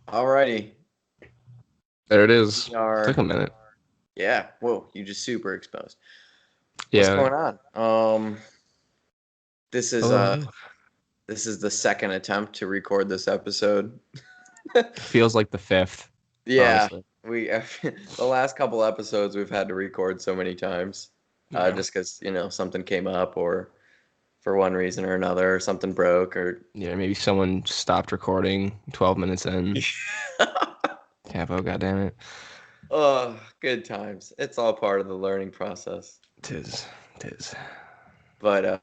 Alrighty. There it is. We are, Took a minute. yeah. Whoa, you just super exposed. What's Yeah. going on? This is Hello, uh, hello. this is the second attempt to record this episode. Feels like the fifth, Yeah, honestly. we the last couple episodes we've had to record so many times, Yeah. just because something came up or for one reason or another, or something broke or. Yeah, maybe someone stopped recording 12 minutes in. Capo, goddammit. Oh, good times. It's all part of the learning process. Tis. Tis. But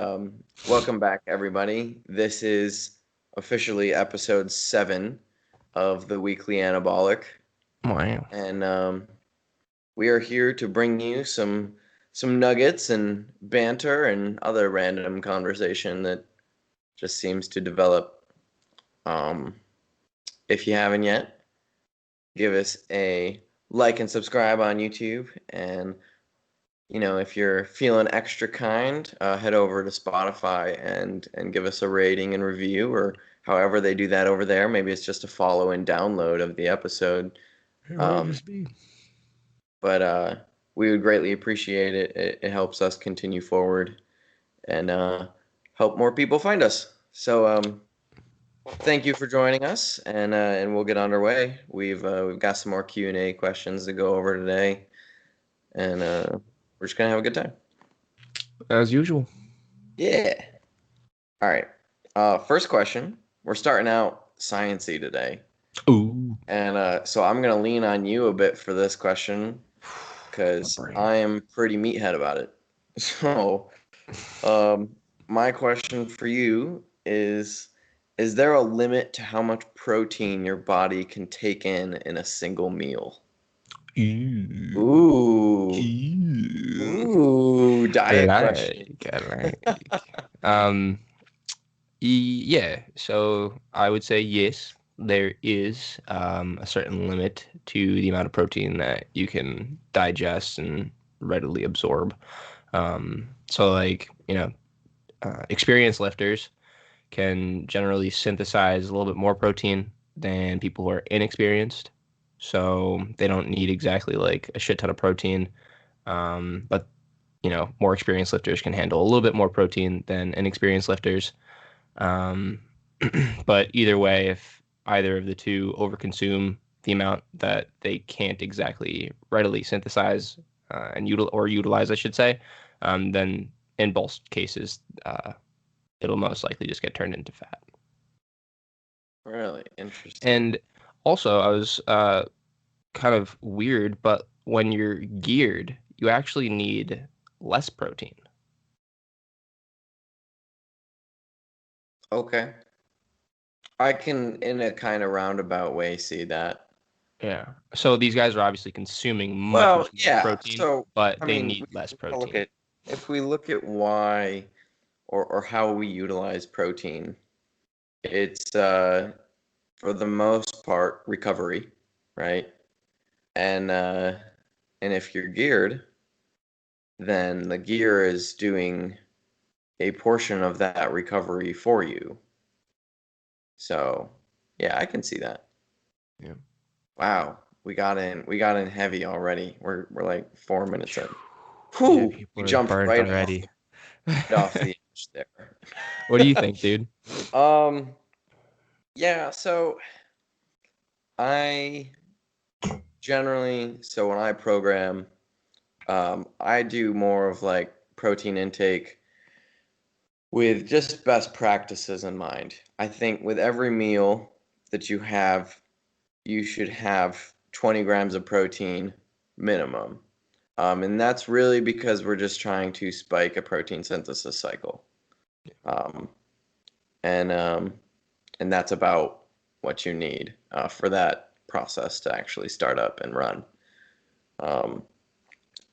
welcome back, everybody. This is officially episode 7 of the Weekly Anabolic, Wow. and we are here to bring you some nuggets and banter and other random conversation that just seems to develop. Um, if you haven't yet, give us a like and subscribe on YouTube, and if you're feeling extra kind, head over to Spotify and give us a rating and review, or however they do that over there. Maybe it's just a follow and download of the episode. It might Um, just be. but we would greatly appreciate it. It helps us continue forward and help more people find us. So thank you for joining us, and we'll get underway. We've got some more Q&A questions to go over today, and we're just gonna have a good time. As usual. Yeah. All right. First question. We're starting out sciencey today, Ooh. and so I'm gonna lean on you a bit for this question My because brain. I am pretty meathead about it. So, um, my question for you is there a limit to how much protein your body can take in a single meal? Ooh. Ooh. Ooh, I diet question. like. I like. Um, yeah. So I would say yes, there is a certain limit to the amount of protein that you can digest and readily absorb. So like, experienced lifters can generally synthesize a little bit more protein than people who are inexperienced. So they don't need exactly like a shit ton of protein. But more experienced lifters can handle a little bit more protein than inexperienced lifters. Um, but either way, if either of the two overconsume the amount that they can't exactly readily synthesize or utilize, I should say, then in both cases, it'll most likely just get turned into fat. Really interesting. And also, I was kind of weird, but when you're geared, you actually need less protein. Okay. I can, in a kind of roundabout way, see that. Yeah. So these guys are obviously consuming much, Well, much more yeah. protein, So, but I they mean, need less we gotta look protein. at if we look at why or how we utilize protein, it's for the most part recovery, right? And and if you're geared, then the gear is doing a portion of that recovery for you. So, yeah, I can see that. Yeah. Wow, we got in heavy already. We're like 4 minutes in. Yeah, Whew, we people are jumped burnt already. right off the edge What do you there. think, dude? um, yeah, so I generally, so when I program, I do more of like protein intake with just best practices in mind. I think with every meal that you have, you should have 20 grams of protein minimum. And that's really because we're just trying to spike a protein synthesis cycle. Um, and and that's about what you need for that process to actually start up and run. Um,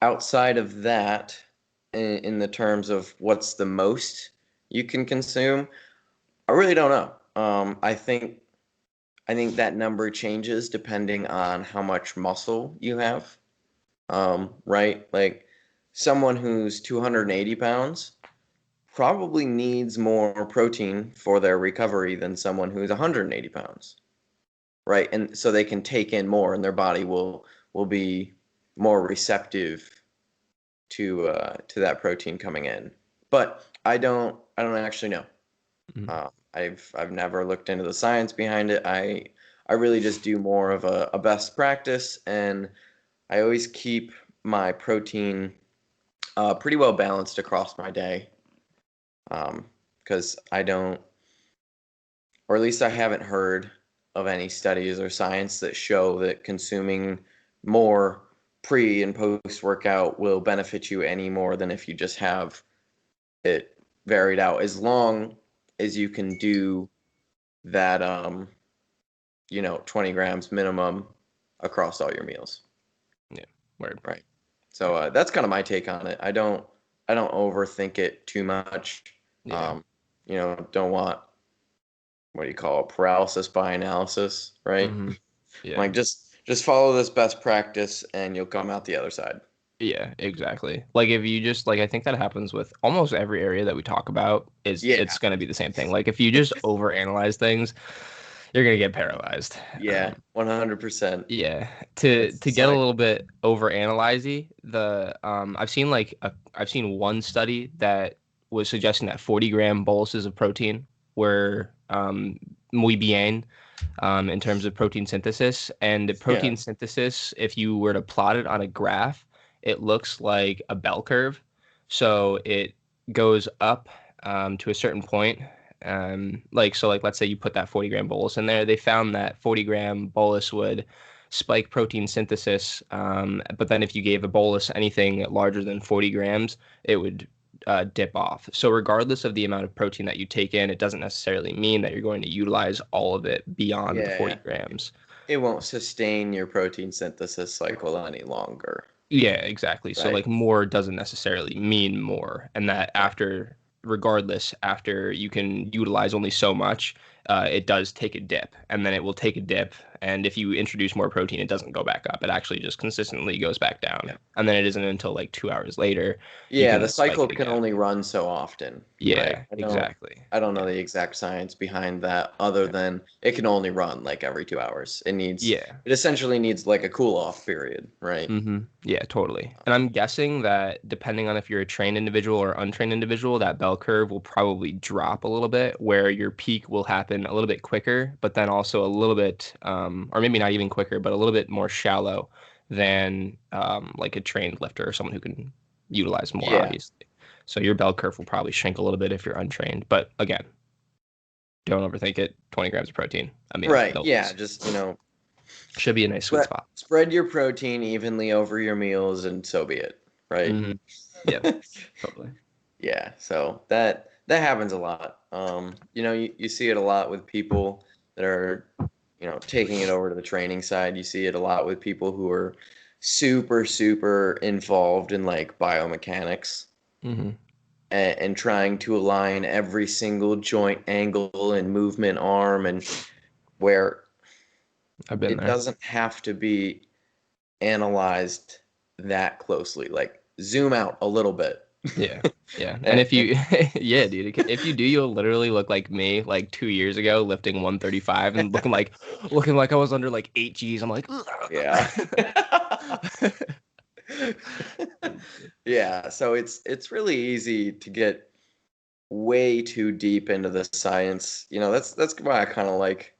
outside of that, in the terms of what's the most you can consume, I really don't know. I think that number changes depending on how much muscle you have. Right? Like someone who's 280 pounds probably needs more protein for their recovery than someone who's 180 pounds, right? And so they can take in more, and their body will be more receptive to that protein coming in. But I don't actually know. I've never looked into the science behind it. I really just do more of a best practice, and I always keep my protein pretty well balanced across my day, because I don't, or at least I haven't heard of any studies or science that show that consuming more pre and post workout will benefit you any more than if you just have it varied out, as long as you can do that 20 grams minimum across all your meals. Yeah, word. Right. So that's kind of my take on it. I don't overthink it too much. Yeah. Don't want, what do you call it, paralysis by analysis, right? Yeah. Like, just follow this best practice and you'll come out the other side. Yeah, exactly. Like if you just like I think that happens with almost every area that we talk about is Yeah. it's going to be the same thing. Like if you just overanalyze things, you're going to get paralyzed. Yeah, 100%. Yeah. To It's get a like, little bit overanalyzy, I've seen one study that was suggesting that 40-gram boluses of protein were muy bien in terms of protein synthesis. And the yeah, protein synthesis, if you were to plot it on a graph, it looks like a bell curve. So it goes up to a certain point. Like let's say you put that 40-gram bolus in there. They found that 40-gram bolus would spike protein synthesis. But then if you gave a bolus anything larger than 40 grams, it would dip off. So regardless of the amount of protein that you take in, it doesn't necessarily mean that you're going to utilize all of it beyond the 40 yeah. grams. It won't sustain your protein synthesis cycle any longer. Yeah, exactly. So Right. like more doesn't necessarily mean more, and that Right. regardless, after you can utilize only so much, it does take a dip, and then it will take a dip. And if you introduce more protein, it doesn't go back up. It actually just consistently goes back down. Yeah. And then it isn't until like 2 hours later you Yeah, the can spike cycle it can again. only run so often, right? Yeah, exactly. I don't know Yeah. the exact science behind that, other Yeah. than it can only run like every 2 hours. Yeah. It essentially needs like a cool off period, right? Yeah, totally. And I'm guessing that depending on if you're a trained individual or untrained individual, that bell curve will probably drop a little bit, where your peak will happen a little bit quicker, but then also a little bit, or maybe not even quicker, but a little bit more shallow than like a trained lifter or someone who can utilize more, Yeah. obviously. So your bell curve will probably shrink a little bit if you're untrained. But again, don't overthink it. 20 grams of protein, a meal, Right. no Yeah, less. just, Should be a nice sweet spot. spread your protein evenly over your meals, and so be it, right? Yeah, totally. Yeah, so that happens a lot. You see it a lot with people that are, taking it over to the training side. You see it a lot with people who are super, super involved in like biomechanics, hmm and trying to align every single joint angle and movement arm, and where I've been it there. doesn't have to be analyzed that closely. Like, zoom out a little bit. Yeah. Yeah. And And, if you, yeah, dude, if you do, you'll literally look like me like 2 years ago lifting 135 and looking like I was under like 8 Gs. I'm like, yeah. Yeah, so it's really easy to get way too deep into the science. That's why I kind of like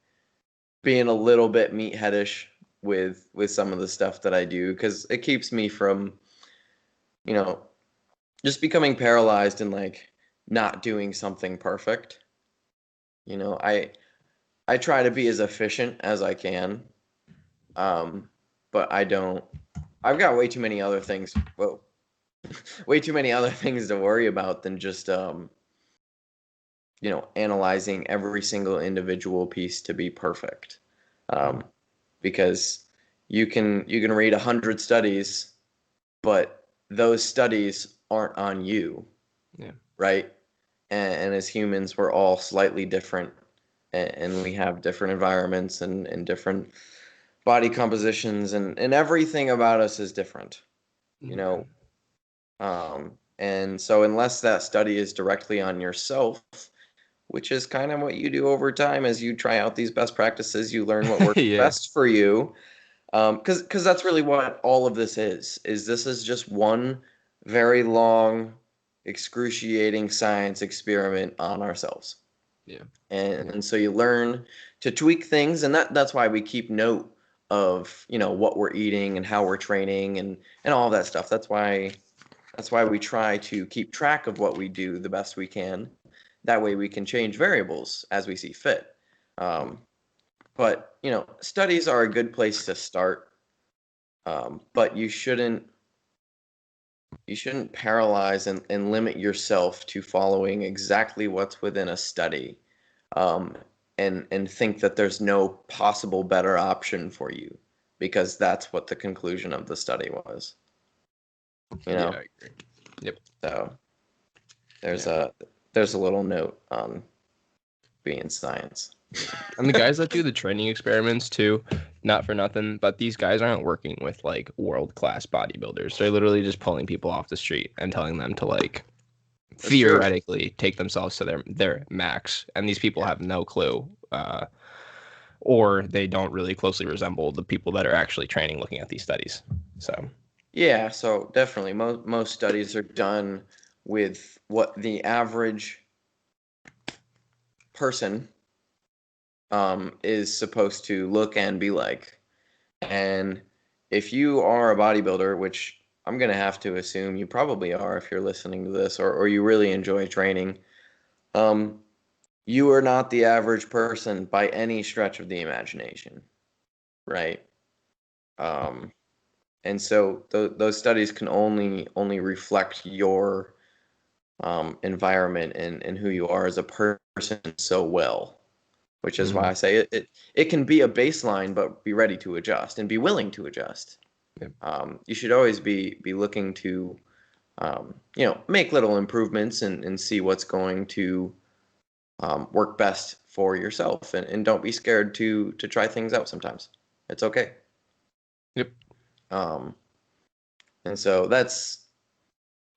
being a little bit meatheadish with some of the stuff that I do, because it keeps me from, you know, just becoming paralyzed and like not doing something perfect. I try to be as efficient as I can, but I don't. I've got way too many other things. Whoa, way too many other things to worry about than just analyzing every single individual piece to be perfect. Um, because you can read 100 studies, but those studies aren't on you, yeah. right? And as humans, we're all slightly different, and we have different environments and different body compositions, and everything about us is different, you Yeah. know. And so unless that study is directly on yourself, which is kind of what you do over time as you try out these best practices. You learn what works Yeah. best for you. Because that's really what all of this is this is just one very long, excruciating science experiment on ourselves. Yeah. And so you learn to tweak things, and that's why we keep note of, what we're eating and how we're training and all that stuff. That's why we try to keep track of what we do the best we can. That way we can change variables as we see fit. But studies are a good place to start. But you shouldn't paralyze and limit yourself to following exactly what's within a study, and think that there's no possible better option for you, because that's what the conclusion of the study was. Yeah, I agree. Yep. So there's a little note on being science. And the guys that do the training experiments too, not for nothing, but these guys aren't working with like world-class bodybuilders. They're literally just pulling people off the street and telling them to like theoretically take themselves to their max. And these people have no clue, or they don't really closely resemble the people that are actually training looking at these studies. So yeah, so definitely most studies are done with what the average person is supposed to look and be like. And if you are a bodybuilder, which I'm going to have to assume you probably are if you're listening to this, or you really enjoy training, you are not the average person by any stretch of the imagination, right? And so those studies can only reflect your environment and who you are as a person so well. Which is why I say it can be a baseline, but be ready to adjust and be willing to adjust. Yep. You should always be looking to, make little improvements and see what's going to work best for yourself. And don't be scared to try things out sometimes. It's okay. Yep. And so that's,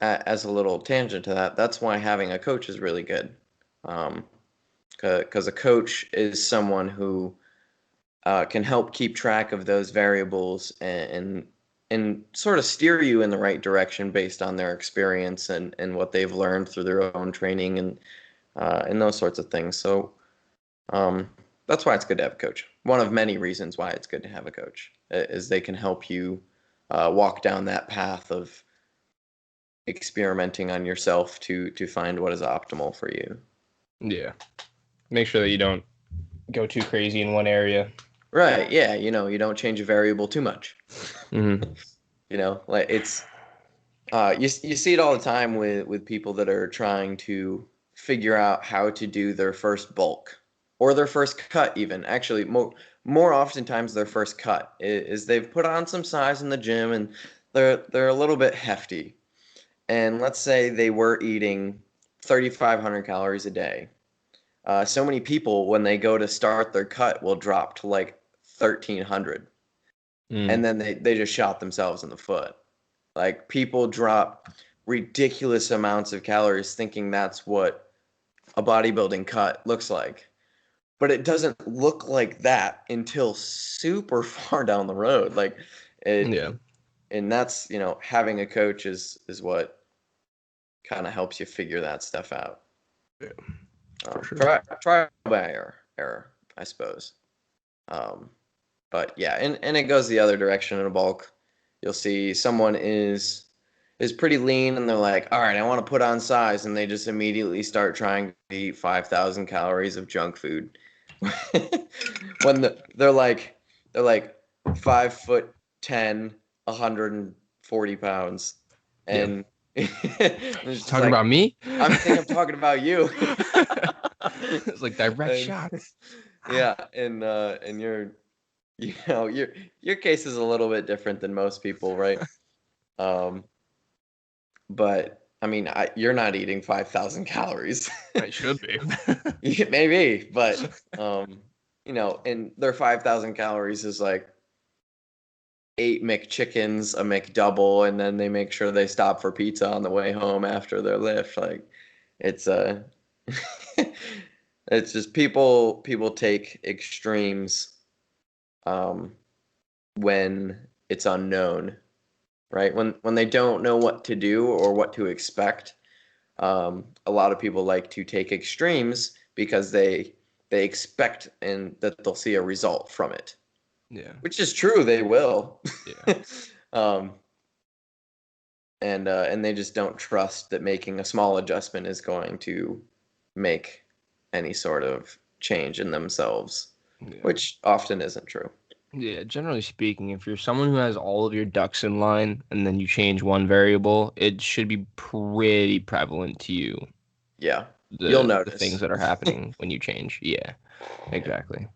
as a little tangent to that, that's why having a coach is really good. Because a coach is someone who can help keep track of those variables and sort of steer you in the right direction based on their experience and what they've learned through their own training and those sorts of things. So that's why it's good to have a coach. One of many reasons why it's good to have a coach is they can help you walk down that path of experimenting on yourself to find what is optimal for you. Yeah. Make sure that you don't go too crazy in one area. Right. Yeah. You don't change a variable too much. Mm-hmm. Like it's, you see it all the time with people that are trying to figure out how to do their first bulk or their first cut even. Actually, more oftentimes their first cut is they've put on some size in the gym and they're a little bit hefty. And let's say they were eating 3,500 calories a day. So many people, when they go to start their cut, will drop to like 1,300. And then they just shot themselves in the foot. Like, people drop ridiculous amounts of calories thinking that's what a bodybuilding cut looks like. But it doesn't look like that until super far down the road. Like, and that's, having a coach is what kind of helps you figure that stuff out. Yeah. For sure. Try by error, I suppose. But yeah, and it goes the other direction in a bulk. You'll see someone is pretty lean and they're like, all right, I want to put on size, and they just immediately start trying to eat 5,000 calories of junk food. When they're like 5'10", 140 pounds, and talking about me? I'm talking about you. It's like direct shots. Yeah, and your case is a little bit different than most people, right? But I mean, you're not eating 5,000 calories. I should be. Maybe, but and their 5,000 calories is like 8 McChickens, a McDouble, and then they make sure they stop for pizza on the way home after their lift. Like, it's It's just people take extremes when it's unknown, right? When they don't know what to do or what to expect. A lot of people like to take extremes because they expect and that they'll see a result from it. Yeah. Which is true, they will. Yeah. um, and they just don't trust that making a small adjustment is going to make any sort of change in themselves, Yeah. which often isn't true. Yeah, generally speaking, if you're someone who has all of your ducks in line and then you change one variable, it should be pretty prevalent to you, Yeah, you'll the things notice. that are happening when you change. Yeah, Yeah. exactly.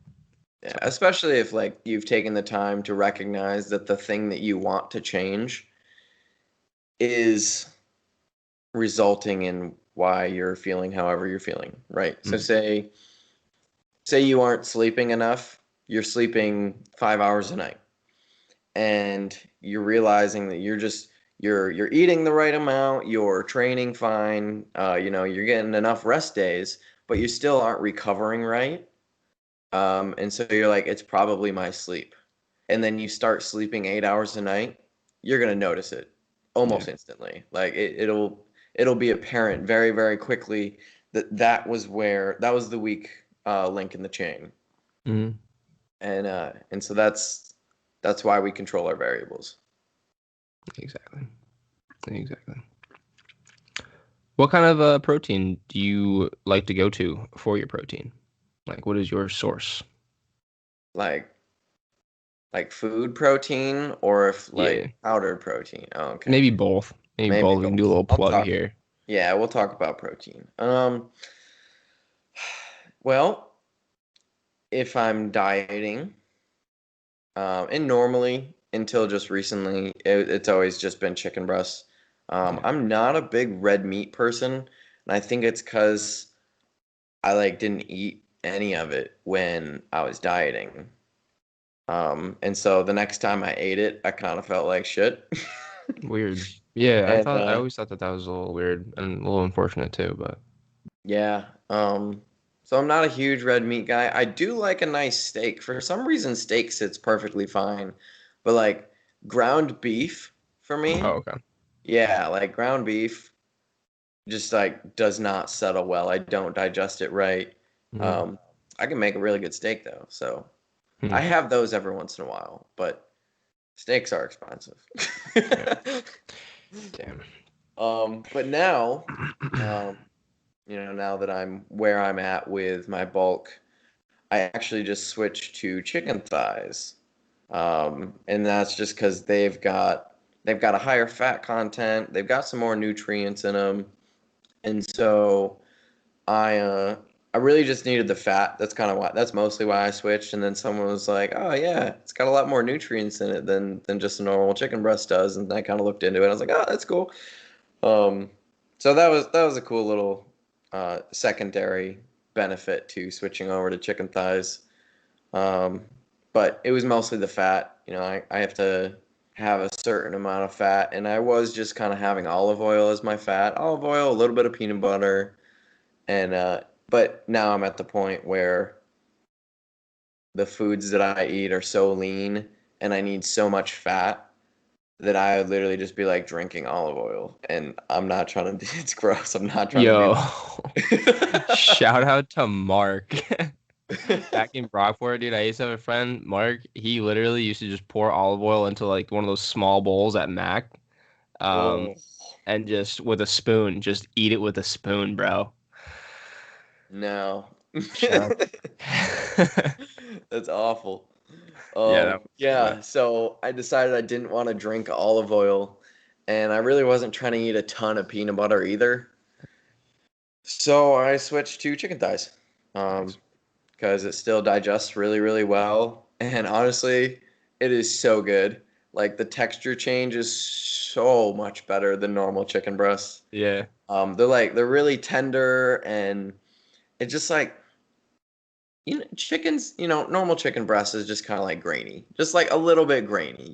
Yeah, So, especially if like you've taken the time to recognize that the thing that you want to change is resulting in why you're feeling however you're feeling, right? So mm, say you aren't sleeping enough, you're sleeping 5 hours a night, and you're realizing that you're eating the right amount, you're training fine, you're getting enough rest days, but you still aren't recovering right. And so you're like, it's probably my sleep. And then you start sleeping 8 hours a night, you're gonna notice it yeah. almost instantly. Like it'll be apparent very, very quickly that that was the weak link in the chain. Mm, And so that's why we control our variables. exactly. Exactly. What kind of protein do you like to go to for your protein? Like, what is your source? Like food protein or if like Yeah, powdered protein. Oh, okay. maybe both. Maybe Maybe both. We can do a both. little I'll plug talk. here. Yeah, we'll talk about protein. Well, if I'm dieting, and normally until just recently, it's always just been chicken breasts. Yeah. I'm not a big red meat person, and I think it's because I like didn't eat any of it when I was dieting. And so the next time I ate it, I kind of felt like shit. Weird. Yeah, And I always thought that that was a little weird and a little unfortunate too, but yeah, so I'm not a huge red meat guy. I do like a nice steak. For some reason, steak sits perfectly fine, but like ground beef for oh, me, okay. yeah, like ground beef just like does not settle well. I don't digest it right. Mm, Um, I can make a really good steak though, so hmm, I have those every once in a while, but steaks are expensive. yeah, damn. But now, um, now that I'm where I'm at with my bulk, I actually just switched to chicken thighs, and that's just because they've got a higher fat content, they've got some more nutrients in them, and so I uh, I really just needed the fat. That's mostly why I switched. And then someone was like, "Oh yeah, it's got a lot more nutrients in it than just a normal chicken breast does." And I kind of looked into it. I was like, "Oh, that's cool." Um, so that was a cool little secondary benefit to switching over to chicken thighs. Um, but it was mostly the fat. I have to have a certain amount of fat, and I was just kind of having olive oil as my fat. Olive oil, a little bit of peanut butter, and but now I'm at the point where the foods that I eat are so lean, and I need so much fat that I would literally just be like drinking olive oil, and I'm not trying to. It's gross. I'm not trying to do Yo, that. shout out to Mark. Back in Brockport, dude, I used to have a friend, Mark. He literally used to just pour olive oil into like one of those small bowls at Mac, um, Oh and just with a spoon, just eat it with a spoon, bro. no. Shout out. That's awful. Yeah, that was, but Yeah, so I decided I didn't want to drink olive oil, and I really wasn't trying to eat a ton of peanut butter either. So I switched to chicken thighs, um, nice. because it still digests really, really well, and honestly, it is so good. Like the texture change is so much better than normal chicken breasts. Yeah. They're really tender, and it's just like chickens. Normal chicken breast is just kind of like grainy, just like a little bit grainy.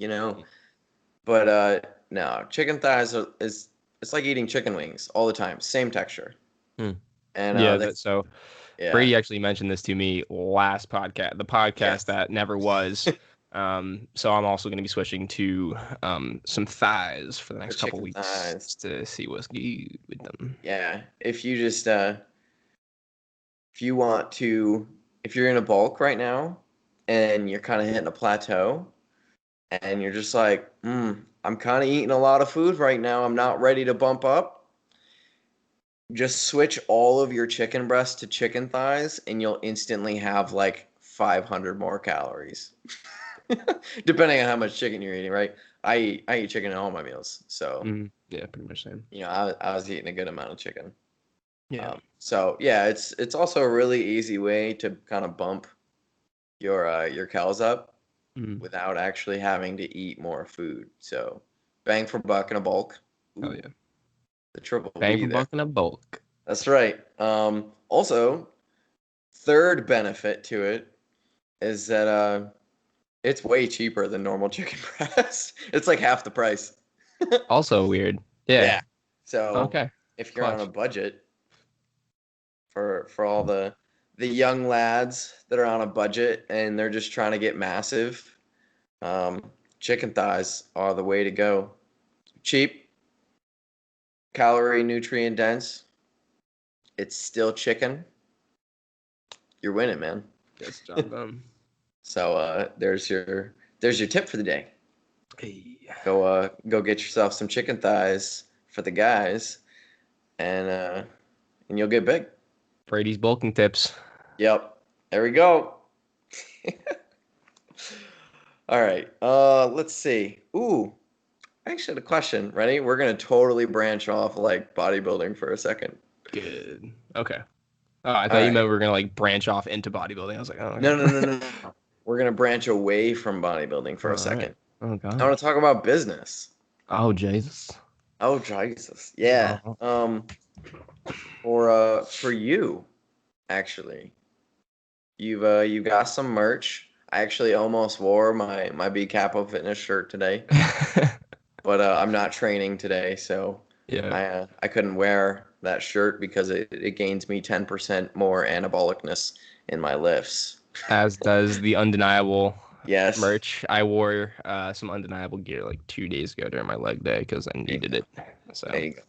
But no, chicken thighs is it's like eating chicken wings all the time, same texture, Hmm. and Yeah, that that's so Yeah. Brady actually mentioned this to me last podcast, the podcast Yes. that never was. So I'm also going to be switching to some thighs for the The next couple chicken weeks thighs. to see what's good with them. Yeah. If you just if you want to, if you're in a bulk right now and you're kind of hitting a plateau and you're just like, I'm kind of eating a lot of food right now. I'm not ready to bump up. Just switch all of your chicken breasts to chicken thighs and you'll instantly have like 500 more calories. Depending on how much chicken you're eating, right? I eat chicken in all my meals. So, Yeah, pretty much same. I was eating a good amount of chicken. Yeah. So yeah, it's also a really easy way to kind of bump your calories up without actually having to eat more food. So bang for buck in a bulk. Oh Ooh, yeah. the triple Bang B for there. buck in a bulk. That's right. Also, third benefit to it is that it's way cheaper than normal chicken breast. It's like half the price. Also weird. Yeah. Yeah. So Okay. if you're on a Clutch. budget, for all the young lads that are on a budget and they're just trying to get massive, chicken thighs are the way to go. Cheap, calorie, nutrient dense. It's still chicken. You're winning, man. Gets the job done. So there's your tip for the day. Hey. Go get yourself some chicken thighs for the guys, and you'll get big. Brady's bulking tips. Yep. There we go. All right. Let's see. Ooh, I actually had a question. Ready? We're gonna totally branch off like bodybuilding for a second. Good. Okay. Oh, I thought All you right. meant we were gonna like branch off into bodybuilding. I was like, oh, No, no, okay. no, no, no. We're gonna branch away from bodybuilding for a All right. second. Oh I want gosh. to talk about business. Oh Jesus. Oh, Jesus. Yeah. Oh. For you, actually, you've got some merch. I actually almost wore my B Capo Fitness shirt today, but I'm not training today, so Yeah. I couldn't wear that shirt because it gains me 10% more anabolicness in my lifts. As does the undeniable Yes. merch. I wore some undeniable gear like 2 days ago during my leg day because I There you needed go. it. So There you go.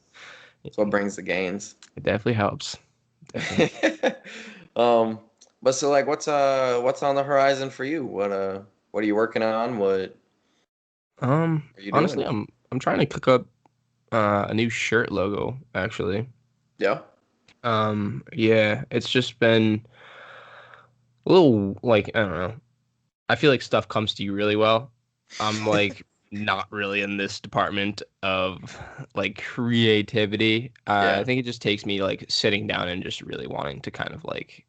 That's what brings the gains. it definitely helps. Definitely. um, but so like, what's on the horizon for you? What are you working on? What are you Honestly, doing? I'm trying to cook up a new shirt logo actually. Yeah. Yeah, it's just been a little like I don't know. I feel like stuff comes to you really well. I'm like not really in this department of like creativity. I Yeah. think it just takes me like sitting down and just really wanting to kind of like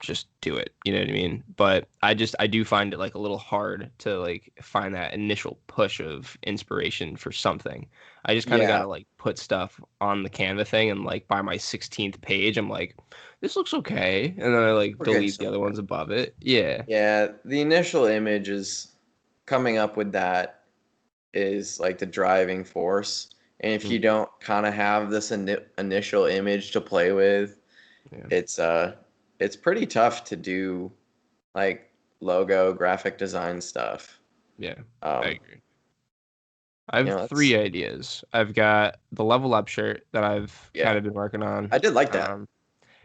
just do it. You know what I mean? But I do find it like a little hard to like find that initial push of inspiration for something. I just kind of got Yeah. to like put stuff on the Canva thing and like by my 16th page I'm like this looks okay and then I like We're getting delete the other somewhere. ones above it. Yeah. Yeah. The initial image is coming up with that is like the driving force. And if Mm, you don't kind of have this initial image to play with, yeah. it's pretty tough to do like logo graphic design stuff. Yeah. I Um, agree. I have it's three ideas. I've got the level up shirt that I've yeah. kind of been working on. I did like that. Um,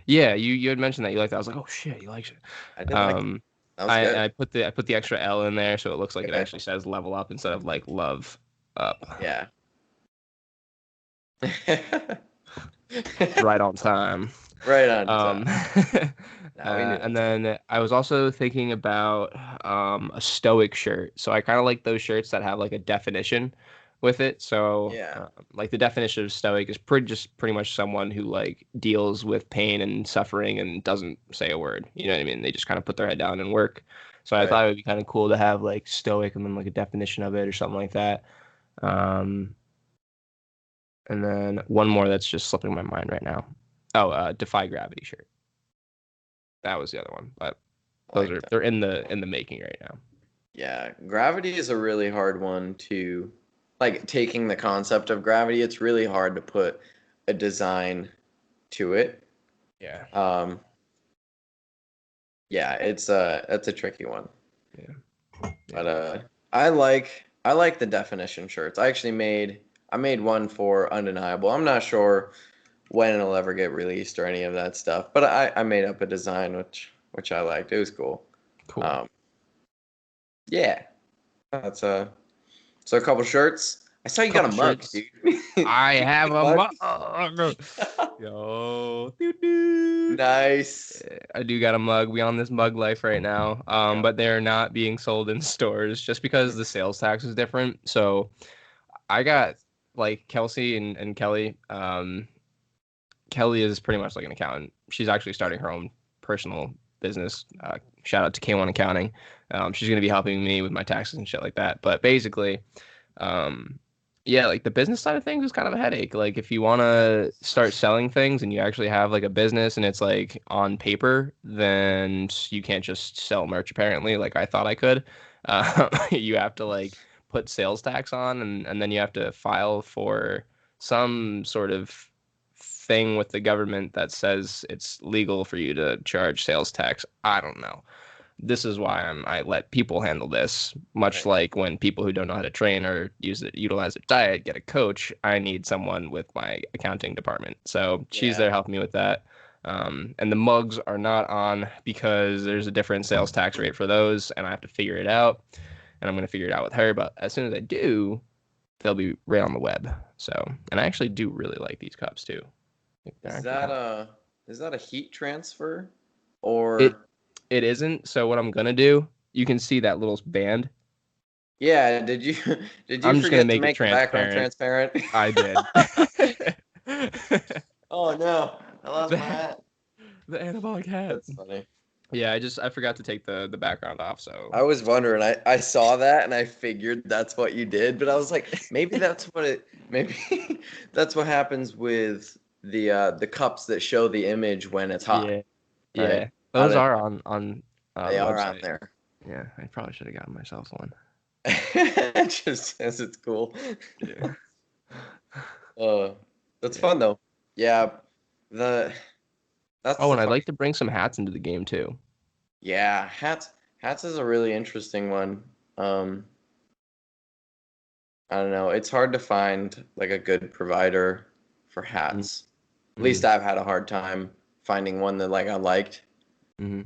yeah, you had mentioned that you liked that. I was like, oh shit, you like it. I did like that. Um, That was good. I put the extra L in there so it looks like it Okay. actually says level up instead of like love up. Yeah. Right on time. Right on Um, time. Now we knew and it. then I was also thinking about a Stoic shirt. So I kind of like those shirts that have like a definition with it. So Yeah. like the definition of Stoic is pretty much someone who like deals with pain and suffering and doesn't say a word. You know what I mean? They just kind of put their head down and work. So I Right. thought it would be kind of cool to have like Stoic and then like a definition of it or something like that. Um, and then one more that's just slipping my mind right now. Oh, Defy Gravity shirt. That was the other one, but I those like are that. they're in the making right now. Yeah. Gravity is a really hard one to like taking the concept of gravity, it's really hard to put a design to it. Yeah. Um, Yeah, that's a tricky one. Yeah. But I like the definition shirts. I made one for Undeniable. I'm not sure when it'll ever get released or any of that stuff, but I made up a design which I liked. It was cool. Cool. Um, yeah, that's so a couple shirts. I saw you got a Couple mug, shirts. dude. I You have a got mug. a Yo, doo-doo. nice. I do got a mug. We on this mug life right now. Yeah. But they're not being sold in stores just because the sales tax is different. So I got like Kelsey and Kelly. Kelly is pretty much like an accountant. She's actually starting her own personal business. Shout out to K1 Accounting. She's going to be helping me with my taxes and shit like that. But basically, um, yeah, like the business side of things is kind of a headache. Like if you want to start selling things and you actually have like a business and it's like on paper, then you can't just sell merch apparently. Like I thought I could. You have to like put sales tax on and then you have to file for some sort of thing with the government that says it's legal for you to charge sales tax. I don't know. This is why I let people handle this. Much Right. like when people who don't know how to train or utilize their diet get a coach, I need someone with my accounting department. So she's Yeah. there helping me with that. And the mugs are not on because there's a different sales tax rate for those, and I have to figure it out. And I'm going to figure it out with her. But as soon as I do, they'll be right on the web. So, and I actually do really like these cups too. They're Is actually that kind of a heat transfer it. or It isn't. So what I'm gonna do, you can see that little band. yeah, did you did you I'm just gonna forget to make it make the background transparent. transparent? I did. Oh no, I lost the my hat. the anabolic hat. That's funny. Yeah, I forgot to take the background off. So I was wondering. I saw that and I figured that's what you did, but I was like, maybe that's what it. Maybe that's what happens with the cups that show the image when it's hot, yeah, right? yeah, I those didn't are know. on They the are on website. there. Yeah, I probably should have gotten myself one. It just says it's cool. Yeah, Uh, that's yeah. fun though. Yeah, the that's Oh, the and I'd funny. like to bring some hats into the game too. Yeah, hats is a really interesting one. Um, I don't know. It's hard to find like a good provider for hats. At least Mm-hmm. I've had a hard time finding one that like I liked, Mm-hmm.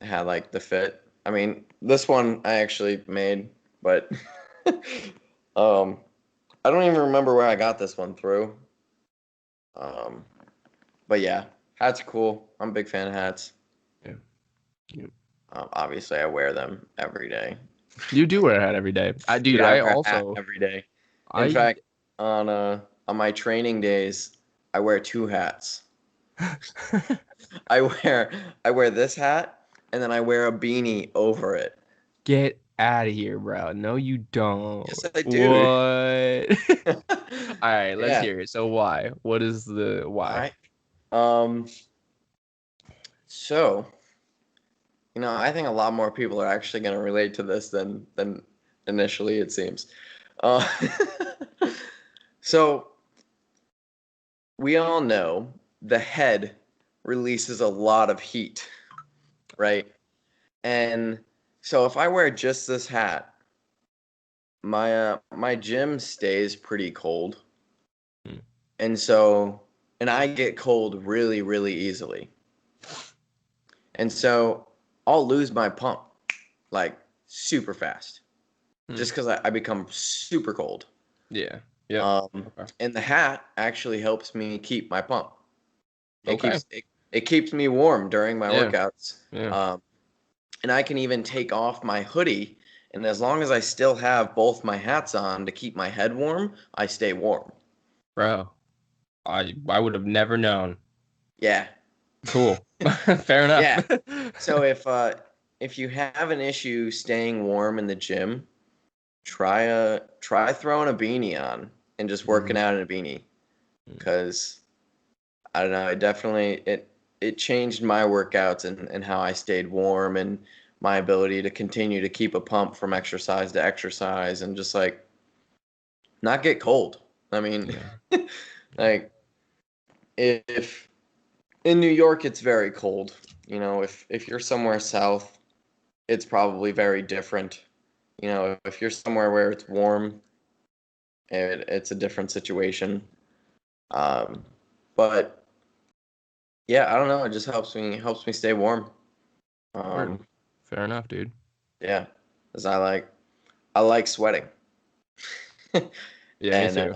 had like the fit. I mean, this one I actually made, but um, I don't even remember where I got this one through. Um, but yeah, hats are cool. I'm a big fan of hats. Yeah. Yeah. Obviously, I wear them every day. You do wear a hat every day. Dude, Dude, I I wear a hat also every day. In I fact, on my training days, I wear two hats. I wear I wear this hat and then I wear a beanie over it. Get out of here, bro. No, you don't. Yes, I do. What? All right, let's Yeah. hear it. So why? What is the All why? right. Um. So, I think a lot more people are actually going to relate to this than initially it seems. Uh, so we all know the head releases a lot of heat, right? And so if I wear just this hat, my gym stays pretty cold. Hmm. And I get cold really, really easily. And so I'll lose my pump like super fast Hmm. just because I become super cold. Yeah. Yep. Um, Okay. and the hat actually helps me keep my pump. It Okay. keeps it, it keeps me warm during my Yeah. workouts. Yeah. And I can even take off my hoodie. And as long as I still have both my hats on to keep my head warm, I stay warm. Bro, I would have never known. Yeah. Cool. Fair enough. Yeah. So if you have an issue staying warm in the gym, try throwing a beanie on and just working Mhm. out in a beanie because I don't know, it changed my workouts and how I stayed warm and my ability to continue to keep a pump from exercise to exercise and just like not get cold. I mean, Yeah. like if in New York it's very cold. You know, if you're somewhere south, it's probably very different. You know, if you're somewhere where it's warm, it's a different situation. Um, but yeah, I don't know. It just helps me stay warm. Word. Fair enough, dude. Yeah, because I like sweating. Yeah, me And too.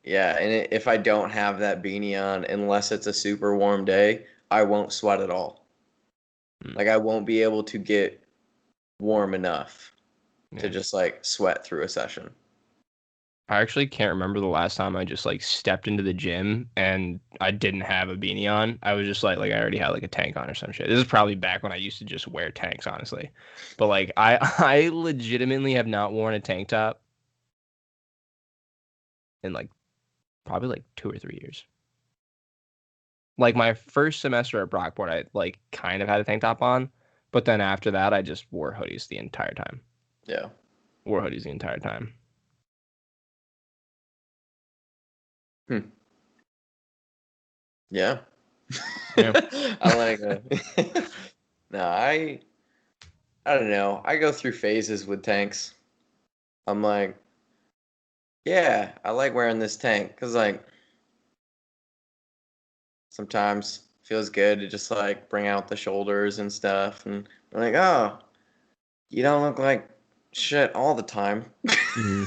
yeah, and if I don't have that beanie on, unless it's a super warm day, I won't sweat at all. Mm. Like I won't be able to get warm enough to Yeah. just like sweat through a session. I actually can't remember the last time I just like stepped into the gym and I didn't have a beanie on. I was just like I already had like a tank on or some shit. This is probably back when I used to just wear tanks, honestly. But like I legitimately have not worn a tank top in like probably like 2 or 3 years. Like my first semester at Brockport, I like kind of had a tank top on, but then after that, I just wore hoodies the entire time. Yeah. Wore hoodies the entire time. Hmm. Yeah. Yeah. I like that. No, I don't know. I go through phases with tanks. I'm like, yeah, I like wearing this tank because like sometimes feels good to just like bring out the shoulders and stuff, and I'm like, oh, you don't look like shit all the time. Mhm.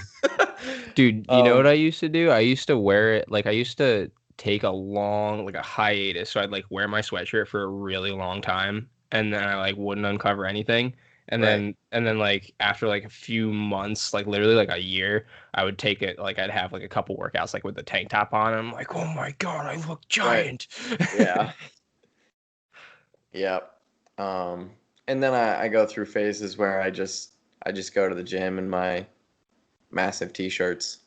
Dude, you know what um, I used to do? I used to wear it like I used to take a long like a hiatus. So I'd like wear my sweatshirt for a really long time and then I like wouldn't uncover anything. right, And then like after like a few months, like literally like a year, I would take it like I'd have like a couple workouts like with the tank top on and I'm like, "Oh my God, I look right, giant." yeah, yep. Um, and then I go through phases where I just go to the gym in my massive t-shirts.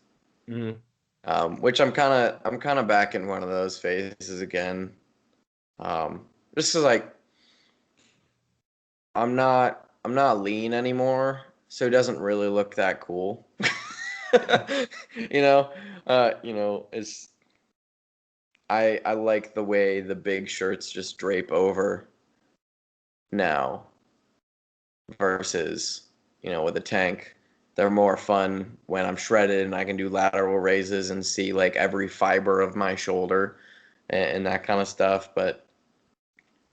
Mm. Which I'm kind of back in one of those phases again. Just 'cause, like I'm not lean anymore, so it doesn't really look that cool. Yeah. You know, it's I like the way the big shirts just drape over now versus with a tank. They're more fun when I'm shredded and I can do lateral raises and see like every fiber of my shoulder and that kind of stuff. But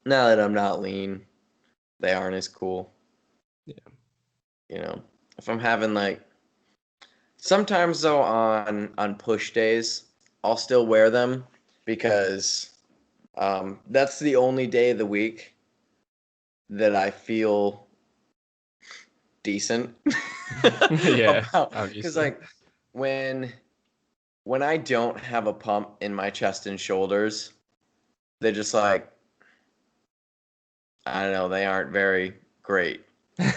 now that I'm not lean, they aren't as cool. Yeah. If I'm having like sometimes though on push days, I'll still wear them because that's the only day of the week that I feel decent Yeah, about. Because obviously. like when when I don't have a pump in my chest and shoulders, they're just like I don't know, they aren't very great. They're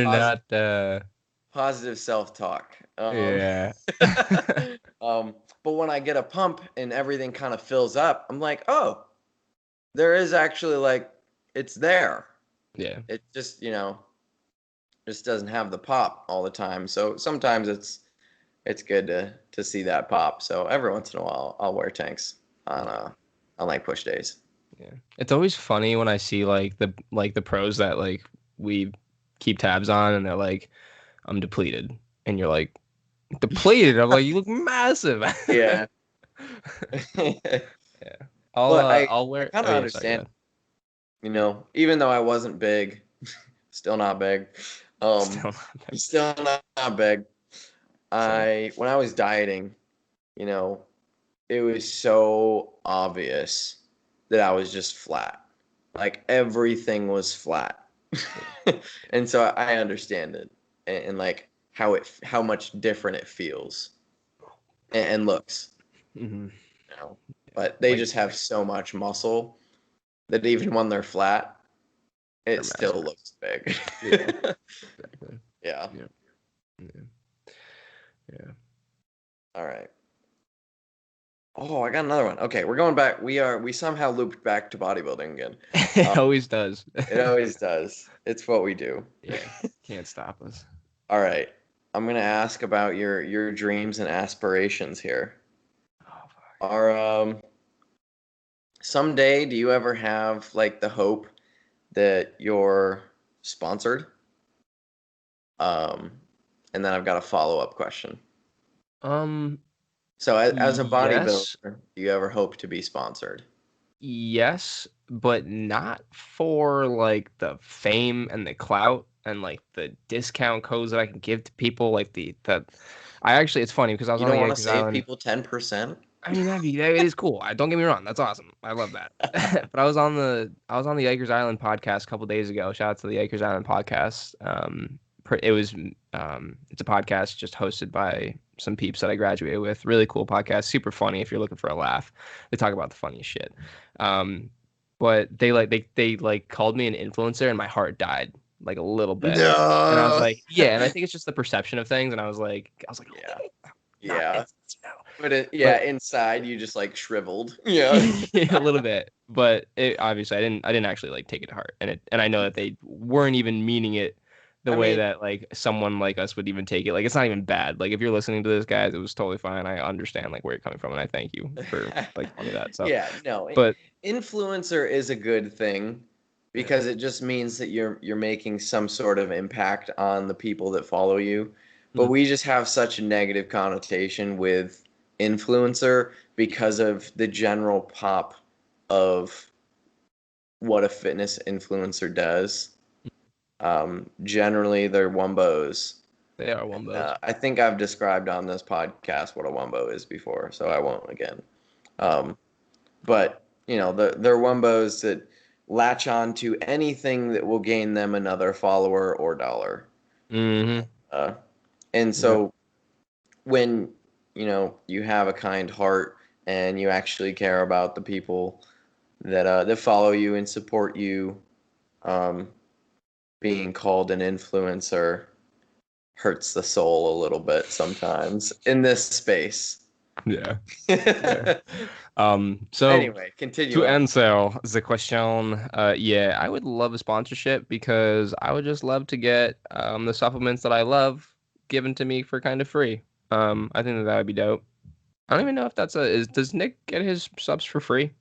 Positive, not positive self-talk. yeah. Um, but when I get a pump and everything kind of fills up, I'm like, oh, there is actually like it's there. Yeah. It just doesn't have the pop all the time. So sometimes it's good to see that pop. So every once in a while, I'll wear tanks on like push days. Yeah. It's always funny when I see like the pros that like we keep tabs on and they're like, I'm depleted. And you're like, depleted? I'm like, you look massive. Yeah. Yeah. But I'll I wear kind oh of yeah, sorry, go understand, ahead. even though I wasn't big, still not big. Um, Still not still not big. same. When I was dieting, you know, it was so obvious that I was just flat. Like everything was flat. And so I understand it and like how much different it feels and looks, Hmm. you know. But they Like just have so much muscle that even when they're flat, they're it still massive. looks big. Yeah, exactly. Yeah. Yeah. Yeah. Yeah. All right. Oh, I got another one. Okay, we're going back. We somehow looped back to bodybuilding again. It always does. It always does. It's what we do. Yeah. Can't stop us. All right. I'm gonna ask about your dreams and aspirations here. Oh fuck. Are someday, do you ever have like the hope that you're sponsored? Um, and then I've got a follow-up question. Um, So as a bodybuilder, yes, do you ever hope to be sponsored? yes, but not for like the fame and the clout and like the discount codes that I can give to people. Like I actually, it's funny because I was You on don't the want to Yikers save Island. people 10%? I mean, it is cool. Don't get me wrong, that's awesome. I love that. But I was on the Yikers Island podcast a couple days ago. Shout out to the Yikers Island podcast. It's a podcast just hosted by some peeps that I graduated with. Really cool podcast, super funny if you're looking for a laugh. They talk about the funniest shit. But they called me an influencer and my heart died like a little bit. And I was No. like, yeah, and I think it's just the perception of things. And I was like, Yeah. not Yeah. influencer, But inside you just like shriveled. Yeah. a little bit, but obviously I didn't actually like take it to heart, and I know that they weren't even meaning it the I way mean, that like someone like us would even take it. Like it's not even bad. Like if you're listening to this, guys, it was totally fine. I understand like where you're coming from, and I thank you for like telling me that. So, yeah, no. but Influencer is a good thing yeah, because it just means that you're making some sort of impact on the people that follow you. But mhm, we just have such a negative connotation with influencer because of the general pop of what a fitness influencer does. Generally, they're wombos. they are wombos. I think I've described on this podcast what a wombo is before, so I won't again. Um, but they're wombos that latch on to anything that will gain them another follower or dollar. Mm-hmm. Uh, and Yep. so when you have a kind heart and you actually care about the people that follow you and support you, um, being called an influencer hurts the soul a little bit sometimes in this space. Yeah. Yeah. So Anyway, continue to on. answer the question, yeah, I would love a sponsorship because I would just love to get the supplements that I love given to me for kind of free. I think that would be dope. I don't even know if does Nick get his subs for free?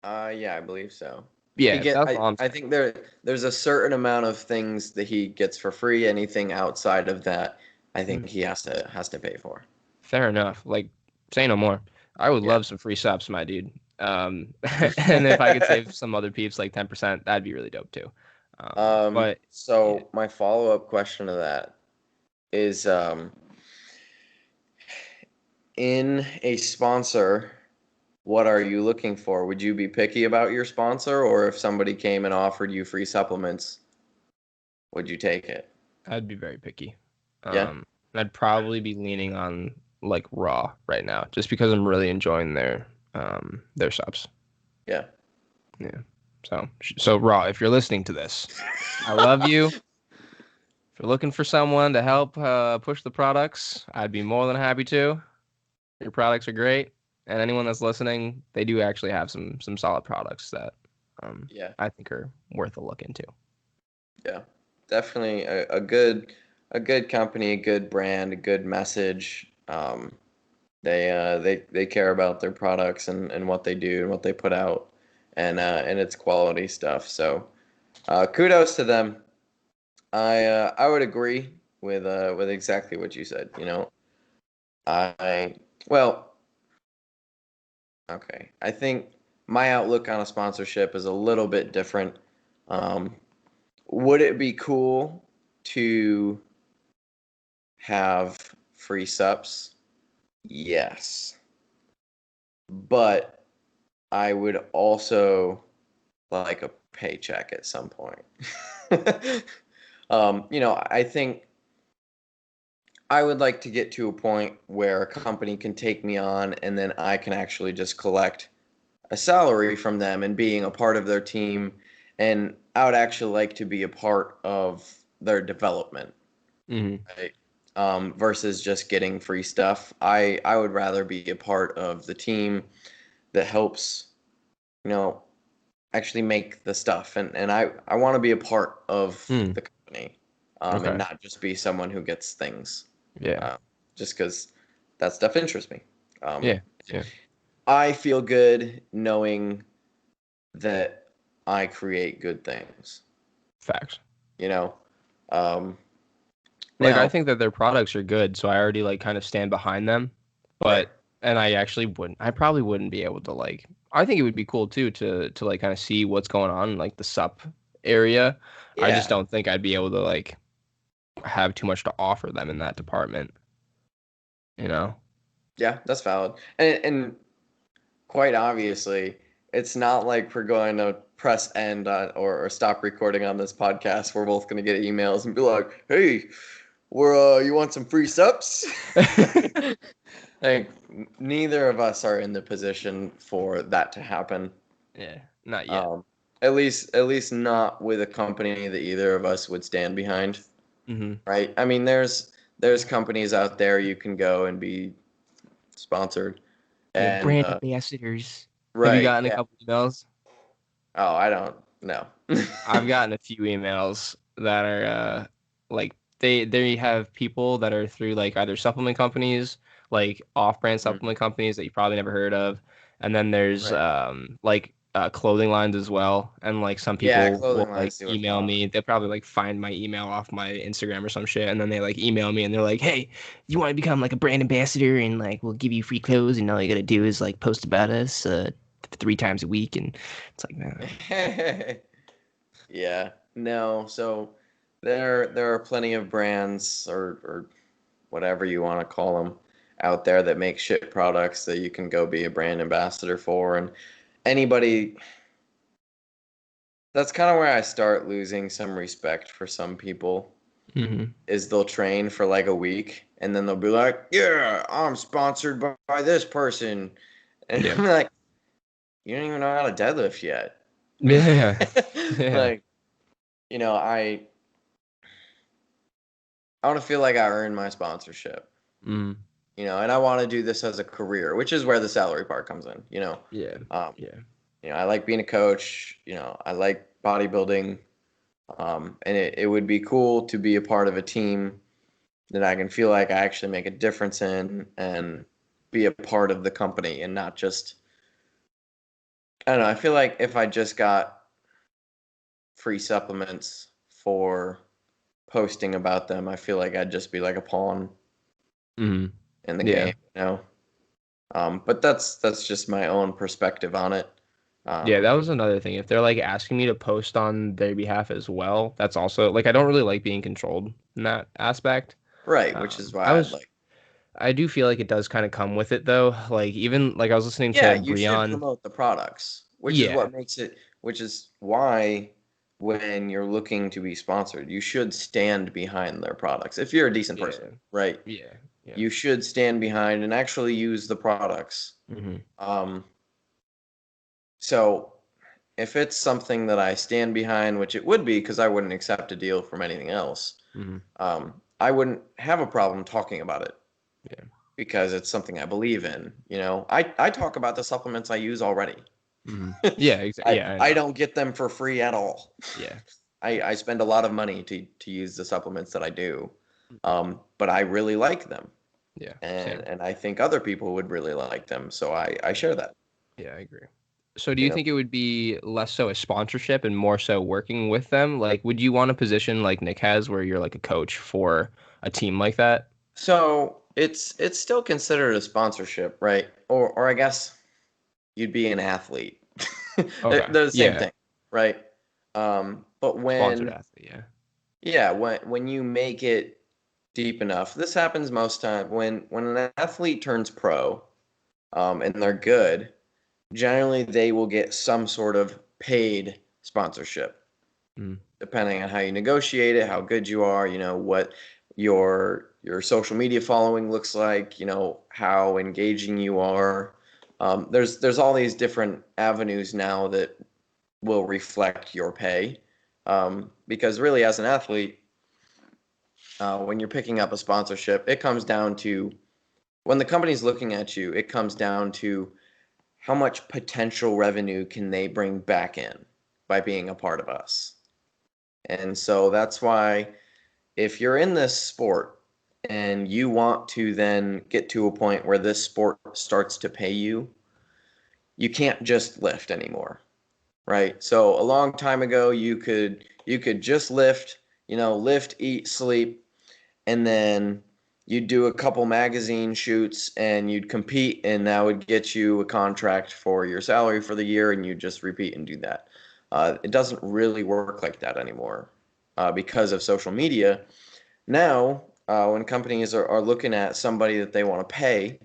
Yeah, I believe so. He Yeah, get that's all I'm I saying. think there's a certain amount of things that he gets for free. Anything outside of that, I Mm, think he has to pay for. fair enough. Like, say no more. I would Yeah. love some free subs, my dude. And if I could save some other peeps like 10%, that'd be really dope too. But yeah. So my follow-up question to that is, in a sponsor, what are you looking for? Would you be picky about your sponsor, or if somebody came and offered you free supplements, would you take it? I'd be very picky. Yeah. I'd probably be leaning on like Raw right now, just because I'm really enjoying their subs. Yeah. Yeah. So Raw, if you're listening to this, I love you. If you're looking for someone to help push the products, I'd be more than happy to. Your products are great, and anyone that's listening, they do actually have some solid products that Yeah. I think are worth a look into. Yeah, definitely a good company, a good brand, a good message. They care about their products and what they do and what they put out, and it's quality stuff. So kudos to them. I would agree with exactly what you said. I well, okay. I think my outlook on a sponsorship is a little bit different. Um, would it be cool to have free subs? Yes. But I would also like a paycheck at some point. I think I would like to get to a point where a company can take me on and then I can actually just collect a salary from them and being a part of their team. And I would actually like to be a part of their development. Hmm. Right? Versus just getting free stuff. I would rather be a part of the team that helps, you know, actually make the stuff, and I want to be a part of Mm, the company, and okay. not just be someone who gets things, Yeah. uh, just because that stuff interests me. Um, Yeah. Yeah. I feel good knowing that I create good things. Facts. You know, um, Like I now, think that their products are good, so I already like kind of stand behind them. right? And I actually wouldn't. I probably wouldn't be able to like. I think it would be cool too to like kind of see what's going on in, like the sup area. I just Yeah, don't think I'd be able to like have too much to offer them in that department. You know? yeah, that's valid. And quite obviously, it's not like we're going to press end on or stop recording on this podcast. We're both going to get emails and be like, "Hey, we're you want some free subs?" Like neither of us are in the position for that to happen. Yeah, not yet. Um, at least not with a company that either of us would stand behind, Mm-hmm. right? I mean, there's companies out there you can go and be sponsored, Yeah, and brand ambassadors. Have you right, gotten a yeah. couple emails? Oh, I don't know. I've gotten a few emails that are like they have people that are through like either supplement companies, like off-brand Mm, supplement companies that you probably never heard of, and then there's right. like clothing lines as well, and like some Yeah, people will clothing like lines do it a email lot. me. They'll probably like find my email off my Instagram or some shit, and then they like email me and they're like, "Hey, you want to become like a brand ambassador and like we'll give you free clothes and all you gotta do is like post about us 3 times a week," and it's like, man. Yeah. No, so there are plenty of brands or whatever you want to call them out there that make shit products that you can go be a brand ambassador for, and anybody that's kind of where I start losing some respect for some people Hmm. is they'll train for like a week and then they'll be like, "Yeah, I'm sponsored by this person." And Yeah. I'm like, "You don't even know how to deadlift yet." Yeah. Yeah. Like, you know, I want to feel like I earned my sponsorship, Mm. and I want to do this as a career, which is where the salary part comes in, Yeah. Um, Yeah. I like being a coach, I like bodybuilding, and it would be cool to be a part of a team that I can feel like I actually make a difference in and be a part of the company and not just, I don't know, I feel like if I just got free supplements for posting about them, I feel like I'd just be like a pawn Mm. in the Yeah. game. But that's just my own perspective on it. Yeah, that Um, was another thing. If they're like asking me to post on their behalf as well, that's also like I don't really like being controlled in that aspect. right, which is I why I'd was like, I do feel like it does kind of come with it though. Like even like I was listening yeah, to you should Breon. promote the products, Yeah. which is why when you're looking to be sponsored, you should stand behind their products. If you're a decent person, Yeah. right? Yeah. Yeah. You should stand behind and actually use the products. Hmm. Um, so if it's something that I stand behind, which it would be because I wouldn't accept a deal from anything else, Hmm. I wouldn't have a problem talking about it Yeah. because it's something I believe in. I talk about the supplements I use already. Hmm. Yeah, exactly. Yeah, I I know. don't get them for free at all. Yeah. I spend a lot of money to use the supplements that I do, but I really like them, Yeah. and Same. and I think other people would really like them, so I Yeah. share that. Yeah, I agree. So do You you know, think it would be less so a sponsorship and more so working with them? Like, would you want a position like Nick has where you're like a coach for a team like that? so it's still considered a sponsorship, right? Or I guess you'd be an athlete. They're Okay. the same Yeah. thing, right? But Sponsored when athlete. Yeah. yeah, when you make it deep enough, this happens most time when an athlete turns pro, and they're good. Generally, they will get some sort of paid sponsorship, Mm. depending on how you negotiate it, how good you are, what your social media following looks like, how engaging you are. There's all these different avenues now that will reflect your pay. Because really, as an athlete, when you're picking up a sponsorship, it comes down to when the company's looking at you, it comes down to how much potential revenue can they bring back in by being a part of us. And so that's why if you're in this sport and you want to then get to a point where this sport starts to pay you, you can't just lift anymore, right? So a long time ago, you could just lift, lift, eat, sleep, and then you'd do a couple magazine shoots and you'd compete, and that would get you a contract for your salary for the year, and you just repeat and do that. It doesn't really work like that anymore because of social media. Now, when companies are looking at somebody that they want to pay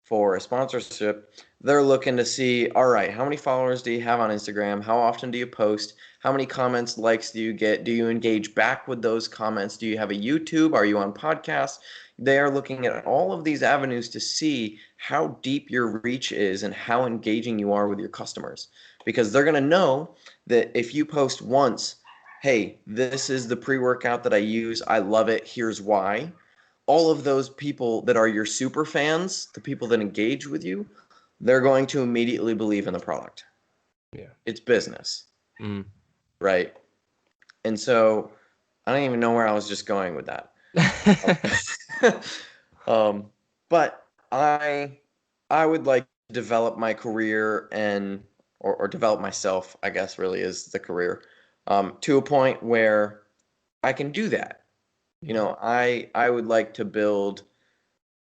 for a sponsorship, they're looking to see, all right, how many followers do you have on Instagram? How often do you post? How many comments, likes do you get? Do you engage back with those comments? Do you have a YouTube? Are you on podcasts? They are looking at all of these avenues to see how deep your reach is and how engaging you are with your customers. Because they're going to know that if you post once, hey, this is the pre-workout that I use, I love it, here's why. All of those people that are your super fans, the people that engage with you, they're going to immediately believe in the product. Yeah. It's business. Mm. Right. And so I don't even know where I was just going with that. But I would like to develop my career or develop myself, I guess really is the career, to a point where I can do that. I would like to build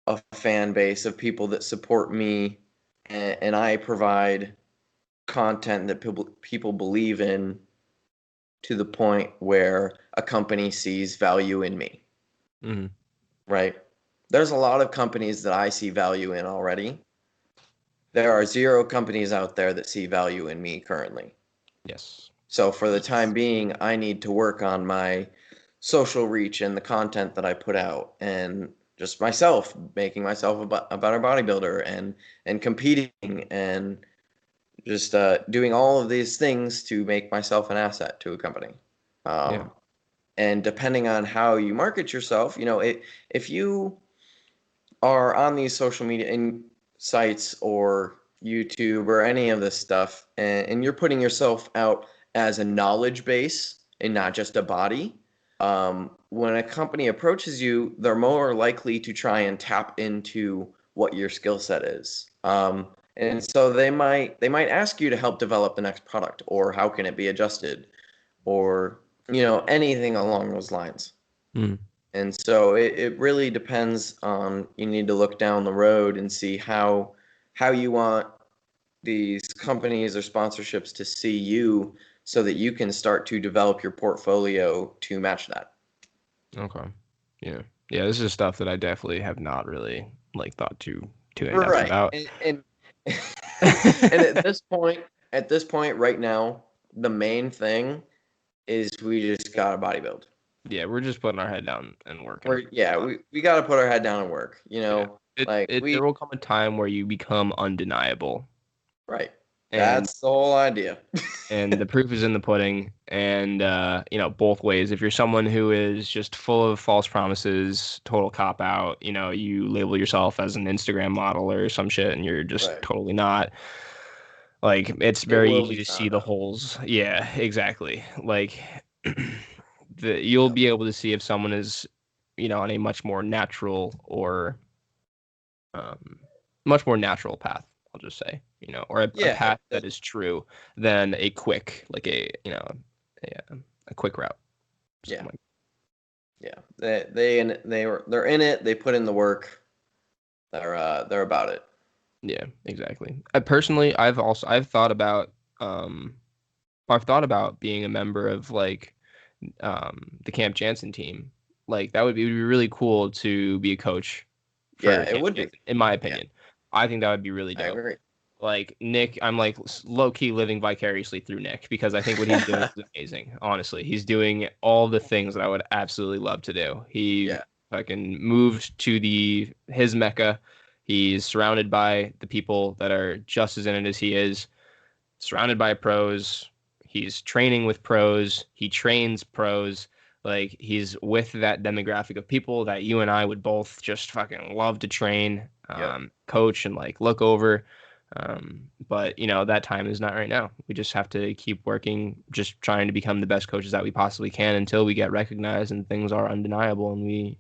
a fan base of people that support me, and I provide content that people believe in to the point where a company sees value in me. Mm-hmm. Right? There's a lot of companies that I see value in already. There are 0 companies out there that see value in me currently. Yes. So for the time being, I need to work on my social reach and the content that I put out, and just myself, making myself a better bodybuilder, and competing, and just doing all of these things to make myself an asset to a company. Yeah. And depending on how you market yourself, if you are on these social media sites or YouTube or any of this stuff, and you're putting yourself out as a knowledge base and not just a body, when a company approaches you, they're more likely to try and tap into what your skill set is. And so they might ask you to help develop the next product, or how can it be adjusted, or anything along those lines. Mm. And so it really depends on, you need to look down the road and see how you want these companies or sponsorships to see you, so that you can start to develop your portfolio to match that. Okay. Yeah. Yeah, this is stuff that I definitely have not really thought too in depth Right. about. And at this point right now, the main thing is we just gotta bodybuild. Yeah, we're just putting our head down and working. We got to put our head down and work. Yeah. There will come a time where you become undeniable. Right. And That's the whole idea. and the proof is in the pudding. And both ways. If you're someone who is just full of false promises, total cop out, you label yourself as an Instagram model or some shit, and you're just Right. totally not. It's It very will easy be to see found the out. holes. Yeah, exactly. You'll be able to see if someone is, on a much more natural or much more natural path, I'll just say, or a Yeah. path that is true than a quick, a quick route. Yeah. Something Yeah. They're in it. They put in the work. They're about it. Yeah, exactly. I've thought about being a member of the Camp Jansen team. That would be really cool to be a coach Yeah, for it Camp would be. Jansen, in my Yeah, opinion. I think that would be really I dope. agree. Nick, I'm low key living vicariously through Nick, because I think what he's doing is amazing. Honestly, he's doing all the things that I would absolutely love to do. He Yeah. fucking moved to his Mecca. He's surrounded by the people that are just as in it as he is, surrounded by pros. He's training with pros. He trains pros. He's with that demographic of people that you and I would both just fucking love to train, Yep. coach, and look over. But that time is not right now. We just have to keep working, just trying to become the best coaches that we possibly can until we get recognized and things are undeniable, and we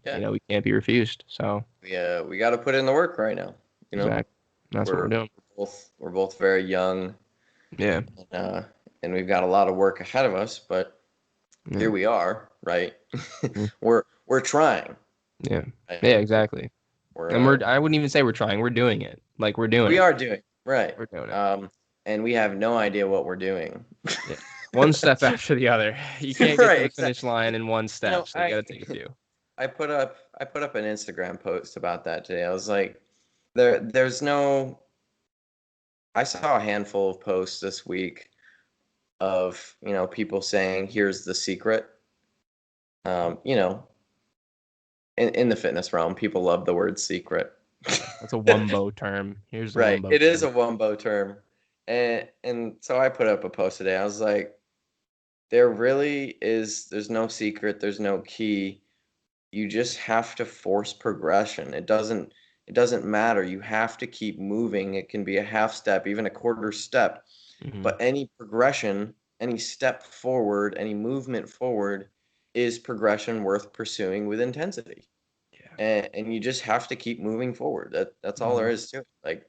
can't be refused. So We got to put in the work right now. exactly, that's what we're doing. we're both very young. Yeah. And we've got a lot of work ahead of us, but here we are, right? We're trying. Yeah. Right? Yeah, exactly. And I wouldn't even say we're trying. We're doing it. Like we're doing it. We are doing right. We're doing it. And we have no idea what we're doing. Yeah. One step after the other. You can't get to the finish line in one step, so you got to take a few. I put up an Instagram post about that today. I was like, there's no. I saw a handful of posts this week of people saying, "Here's the secret." In the fitness realm, people love the word secret. That's a wumbo term. Here's the right. wumbo It term. is a wumbo term, and so I put up a post today. I was like, there's no secret, there's no key. You just have to force progression. It doesn't matter. You have to keep moving. It can be a half step, even a quarter step. But any progression, any step forward, any movement forward is progression worth pursuing with intensity. Yeah. And you just have to keep moving forward. That's all there is to it. Like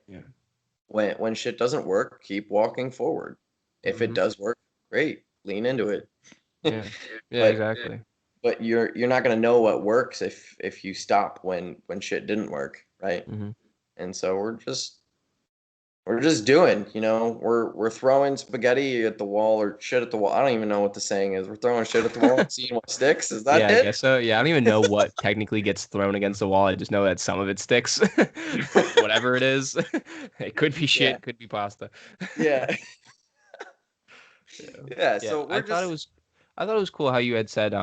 when shit doesn't work, keep walking forward. If it does work, great. Lean into it. Yeah. Exactly. But you're not gonna know what works if you stop when shit didn't work, right? And so we're just doing, we're throwing spaghetti at the wall or shit at the wall. I don't even know what the saying is. We're throwing shit at the wall and seeing what sticks. Is that it? I guess so. Yeah, I don't even know what technically gets thrown against the wall. I just know that some of it sticks. Whatever it is. It could be shit, could be pasta. Yeah. So I thought it was cool how you had said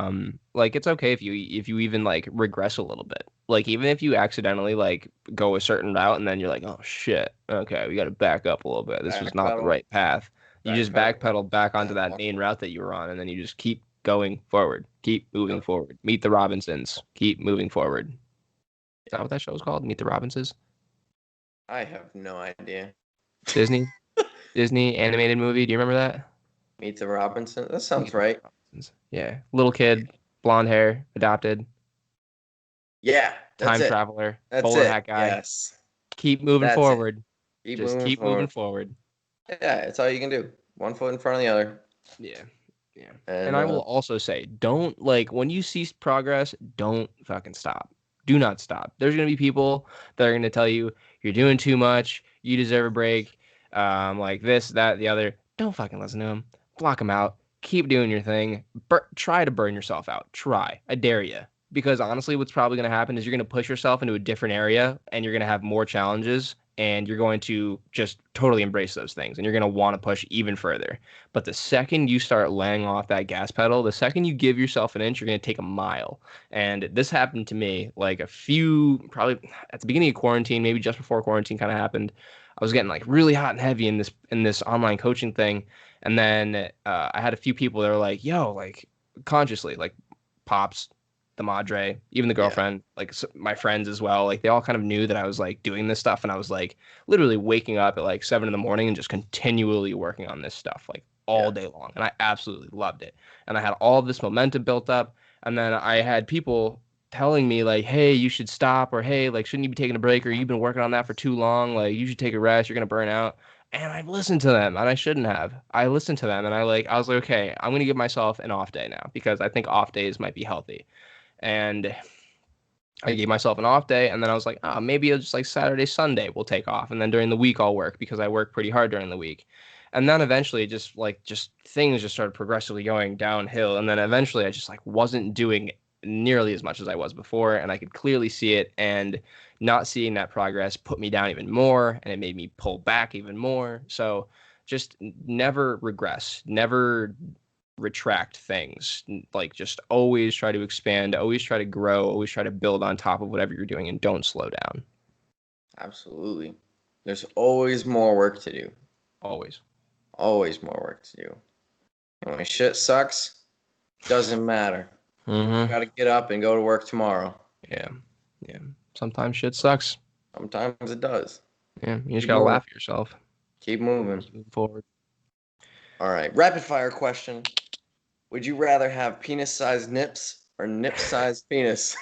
like it's okay if you even like regress a little bit. Like even if you accidentally like go a certain route and then you're like, oh shit, okay, we got to back up a little bit. This was not the right path. You just backpedal back onto that main route that you were on, and then you just keep going forward, keep moving forward. Meet the Robinsons, keep moving forward. Is that what that show was called? Meet the Robinsons? I have no idea. Disney animated movie. Do you remember that? Meet the Robinson. That sounds right. Yeah, little kid, blonde hair, adopted. Yeah, time traveler, that's bowler it. hat guy. Yes. Keep moving forward. Keep moving forward. Yeah, it's all you can do. One foot in front of the other. Yeah. And I will also say, don't like when you see progress, don't fucking stop. Do not stop. There's gonna be people that are gonna tell you you're doing too much. You deserve a break. Like this, that, the other. Don't fucking listen to them. Block them out. Keep doing your thing. Try to burn yourself out. Try. I dare you. Because honestly, what's probably going to happen is you're going to push yourself into a different area and you're going to have more challenges and you're going to just totally embrace those things and you're going to want to push even further. But the second you start laying off that gas pedal, the second you give yourself an inch, you're going to take a mile. And this happened to me like probably at the beginning of quarantine, maybe just before quarantine kind of happened. I was getting like really hot and heavy in this online coaching thing. And then I had a few people that were like, yo, like consciously, like Pops, the madre, even the girlfriend, like my friends as well. Like they all kind of knew that I was like doing this stuff. And I was like literally waking up at like 7 a.m. and just continually working on this stuff like all day long. And I absolutely loved it. And I had all this momentum built up. And then I had people telling me like, hey, you should stop, or hey, like, shouldn't you be taking a break, or you've been working on that for too long, like you should take a rest, you're gonna burn out. And I've listened to them, and I shouldn't have. I listened to them, and I was like, okay, I'm gonna give myself an off day now because I think off days might be healthy. And I gave myself an off day, and then I was like, oh, maybe it's just like Saturday, Sunday we'll take off, and then during the week I'll work because I work pretty hard during the week. And then eventually just things just started progressively going downhill, and then eventually I just like wasn't doing nearly as much as I was before, and I could clearly see it, and not seeing that progress put me down even more, and it made me pull back even more. So just never regress, never retract things. Like just always try to expand, always try to grow, always try to build on top of whatever you're doing, and don't slow down. Absolutely. There's always more work to do. Always more work to do. And when shit sucks, doesn't matter. You gotta get up and go to work tomorrow. Yeah. Sometimes shit sucks. Sometimes it does. Yeah, you just gotta laugh at yourself. Keep moving. Keep moving forward. All right, rapid fire question. Would you rather have penis-sized nips or nip-sized penis?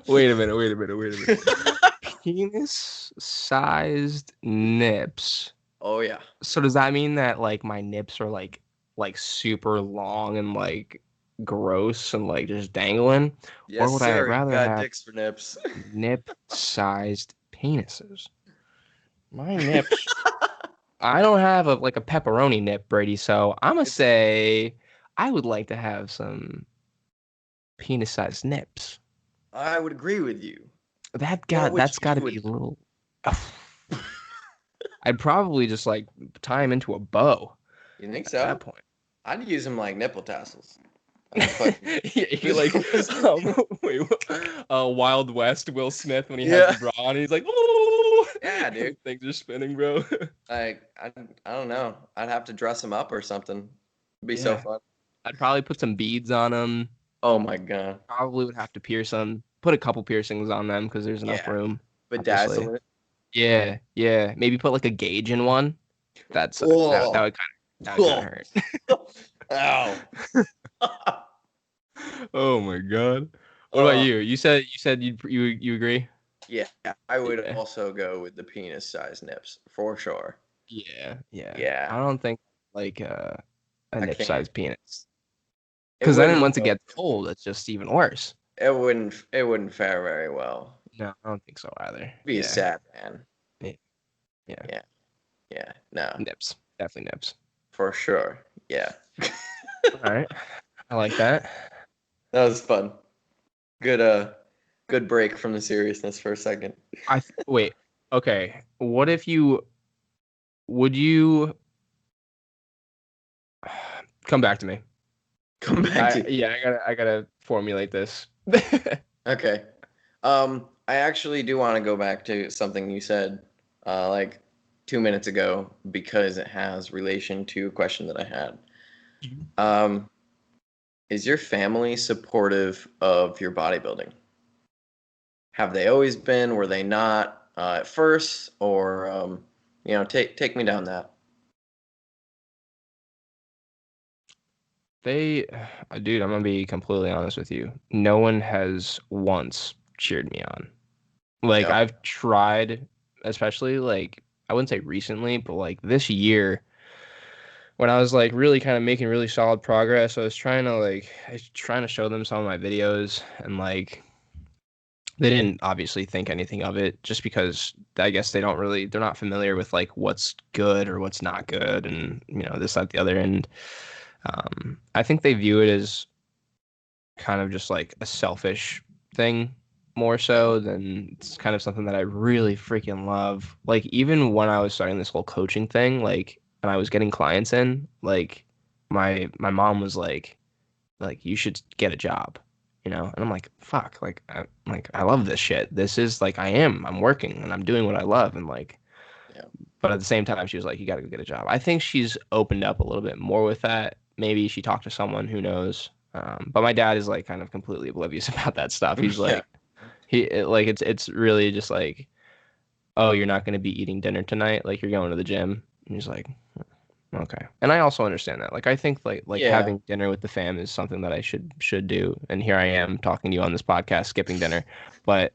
Wait a minute. Penis-sized nips. Oh yeah. So does that mean that like my nips are like super long and like gross and like just dangling? Or Yes, would I sir. You rather got have dicks for nips. nip-sized penises? My nips. I don't have a pepperoni nip, Brady, so I'm gonna say I would like to have some penis-sized nips. I would agree with you. That's got to be a little. I'd probably just like tie him into a bow You think at so? that point. I'd use them like nipple tassels. Yeah, he like wait, Wild West Will Smith when he has Yeah. the bra on, he's like, Yeah, dude. things are spinning, bro. I don't know. I'd have to dress them up or something. It'd be so Yeah. fun. I'd probably put some beads on them. Oh my god. Probably would have to pierce them. Put a couple piercings on them because there's enough Yeah. room. Bedazzle Obviously. it. Yeah. Maybe put like a gauge in one. That Oh. would kind of hurt. Ow. Oh my god. What about you? You said you agree? Yeah, I would Yeah. also go with the penis-sized nips for sure. Yeah. Yeah. I don't think like a nip-sized penis. It Because then wouldn't once it go- gets cold, it's just even worse. It wouldn't fare very well. No, I don't think so either. Be a sad man. Yeah. Yeah. No. Nips. Definitely nips. For sure. Yeah. All right. I like that. That was fun. Good break from the seriousness for a second. Wait. Okay. What if would you come back to me? Come back to I gotta formulate this. Okay. I actually do want to go back to something you said like 2 minutes ago because it has relation to a question that I had. Is your family supportive of your bodybuilding? Have they always been? Were they not at first? Or take me down that. Dude, I'm gonna be completely honest with you. No one has once cheered me on. Like Yep. I've tried, especially like I wouldn't say recently, but like this year when I was like really kind of making really solid progress, I was trying to show them some of my videos and like they didn't obviously think anything of it just because I guess they're not familiar with like what's good or what's not good and this, that, the other. And I think they view it as kind of just like a selfish thing more so than it's kind of something that I really freaking love. Like even when I was starting this whole coaching thing, like, and I was getting clients in, like my mom was like you should get a job, and I'm like, fuck, I love this shit. This is like I'm working and I'm doing what I love, and like, Yeah. but at the same time, she was like, you got to go get a job. I think she's opened up a little bit more with that. Maybe she talked to someone, who knows. But my dad is like kind of completely oblivious about that stuff. He's like, it's really just like, oh, you're not going to be eating dinner tonight. Like you're going to the gym. And he's like, okay. And I also understand that. Like I think like having dinner with the fam is something that I should do. And here I am talking to you on this podcast, skipping dinner. But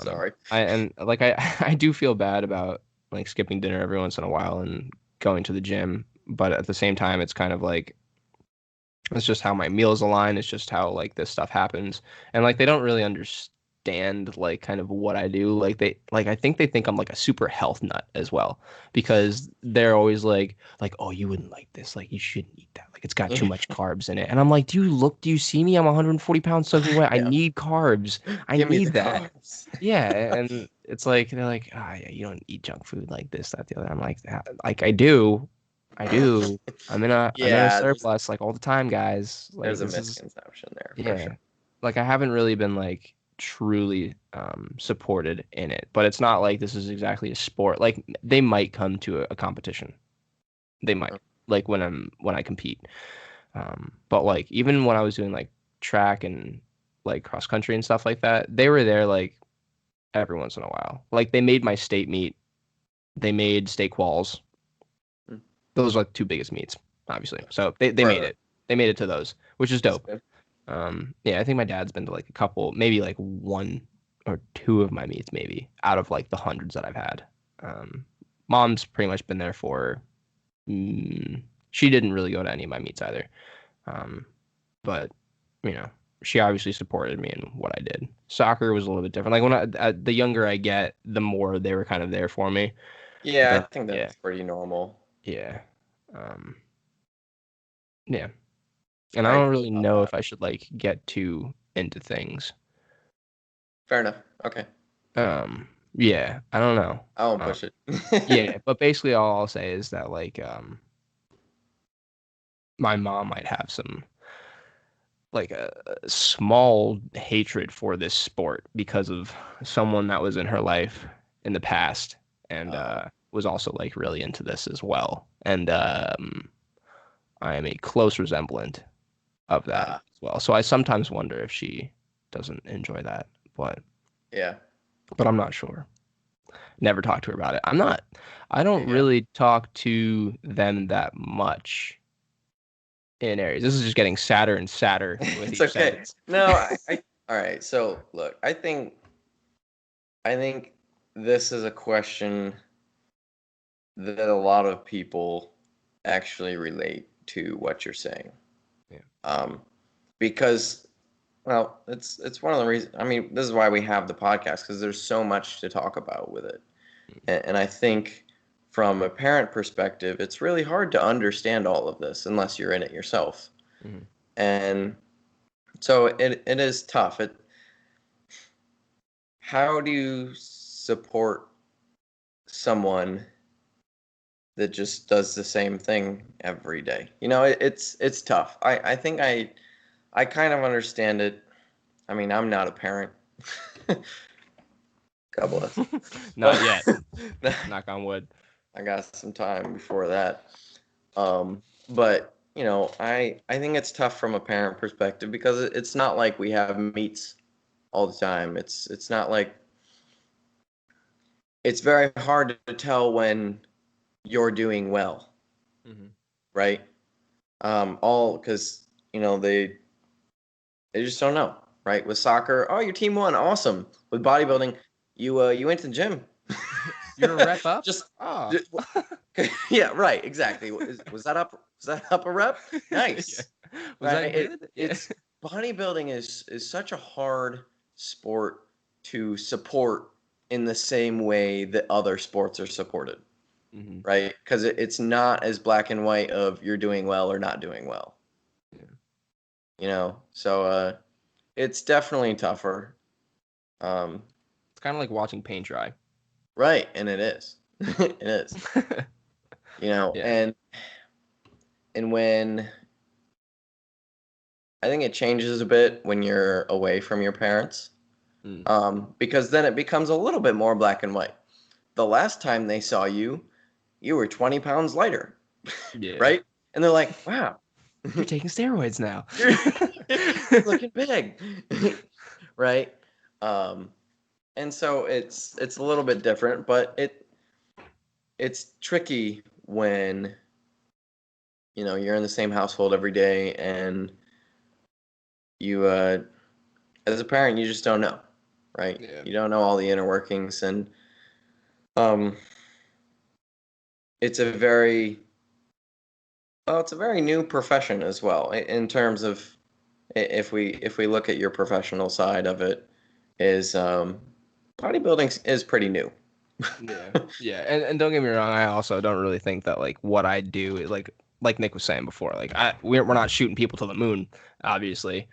Sorry. I do feel bad about like skipping dinner every once in a while and going to the gym. But at the same time, it's kind of like, it's just how my meals align. It's just how like this stuff happens. And like they don't really understand like kind of what I do. I think they think I'm like a super health nut as well, because they're always like, oh, you wouldn't like this. Like you shouldn't eat that. Like it's got too much carbs in it. And I'm like, do you see me? I'm 140 pounds soaking wet. I need carbs. I need that. Carbs. Yeah. And it's like, they're like, yeah, you don't eat junk food like this, that, the other. I'm like I do. I'm in a surplus like all the time, guys. Like, There's a misconception there. Yeah. For sure. Like I haven't really been like truly supported in it, but it's not like this is exactly a sport. Like they might come to a competition. They might, like when I compete. But like even when I was doing like track and like cross country and stuff like that, they were there like every once in a while. Like they made my state meet. They made state quals. Those are like two biggest meets, obviously. So they made it. They made it to those, which is dope. Yeah, I think my dad's been to like a couple, maybe like one or two of my meets, maybe out of like the hundreds that I've had. Um, Mom's pretty much been there for. She didn't really go to any of my meets either, but you know, she obviously supported me in what I did. Soccer was a little bit different. Like the younger I get, the more they were kind of there for me. Yeah, I But think yeah, that's pretty normal. yeah, um, yeah. And I I don't agree really about know that. if I should like get too into things. Fair enough. Okay. Yeah, I don't know. I won't Um, push it. yeah, but basically all I'll say is that like my mom might have some like a small hatred for this sport because of someone that was in her life in the past and Oh, was also like really into this as well. And I am a close resemblant of that ah, as well. So I sometimes wonder if she doesn't enjoy that, but yeah. I'm not sure. Never talked to her about it. I don't Yeah. really talk to them that much in areas. This is just getting sadder and sadder with It's each okay. sentence. No, all right. So look, I think this is a question that a lot of people actually relate to what you're saying. Yeah. Um, because well, it's one of the reasons. I mean, this is why we have the podcast because there's so much to talk about with it, and I think from a parent perspective, it's really hard to understand all of this unless you're in it yourself, Mhm. and so it is tough. How do you support someone that just does the same thing every day? It's tough. I think I kind of understand it. I mean, I'm not a parent. God bless. Not But yet. Knock on wood. I got some time before that. But I think it's tough from a parent perspective because it's not like we have meets all the time. It's not like it's very hard to tell when you're doing well, Hmm. right? All because they just don't know, right? With soccer, oh, your team won, awesome. With Yeah. bodybuilding, you went to the gym. You're a rep up? just, Oh. just yeah, right, exactly. Was that up a rep? Yeah. Nice, Was right? that good? Yeah. It's bodybuilding is such a hard sport to support in the same way that other sports are supported, Hmm. right? Because it's not as black and white of you're doing well or not doing well, Yeah. So it's definitely tougher. Um, It's kind of like watching paint dry. right, and it is. It is. Yeah. And when I think it changes a bit when you're away from your parents, Mm. because then it becomes a little bit more black and white. The last time they saw you, you were 20 pounds lighter, Yeah. right? And they're like, wow, You're taking steroids now. you're, you're looking big, right? Um, and so it's a little bit different, but it's tricky when you're in the same household every day and you as a parent you just don't know, right? Yeah. You don't know all the inner workings, and um it's a very it's a very new profession as well in terms of if we look at your professional side of it is bodybuilding is pretty new. Yeah. Yeah. And don't get me wrong, I also don't really think that like what I do is like Nick was saying before, like we're not shooting people to the moon, obviously.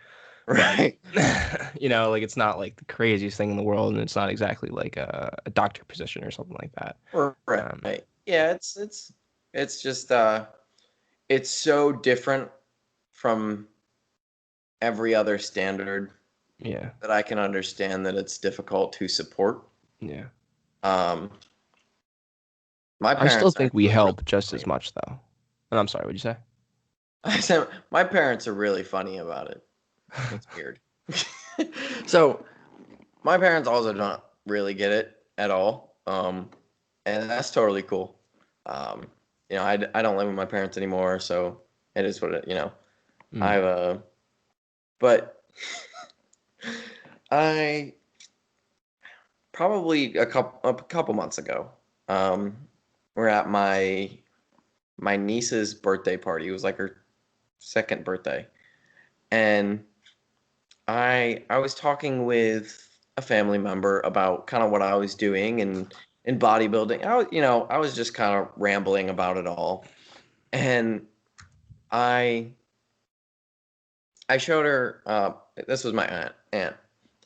But Right. like it's not like the craziest thing in the world, and it's not exactly like a doctor position or something like that. Um, Right. Yeah, it's just it's so different from every other standard yeah, that I can understand that it's difficult to support. yeah. Um, my I still parents are think we actually really help just as funny. much though. And I'm sorry, what'd you say? I said my parents are really funny about it. It's weird. So my parents also don't really get it at all, and that's totally cool. Um, I don't live with my parents anymore, so it is what it. Mm, I've But I probably a couple months ago, we're at my niece's birthday party. It was like her second birthday, and I was talking with a family member about kind of what I was doing and in bodybuilding. I was just kind of rambling about it all, and I I showed her. This was my aunt,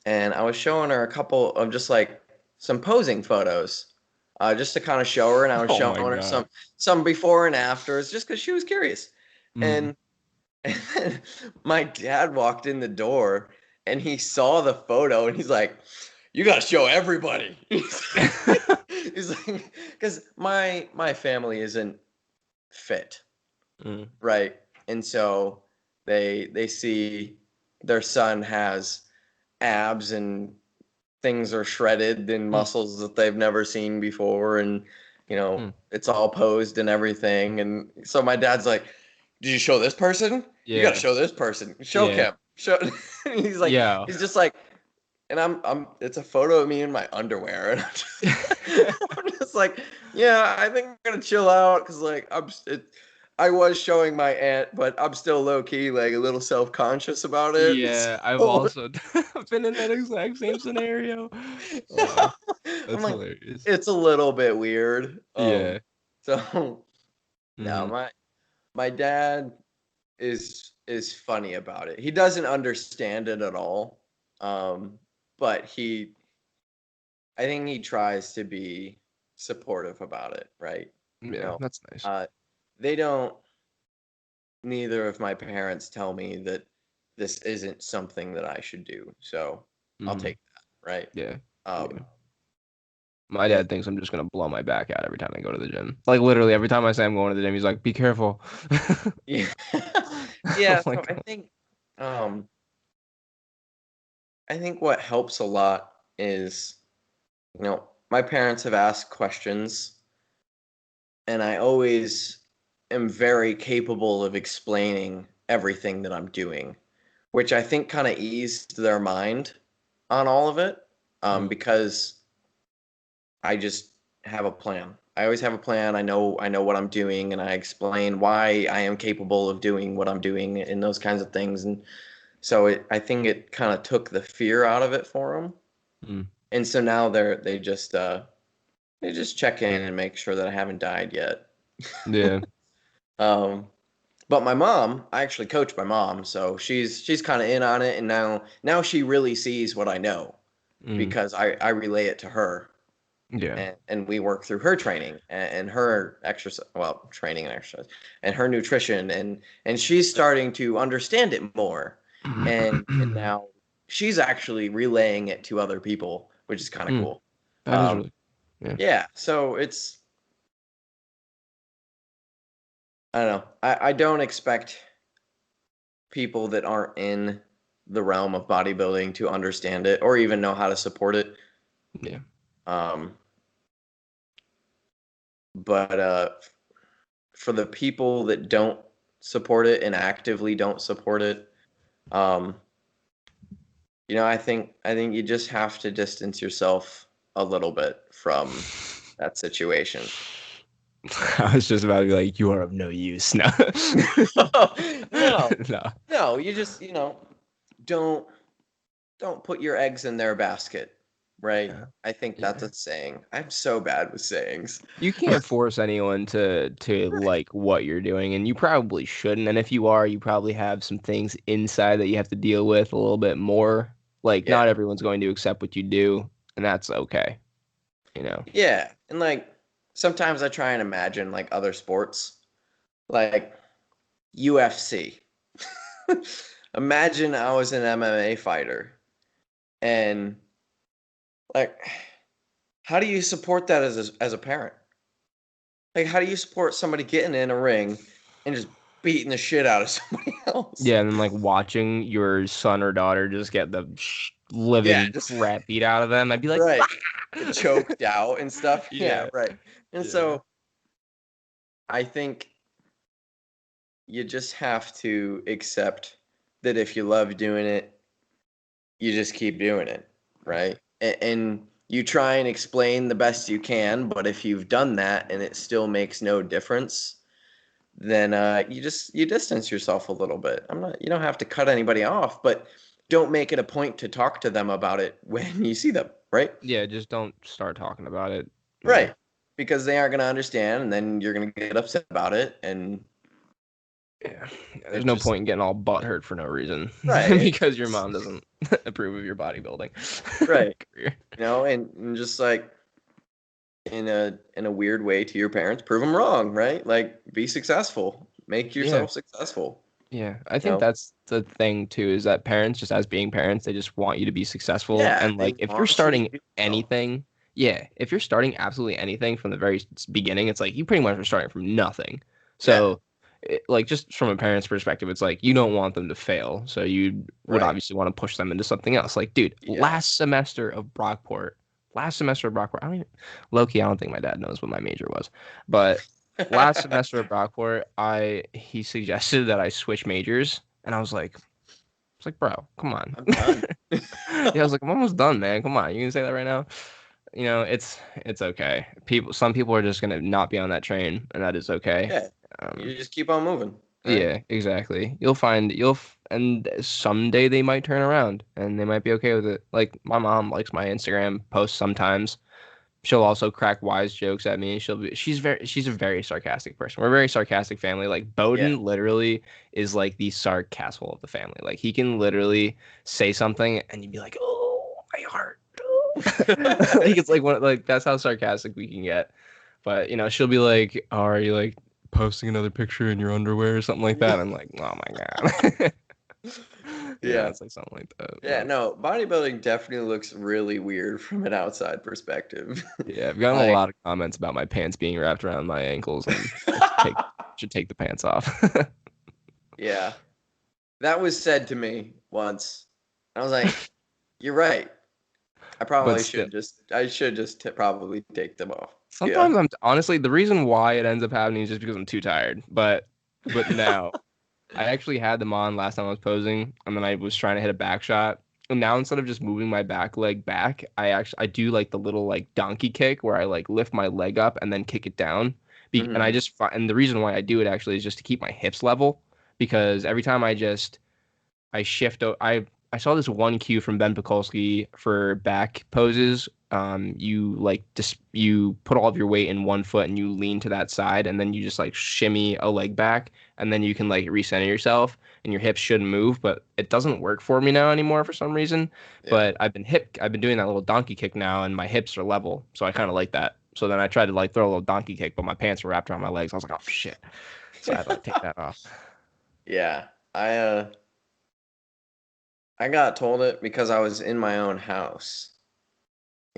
and I was showing her a couple of just like some posing photos, just to kind of show her. And I was Oh my showing her God. some before and afters, just because she was curious. Mm. And, and then my dad walked in the door, and he saw the photo, and he's like, "You got to show everybody." He's like, because my family isn't fit, Mm. right? And so they see their son has abs and things are shredded and Mm. muscles that they've never seen before, and Mm. it's all posed and everything. And so my dad's like, "Did you show this person? You got to Yeah. show this person. Show Yeah. Kim. Show." He's like, Yeah. he's just like, and I'm it's a photo of me in my underwear, and I'm just like, yeah, I think I'm gonna chill out because like I was showing my aunt, but I'm still low key like a little self conscious about it. Yeah, I've So, also been in that exact same scenario. I'm That's like, hilarious. it's a little bit weird. Yeah. So no, Mhm. my dad is funny about it. He doesn't understand it at all. But I think he tries to be supportive about it, right? You Yeah, know, that's nice. uh, they don't. Neither of my parents tell me that this isn't something that I should do, so I'll Mhm. take that, right? Yeah. Yeah. Um, My and dad thinks I'm just gonna blow my back out every time I go to the gym. Like literally every time I say I'm going to the gym, he's like, "Be careful." yeah, Oh yeah. my So God. um, I think what helps a lot is, my parents have asked questions, and I always am very capable of explaining everything that I'm doing, which I think kind of eased their mind on all of it, Mm. because I just have a plan. I always have a plan. I know what I'm doing, and I explain why I am capable of doing what I'm doing and those kinds of things. And so I think it kind of took the fear out of it for them. Mm. And so now they just check in and make sure that I haven't died yet. Yeah. Um, but my mom, I actually coach my mom, so she's kind of in on it, and now she really sees what I know Mm. because I relay it to her, Yeah. and we work through her training and her exercise, well, training and exercise, and her nutrition, and she's starting to understand it more, and now she's actually relaying it to other people, which is kind of Mm. cool. That is Um, really, yeah. yeah, so I don't know. I don't expect people that aren't in the realm of bodybuilding to understand it or even know how to support it. Yeah. Um, but for the people that don't support it and actively don't support it, um, I think you just have to distance yourself a little bit from that situation. I was just about to be like, you are of no use. No. No, No. no, you just don't don't put your eggs in their basket, right? Yeah. I think that's Yeah. a saying. I'm so bad with sayings. You can't force anyone to Right. like what you're doing, and you probably shouldn't. And if you are, you probably have some things inside that you have to deal with a little bit more. Like, Yeah. not everyone's going to accept what you do, and that's okay, you know? Yeah. And like sometimes I try and imagine like other sports, like UFC. Imagine I was an MMA fighter, and like how do you support that as a parent? Like how do you support somebody getting in a ring and just beating the shit out of somebody else? Yeah, and then like watching your son or daughter just get the Yeah, living just crap beat out of them, I'd be like, right. "Ah!" Choked out and stuff. Yeah, Yeah, right. And yeah. so I think you just have to accept that if you love doing it, you just keep doing it, right? And you try and explain the best you can, but if you've done that and it still makes no difference, then you distance yourself a little bit. You don't have to cut anybody off, but don't make it a point to talk to them about it when you see them, right? Yeah, just don't start talking about it. Yeah. Right. Because they aren't going to understand, and then you're going to get upset about it, and Yeah, there's no point in getting all butthurt for no reason, right? because your mom doesn't approve of your bodybuilding. Right. career. And just like in a weird way to your parents, prove them wrong, right? Like be successful, make yourself successful. Yeah, I think that's the thing too, is that parents, just as being parents, they just want you to be successful. Yeah, and like if you're starting anything, if you're starting absolutely anything from the very beginning, it's like you pretty much are starting from nothing. So like just from a parent's perspective, it's like you don't want them to fail, so you would obviously want to push them into something else. Like, dude, last semester of Brockport, I don't even, low-key, I don't think my dad knows what my major was, but last semester at Brockport, he suggested that I switch majors, and I was like, bro, come on. I'm done. Yeah, I was like, I'm almost done, man. Come on, you can say that right now. You know, it's okay. Some people are just gonna not be on that train, and that is okay. Yeah, you just keep on moving. Right? Yeah, exactly. And someday they might turn around, and they might be okay with it. Like my mom likes my Instagram posts sometimes. She'll also crack wise jokes at me. She's a very sarcastic person. We're a very sarcastic family. Like Bowden literally is like the sarcastic of the family. Like he can literally say something and you'd be like, oh, my heart. Like it's like that's how sarcastic we can get. But she'll be like, oh, are you like posting another picture in your underwear or something like that? I'm like, oh my God. It's like something like that. Yeah, no, bodybuilding definitely looks really weird from an outside perspective. Yeah, I've gotten a lot of comments about my pants being wrapped around my ankles and should take the pants off. Yeah, that was said to me once. I was like, "You're right. I probably should just probably take them off." Sometimes honestly, the reason why it ends up happening is just because I'm too tired. But now. I actually had them on last time I was posing, and then I was trying to hit a back shot. And now instead of just moving my back leg back, I do like the little like donkey kick where I like lift my leg up and then kick it down. And the reason why I do it actually is just to keep my hips level, because every time I shift, I saw this one cue from Ben Pekulski for back poses. You put all of your weight in one foot and you lean to that side, and then you just like shimmy a leg back, and then you can like recenter yourself and your hips shouldn't move. But it doesn't work for me now anymore for some reason. But I've been doing that little donkey kick now, and my hips are level, so I kind of like that. So then I tried to like throw a little donkey kick, but my pants were wrapped around my legs. I was like, oh shit. So I had to like take that off. Yeah, I got told it because I was in my own house.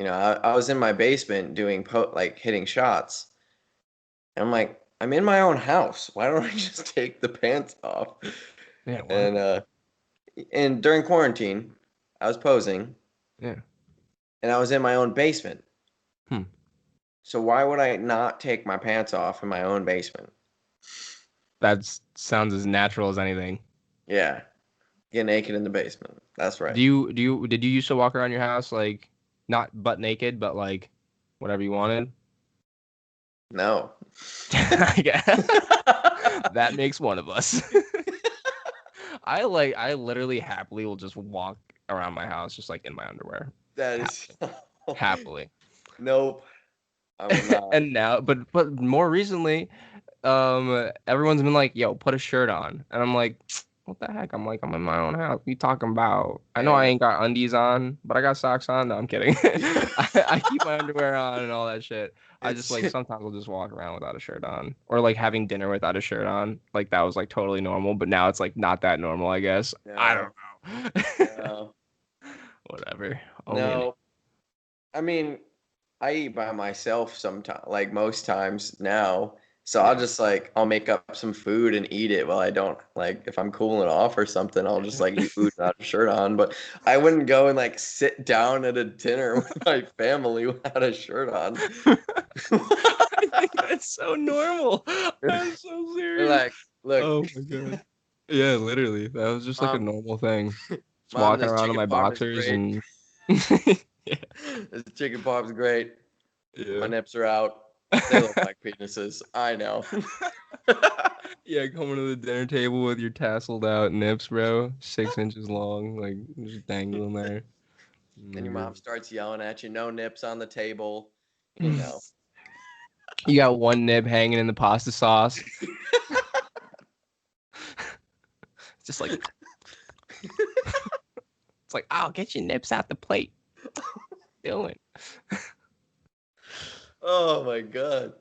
I was in my basement doing hitting shots. And I'm like, I'm in my own house. Why don't I just take the pants off? Yeah. And during quarantine, I was posing. Yeah. And I was in my own basement. Hmm. So why would I not take my pants off in my own basement? That sounds as natural as anything. Yeah. Get naked in the basement. That's right. Did you used to walk around your house like not butt naked, but like whatever you wanted? No. That makes one of us. I literally happily will just walk around my house just like in my underwear. That is happily. Nope. I will not. And now, but more recently, everyone's been like, "Yo, put a shirt on," and I'm like, what the heck? I'm like, I'm in my own house. What you talking about? I know I ain't got undies on, but I got socks on. No, I'm kidding. I keep my underwear on and all that shit. I just like sometimes I'll just walk around without a shirt on, or like having dinner without a shirt on. Like that was like totally normal, but now it's like not that normal, I guess. No. I don't know. No. Whatever. No. I mean, I eat by myself sometimes, like most times now. So I'll make up some food and eat it while I don't, like, if I'm cooling off or something, I'll just like eat food without a shirt on. But I wouldn't go and like sit down at a dinner with my family without a shirt on. I think that's so normal. I'm so serious. Like, look. Oh my God. Yeah, literally. That was just like a Mom, normal thing. Just Mom, walking this around in chicken my parm is boxers great. and yeah. This chicken parm's great. My Yeah. nips are out. They look like penises. I know. Yeah, coming to the dinner table with your tasseled out nips, bro. 6 inches long, like just dangling there. And your mom Mm. starts yelling at you, no nips on the table. You know. You got one nib hanging in the pasta sauce. It's just like it's like, I'll get your nips out the plate. Doing. Oh my god.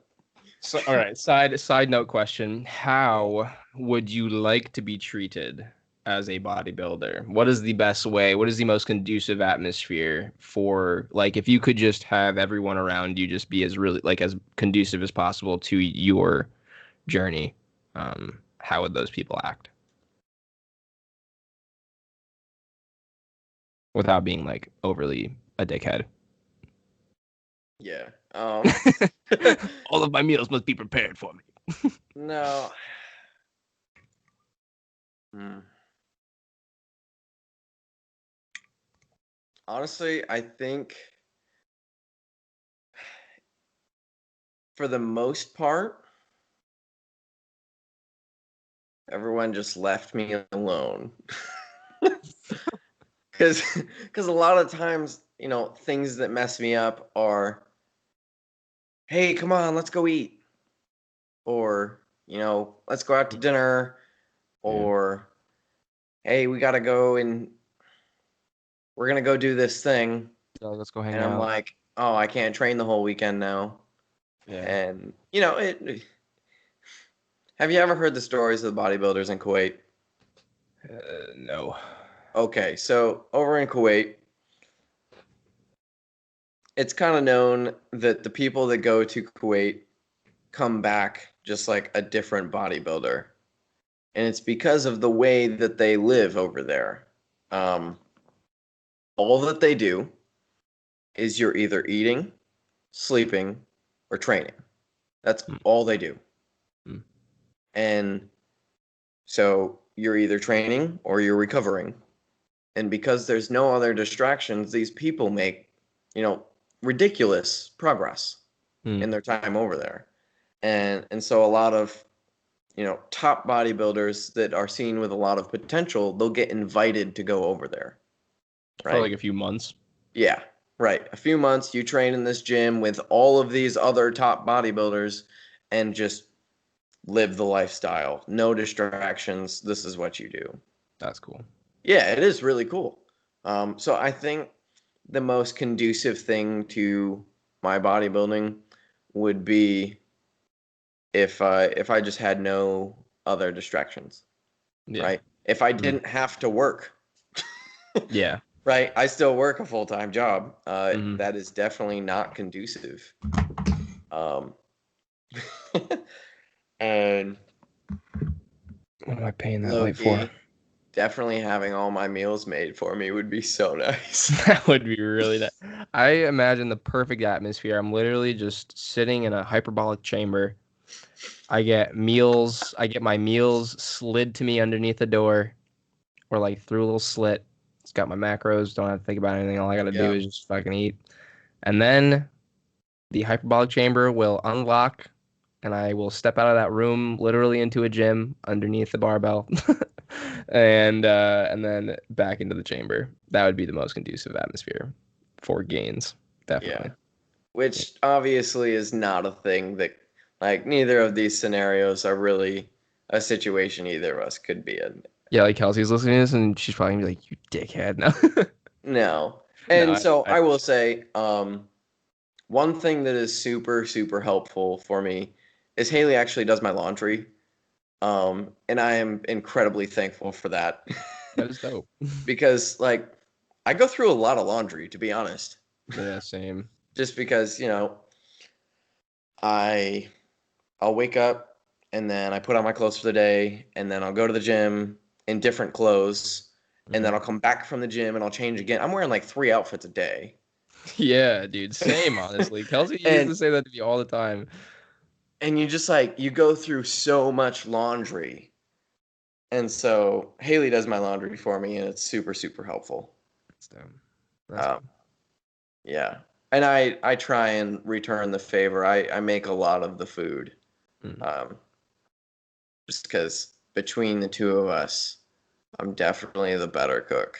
So, all right. Side note question: how would you like to be treated as a bodybuilder? What is the best way? What is the most conducive atmosphere for like if you could just have everyone around you just be as really like as conducive as possible to your journey? How would those people act without being like overly a dickhead? Yeah. All of my meals must be prepared for me. No. Hmm. Honestly, I think for the most part, everyone just left me alone. Because a lot of times, things that mess me up are, hey, come on, let's go eat. Or, let's go out to dinner. Yeah. Or, hey, we got to go and we're going to go do this thing. So let's go hang And I'm out. like, oh, I can't train the whole weekend now. Yeah. And, have you ever heard the stories of the bodybuilders in Kuwait? No. Okay, so over in Kuwait, it's kind of known that the people that go to Kuwait come back just like a different bodybuilder. And it's because of the way that they live over there. Um, all that they do is you're either eating, sleeping, or training. That's Mm. all they do. Mm. And so you're either training or you're recovering. And because there's no other distractions, these people make, you know, ridiculous progress Mm. in their time over there. And so a lot of, top bodybuilders that are seen with a lot of potential, they'll get invited to go over there, For right? like a few months. Yeah, right. A few months you train in this gym with all of these other top bodybuilders and just live the lifestyle. No distractions. This is what you do. That's cool. Yeah, it is really cool. So I think the most conducive thing to my bodybuilding would be if I just had no other distractions, Yeah. right? If I Mm. didn't have to work, Yeah. right? I still work a full-time job. Mm. That is definitely not conducive. Um, and What am I paying that low light for? key, definitely having all my meals made for me would be so nice. That would be really that. I imagine the perfect atmosphere. I'm literally just sitting in a hyperbolic chamber. I get meals. I get my meals slid to me underneath the door, or like through a little slit. It's got my macros. Don't have to think about anything. All I gotta do Yeah, is just fucking eat. And then the hyperbolic chamber will unlock, and I will step out of that room literally into a gym underneath the barbell, and then back into the chamber. That would be the most conducive atmosphere for gains, yeah. definitely. Which obviously is not a thing that, like, neither of these scenarios are really a situation either of us could be in. Yeah, like Kelsey's listening to this, and she's probably gonna be like, "You dickhead!" No, No. no, And so I I will say, one thing that is super, super helpful for me is Haley actually does my laundry. And I am incredibly thankful for that. that is dope. Because, like, I go through a lot of laundry, to be honest. Yeah, same. Just because, I I'll wake up and then I put on my clothes for the day and then I'll go to the gym in different clothes and then Mhm. I'll come back from the gym and I'll change again. I'm wearing like 3 outfits a day. Yeah, dude, same. Honestly, Kelsey used and to say that to me all the time. and you just like you go through so much laundry And so Haley does my laundry for me, and it's super, super helpful. That's dumb. That's Um, yeah. And I try and return the favor. I make a lot of the food. Mm. Just because between the two of us, I'm definitely the better cook.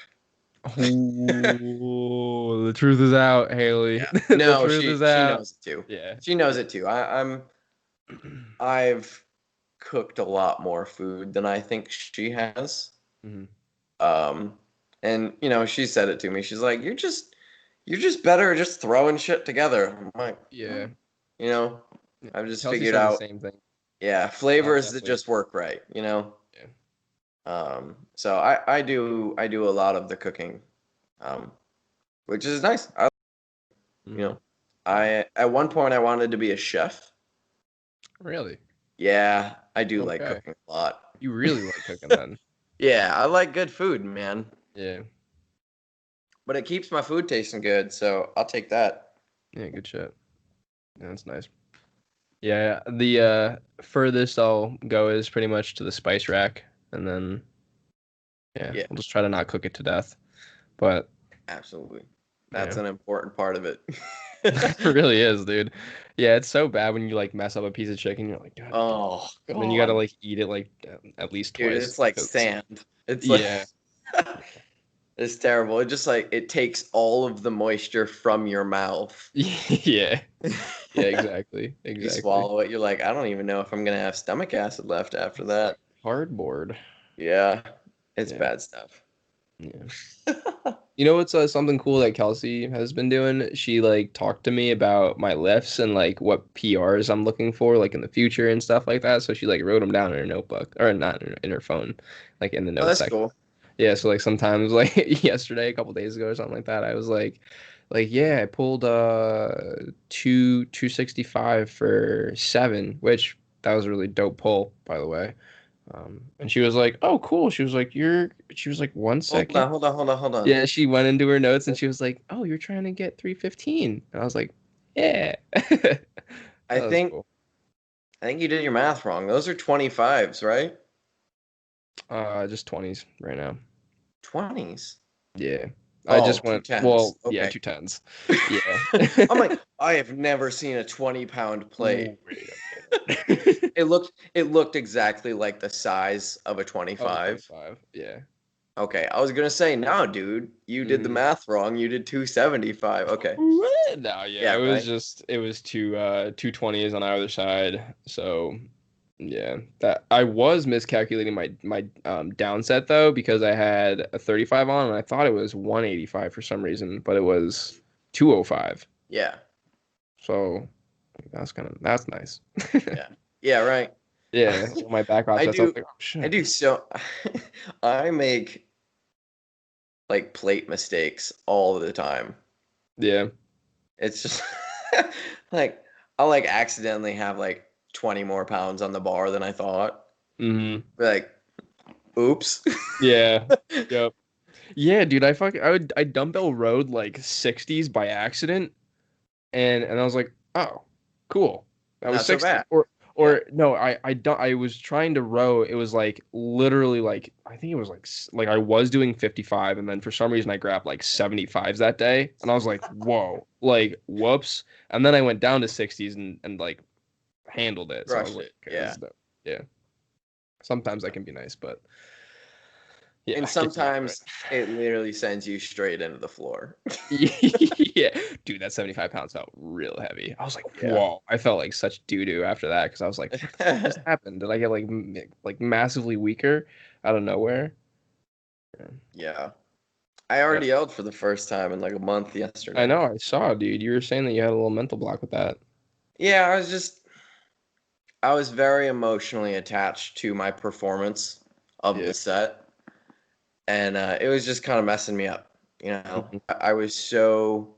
Oh, the truth is out, Haley. Yeah. The No, truth she is she out. knows it too. Yeah. She knows it too. I've cooked a lot more food than I think she has. Mhm. Um, and she said it to me. She's like, you're just better at just throwing shit together. I'm like, Yeah. you know, Yeah. I've just Kelsey figured says the out, same thing. yeah, I've flavors that definitely. just work right. Yeah. So I do a lot of the cooking, um, which is nice. You Mhm. know, I at one point I wanted to be a chef. Really? Yeah, I do like Okay. cooking a lot. You really like cooking then? Yeah, I like good food, man. Yeah. But it keeps my food tasting good, so I'll take that. Yeah. Good shit. Yeah, that's nice. Yeah. The furthest I'll go is pretty much to the spice rack, and then yeah, Yeah, we'll just try to not cook it to death. But absolutely. That's yeah. an important part of it. It really is, dude. Yeah, it's so bad when you like mess up a piece of chicken. You're like, God damn. Oh And then you gotta God, like eat it like at least dude, twice it's like because sand. It's like yeah, it's terrible. It just like it takes all of the moisture from your mouth. yeah, yeah, exactly, You exactly. swallow it, you're like, I don't even know if I'm gonna have stomach acid left after It's that. like cardboard. Yeah, it's Yeah, bad stuff. yeah. You know what's something cool that Kelsey has been doing? She like talked to me about my lifts and like what PRs I'm looking for like in the future and stuff like that. So she like wrote them down in her notebook or not in her phone, like in the Oh, notes that's section. cool. Yeah, so like sometimes like yesterday, a couple days ago or something like that, I was like yeah, I pulled 265 for 7, which that was a really dope pull, by the way. And she was like, "Oh, cool." She was like, "One Hold second." on, hold on, hold on, hold on. Yeah, she went into her notes and she was like, "Oh, you're trying to get 315." And I was like, "Yeah." I That was think cool. I think you did your math wrong. Those are 25s, right? Just 20s right now. 20s. Yeah. I Oh, just two went, tens. well, yeah, Okay. 210s. Yeah. I'm like, I have never seen a 20-pound plate. Wait a minute. It looked exactly like the size of a Of a 25. 25. Yeah. Okay, I was gonna say, no, dude, you did the Mm. math wrong. You did 275. Okay. What? No, yeah, Yeah, right. it was 220s on either side. So yeah, that I was miscalculating my downset though because I had a 35 on and I thought it was 185 for some reason, but it was 205. Yeah. So that's nice. Yeah. Yeah, right. Yeah, my back I offsets. I was do like, oh I shit. do so I make like plate mistakes all the time. Yeah. It's just like I'll like accidentally have like 20 more pounds on the bar than I thought. Hmm. Be like, oops. Yeah. Yep. Yeah, dude, I dumbbell rode like 60s by accident and I was like, "Oh, cool. That was Not so 60." bad. Yeah. Or no, I was trying to row. It was like literally like I think it was like like I was doing 55 and then for some reason I grabbed like 75s that day and I was like, "Whoa." Like, whoops. And then I went down to 60s and like handled it. So I was Crushed like, it. "Okay, this Yeah. is dope." Yeah. Sometimes that can be nice, but And yeah, gets me through it. sometimes it literally sends you straight into the floor. Yeah, dude, that 75 pounds felt real heavy. I was like, Yeah. whoa. I felt like such doo doo after that because I was like, what the fuck just happened? Did I get like like massively weaker out of nowhere? Yeah. Yeah. I Yep. already yelled for the first time in like a month I yesterday. know, I saw, dude. You were saying that you had a little mental block with that. Yeah, I was very emotionally attached to my performance of Yeah. the set, and it was just kind of messing me up. Mhm. I was so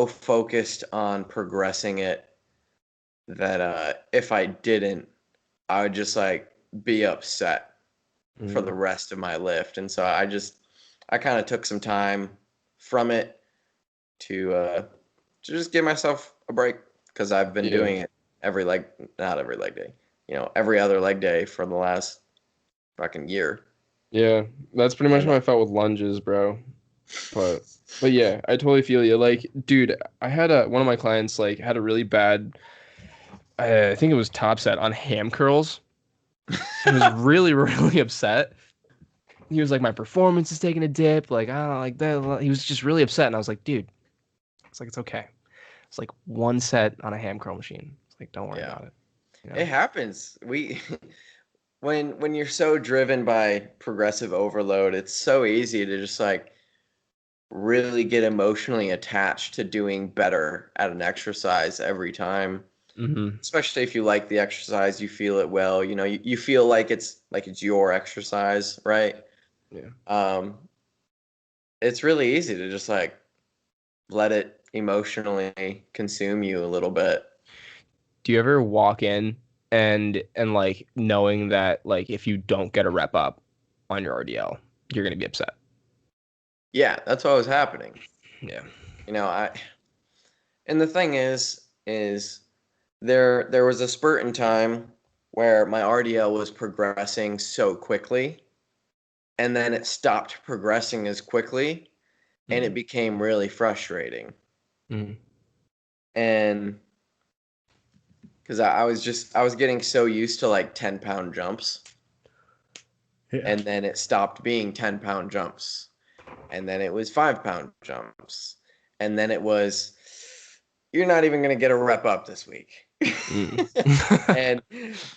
focused on progressing it that if I didn't, I would just like be upset for the Mhm. rest of my lift, and so I kind of took some time from it to just give myself a break because I've been Yeah. doing it every leg, not every leg day, every other leg day for the last fucking year. Yeah, that's pretty much And how I felt with lunges, bro. But yeah, I totally feel you. Like, dude, I had one of my clients like had a really bad, I think it was top set on ham curls. He was really, really upset. He was like, my performance is taking a dip. Like, I don't like that. He was just really upset, and I was like, dude, it's like it's okay. It's like one set on a ham curl machine. It's like, don't worry yeah, about it. You it know? happens. We when you're so driven by progressive overload, it's so easy to just like really get emotionally attached to doing better at an exercise every time. Mm-hmm. Especially if you like the exercise, you feel it well, you feel like it's your exercise, right? Yeah. Um, it's really easy to just like let it emotionally consume you a little bit. Do you ever walk in and like knowing that like if you don't get a rep up on your RDL, you're gonna be upset? Yeah, that's what was happening. Yeah. I and the thing is there was a spurt in time where my RDL was progressing so quickly, and then it stopped progressing as quickly, and it Mm-hmm. became really frustrating. Mm-hmm. And because I was getting so used to like 10-pound jumps, Yeah. and then it stopped being 10-pound jumps, and then it was 5-pound jumps, and then it was, you're not even going to get a rep up this week. Mm. and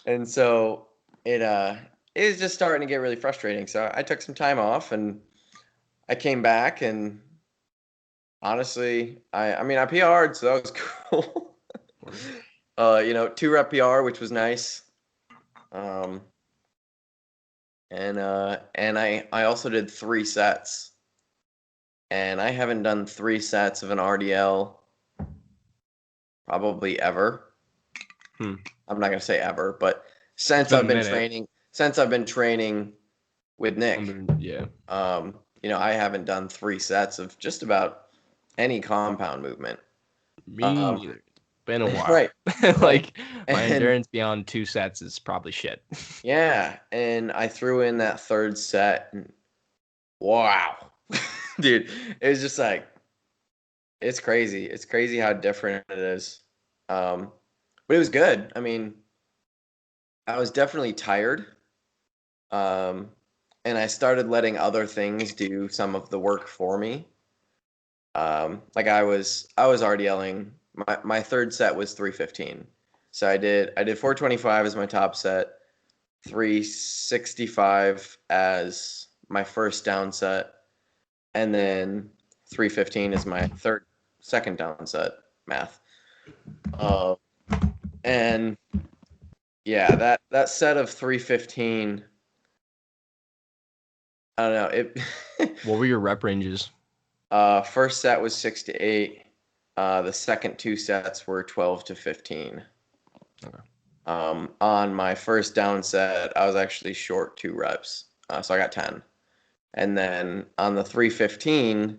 and so it was just starting to get really frustrating. So I took some time off, and I came back, and honestly, I mean I PR'd, so that was cool. 2 rep PR, which was nice. Um, and I also did 3 sets, and I haven't done 3 sets of an RDL probably ever. Hmm. I'm not gonna say ever, but It's been a minute. since I've been training with Nick, Yeah. I haven't done 3 sets of just about any compound movement. Me Um, neither. Been a while. right, right, Like my and endurance beyond 2 sets is probably shit. yeah, and I threw in that 3rd set, and wow, dude, it was just like, it's crazy. It's crazy how different it is. But it was good. I mean, I was definitely tired. Um, and I started letting other things do some of the work for me. Like I was already yelling. My 3rd set was 315. So I did 425 as my top set, 365 as my first down set, and then 315 is my second down set. Math. Uh, and yeah, that set of 315, I don't know, it What were your rep ranges? first set was 6 to 8. The second 2 sets were 12 to 15. Okay. On my first down set, I was actually short 2 reps. So I got 10. And then on the 315,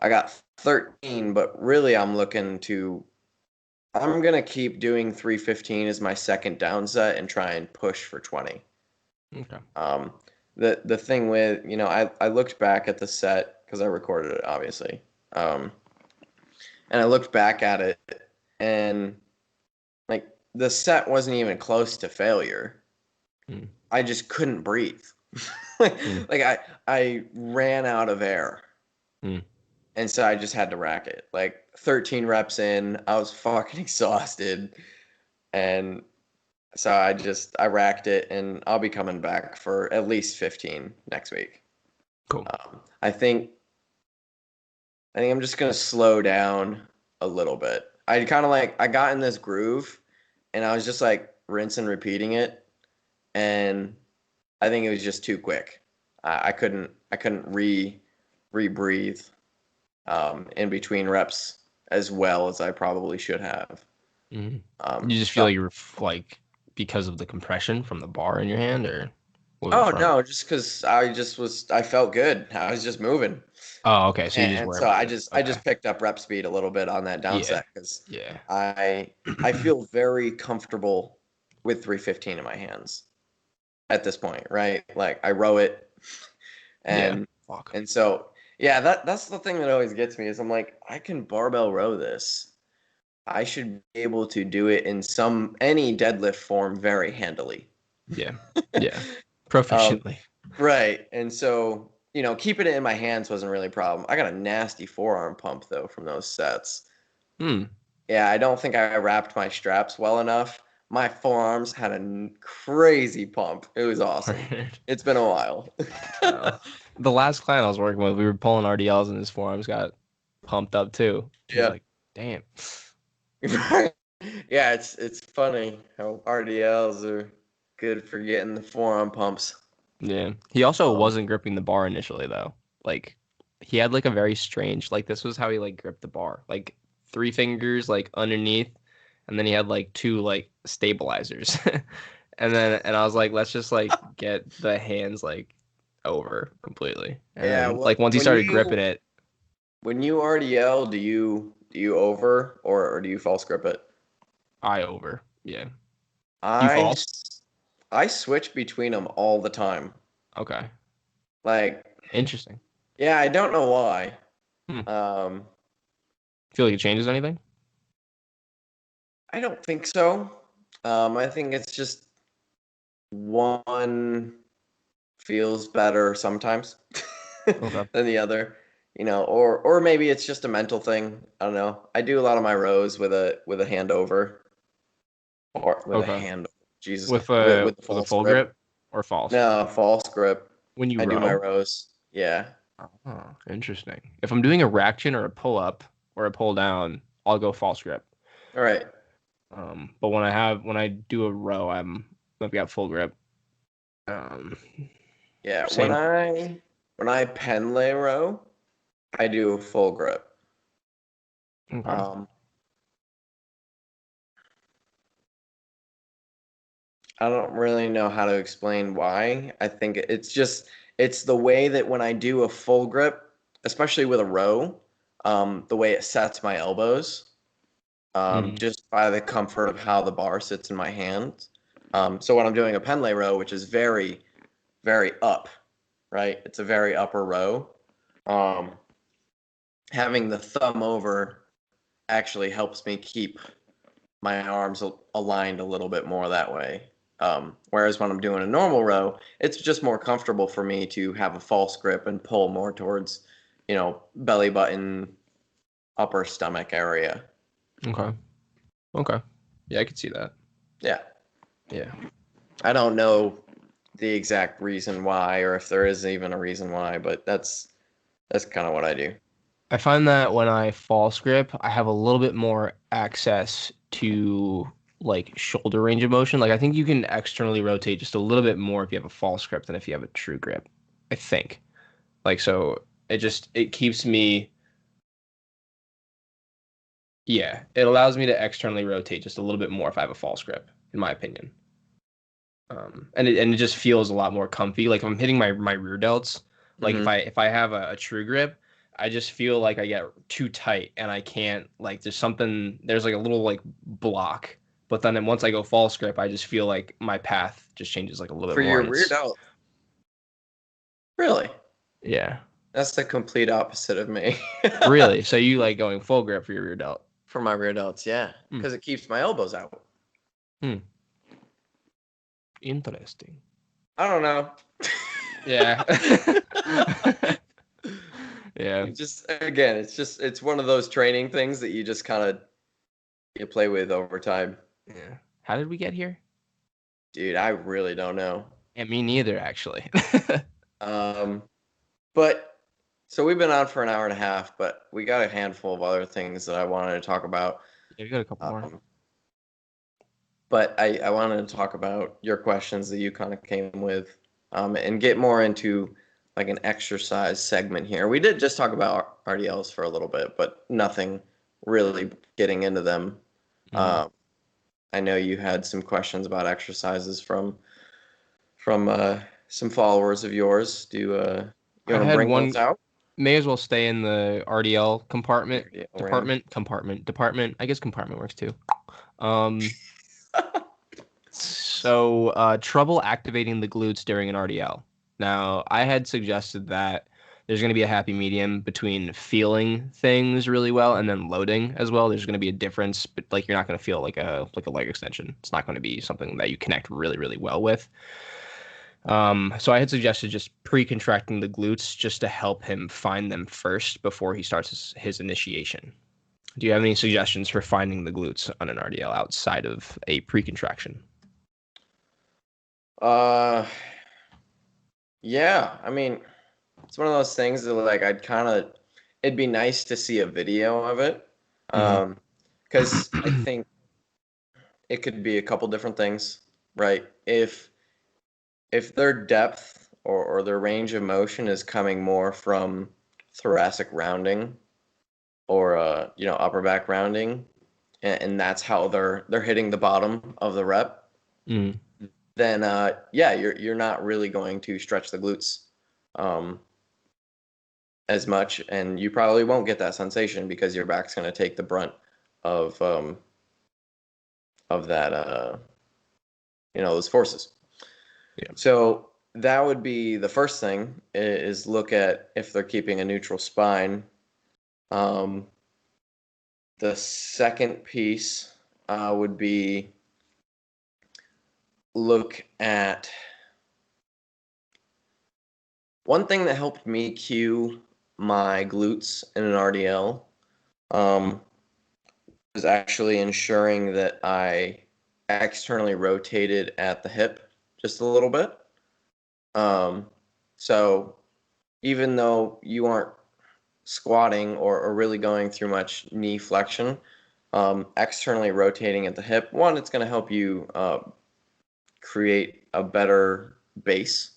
I got 13, but really I'm going to keep doing 315 as my second down set and try and push for 20. Okay. The thing with, I looked back at the set because I recorded it, obviously. And I looked back at it, and like the set wasn't even close to failure. Mm. I just couldn't breathe. Mm. Like I ran out of air. Mm. And so I just had to rack it. Like 13 reps in, I was fucking exhausted. And so I racked it, and I'll be coming back for at least 15 next week. Cool. I think I'm just gonna slow down a little bit. I got in this groove, and I was just like rinse and repeating it, and I think it was just too quick. I couldn't re-breathe in between reps as well as I probably should have. Mm. Um, You just feel so like you're like because of the compression from the bar in your hand, or what was Oh from? no, just because I felt good. I was just moving. Oh, okay. So you just And were so able I to. just I Okay. just picked up rep speed a little bit on that down Yeah. set because Yeah. I feel very comfortable with 315 in my hands. at this point, right? Like I row it, and Fuck. and so yeah, that's the thing that always gets me is I'm like, I can barbell row this. I should be able to do it in any deadlift form very handily. Yeah. Yeah. Proficiently. Right. And so, keeping it in my hands wasn't really a problem. I got a nasty forearm pump though from those sets. Yeah, I don't think I wrapped my straps well enough. My forearms had a crazy pump. It was awesome. It's been a while. The last client I was working with, we were pulling RDLs and his forearms got pumped up too. He's Yeah. like, damn. Yeah, it's funny how RDLs are good for getting the forearm pumps. Yeah. He also wasn't gripping the bar initially though. Like he had like a very strange, like this was how he like gripped the bar. Like 3 fingers like underneath, and then he had like 2 like stabilizers. And I was like, let's just like get the hands like over completely. And Yeah, then, like once he when started gripping it, when you RDL, do you over or do you false grip it? I over. Yeah. You I false? I switch between them all the time. Okay. Like, Interesting. yeah, I don't know why. Feel like it changes anything? I don't think so. I think it's just one feels better sometimes Okay. than the other, or maybe it's just a mental thing. I don't know. I do a lot of my rows with a hand over, or with a hand. Jesus, With with the a false full grip or false? No, false grip. When you I do my row? rows. Yeah. Oh, interesting. If I'm doing a rack chin or a pull up or a pull down, I'll go false grip. All right. But when I do a row, I've got full grip. Yeah. Same. When I pen lay row, I do a full grip. Okay. I don't really know how to explain why. I think it's the way that when I do a full grip, especially with a row, the way it sets my elbows, just by the comfort of how the bar sits in my hands. So when I'm doing a pen lay row, which is very, very up, right? It's a very upper row. Having the thumb over actually helps me keep my arms aligned a little bit more that way. Whereas when I'm doing a normal row, it's just more comfortable for me to have a false grip and pull more towards, belly button, upper stomach area. Okay. Yeah, I could see that. Yeah. Yeah. I don't know the exact reason why, or if there is even a reason why, but that's kind of what I do. I find that when I false grip, I have a little bit more access to like shoulder range of motion. Like I think you can externally rotate just a little bit more if you have a false grip than if you have a true grip. I think. Like so it keeps me. Yeah, it allows me to externally rotate just a little bit more if I have a false grip, in my opinion. And it just feels a lot more comfy. Like if I'm hitting my rear delts, like if I have a true grip, I just feel like I get too tight and I can't, like there's like a little like block. But then once I go false grip, I just feel like my path just changes like a little bit more. For your rear delt. Really? Yeah. That's the complete opposite of me. Really? So you like going full grip for your rear delt? For my rear delts, yeah. Because it keeps my elbows out. Interesting. I don't know. Yeah. Yeah. It's one of those training things that you just kind of you play with over time. Yeah. How did we get here? Dude, I really don't know. Yeah, me neither, actually. But so we've been on for an hour and a half, but we got a handful of other things that I wanted to talk about. Yeah, we got a couple more. But I wanted to talk about your questions that you kind of came with, and get more into like an exercise segment here. We did just talk about RDLs for a little bit, but nothing really getting into them. I know you had some questions about exercises from some followers of yours. Do you want to bring those out? May as well stay in the RDL compartment. Department. I guess compartment works too. So, trouble activating the glutes during an RDL. Now, I had suggested that there's going to be a happy medium between feeling things really well and then loading as well. There's going to be a difference, but like you're not going to feel like a leg extension. It's not going to be something that you connect really, really well with. So I had suggested just pre-contracting the glutes just to help him find them first before he starts his initiation. Do you have any suggestions for finding the glutes on an RDL outside of a pre-contraction? Yeah, I mean, it's one of those things that like it'd be nice to see a video of it. Because I think it could be a couple different things, right? If their depth or their range of motion is coming more from thoracic rounding or upper back rounding, and that's how they're hitting the bottom of the rep, then yeah, you're not really going to stretch the glutes as much, and you probably won't get that sensation because your back's going to take the brunt of that those forces. Yeah. So that would be the first thing, is look at if they're keeping a neutral spine. The second piece would be look at one thing that helped me cue my glutes in an RDL was actually ensuring that I externally rotated at the hip just a little bit. So even though you aren't squatting or really going through much knee flexion, externally rotating at the hip, one, it's going to help you create a better base.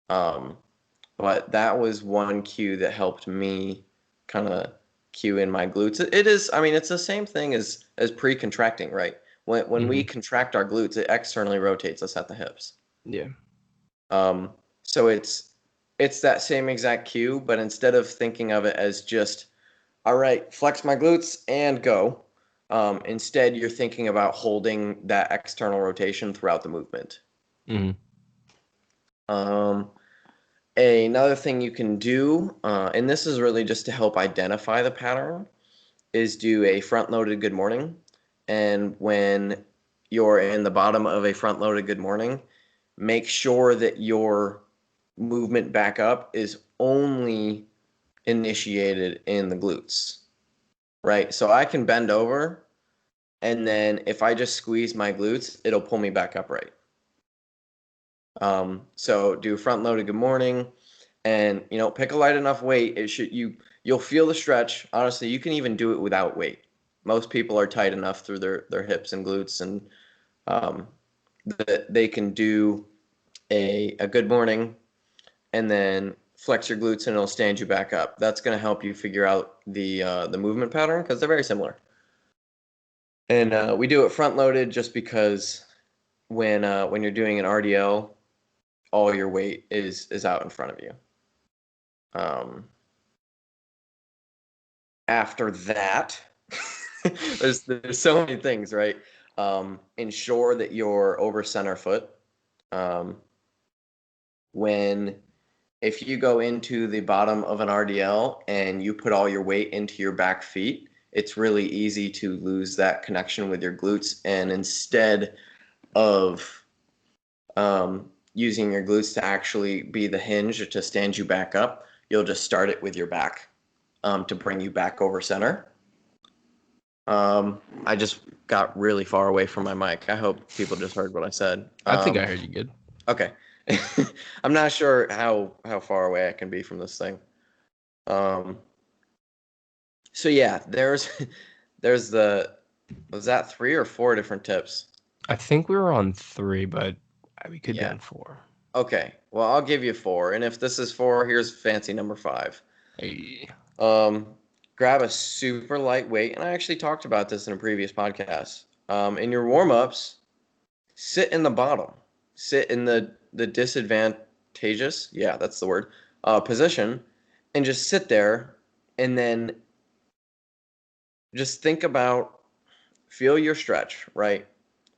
But that was one cue that helped me kind of cue in my glutes. It is, I mean, it's the same thing as pre-contracting, right? When we contract our glutes, it externally rotates us at the hips. Yeah. So it's that same exact cue, but instead of thinking of it as just, all right, flex my glutes and go, instead you're thinking about holding that external rotation throughout the movement. Another thing you can do, and this is really just to help identify the pattern, is do a front-loaded good morning. And when you're in the bottom of a front-loaded good morning, make sure that your movement back up is only initiated in the glutes, right? So I can bend over, and then if I just squeeze my glutes, it'll pull me back up right. So do front-loaded good morning, and pick a light enough weight. You'll feel the stretch. Honestly, you can even do it without weight. Most people are tight enough through their hips and glutes, and that they can do a good morning, and then flex your glutes, and it'll stand you back up. That's going to help you figure out the movement pattern because they're very similar. And we do it front-loaded just because when you're doing an RDL, all your weight is out in front of you. After that, there's so many things, right? Ensure that you're over center foot. If you go into the bottom of an RDL and you put all your weight into your back feet, it's really easy to lose that connection with your glutes. And instead of using your glutes to actually be the hinge to stand you back up, you'll just start it with your back to bring you back over center. I just got really far away from my mic. I hope people just heard what I said. I think I heard you good. Okay. I'm not sure how far away I can be from this thing. So yeah, there's was that 3 or 4 different tips? I think we were on 3, but we could be on 4. Okay. Well, I'll give you 4. And if this is 4, here's fancy number 5. Hey. Grab a super light weight. And I actually talked about this in a previous podcast. In your warm-ups, sit in the bottom. Sit in the disadvantageous, yeah, that's the word, position, and just sit there, and then just think about, feel your stretch, right?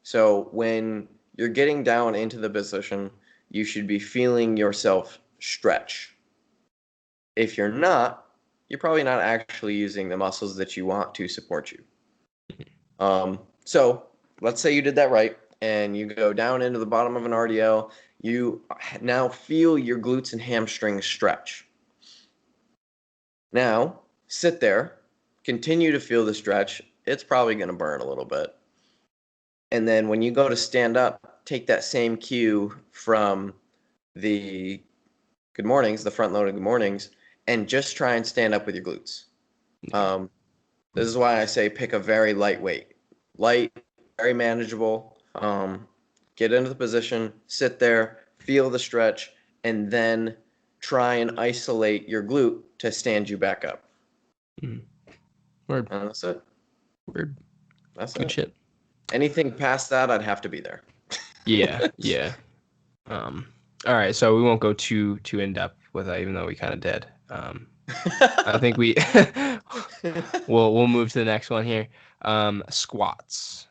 So when you're getting down into the position, you should be feeling yourself stretch. If you're not, you're probably not actually using the muscles that you want to support you. So let's say you did that right, and you go down into the bottom of an RDL. You now feel your glutes and hamstrings stretch. Now, sit there, continue to feel the stretch. It's probably going to burn a little bit. And then when you go to stand up, take that same cue from the good mornings, the front-loaded good mornings, and just try and stand up with your glutes. This is why I say pick a very light weight. Light, very manageable. Get into the position, sit there, feel the stretch, and then try and isolate your glute to stand you back up. Word. And that's it. Word. That's Good it. shit. Anything past that, I'd have to be there. Yeah. All right, so we won't go too in depth with that, even though we kind of did. I think we'll move to the next one here. Squats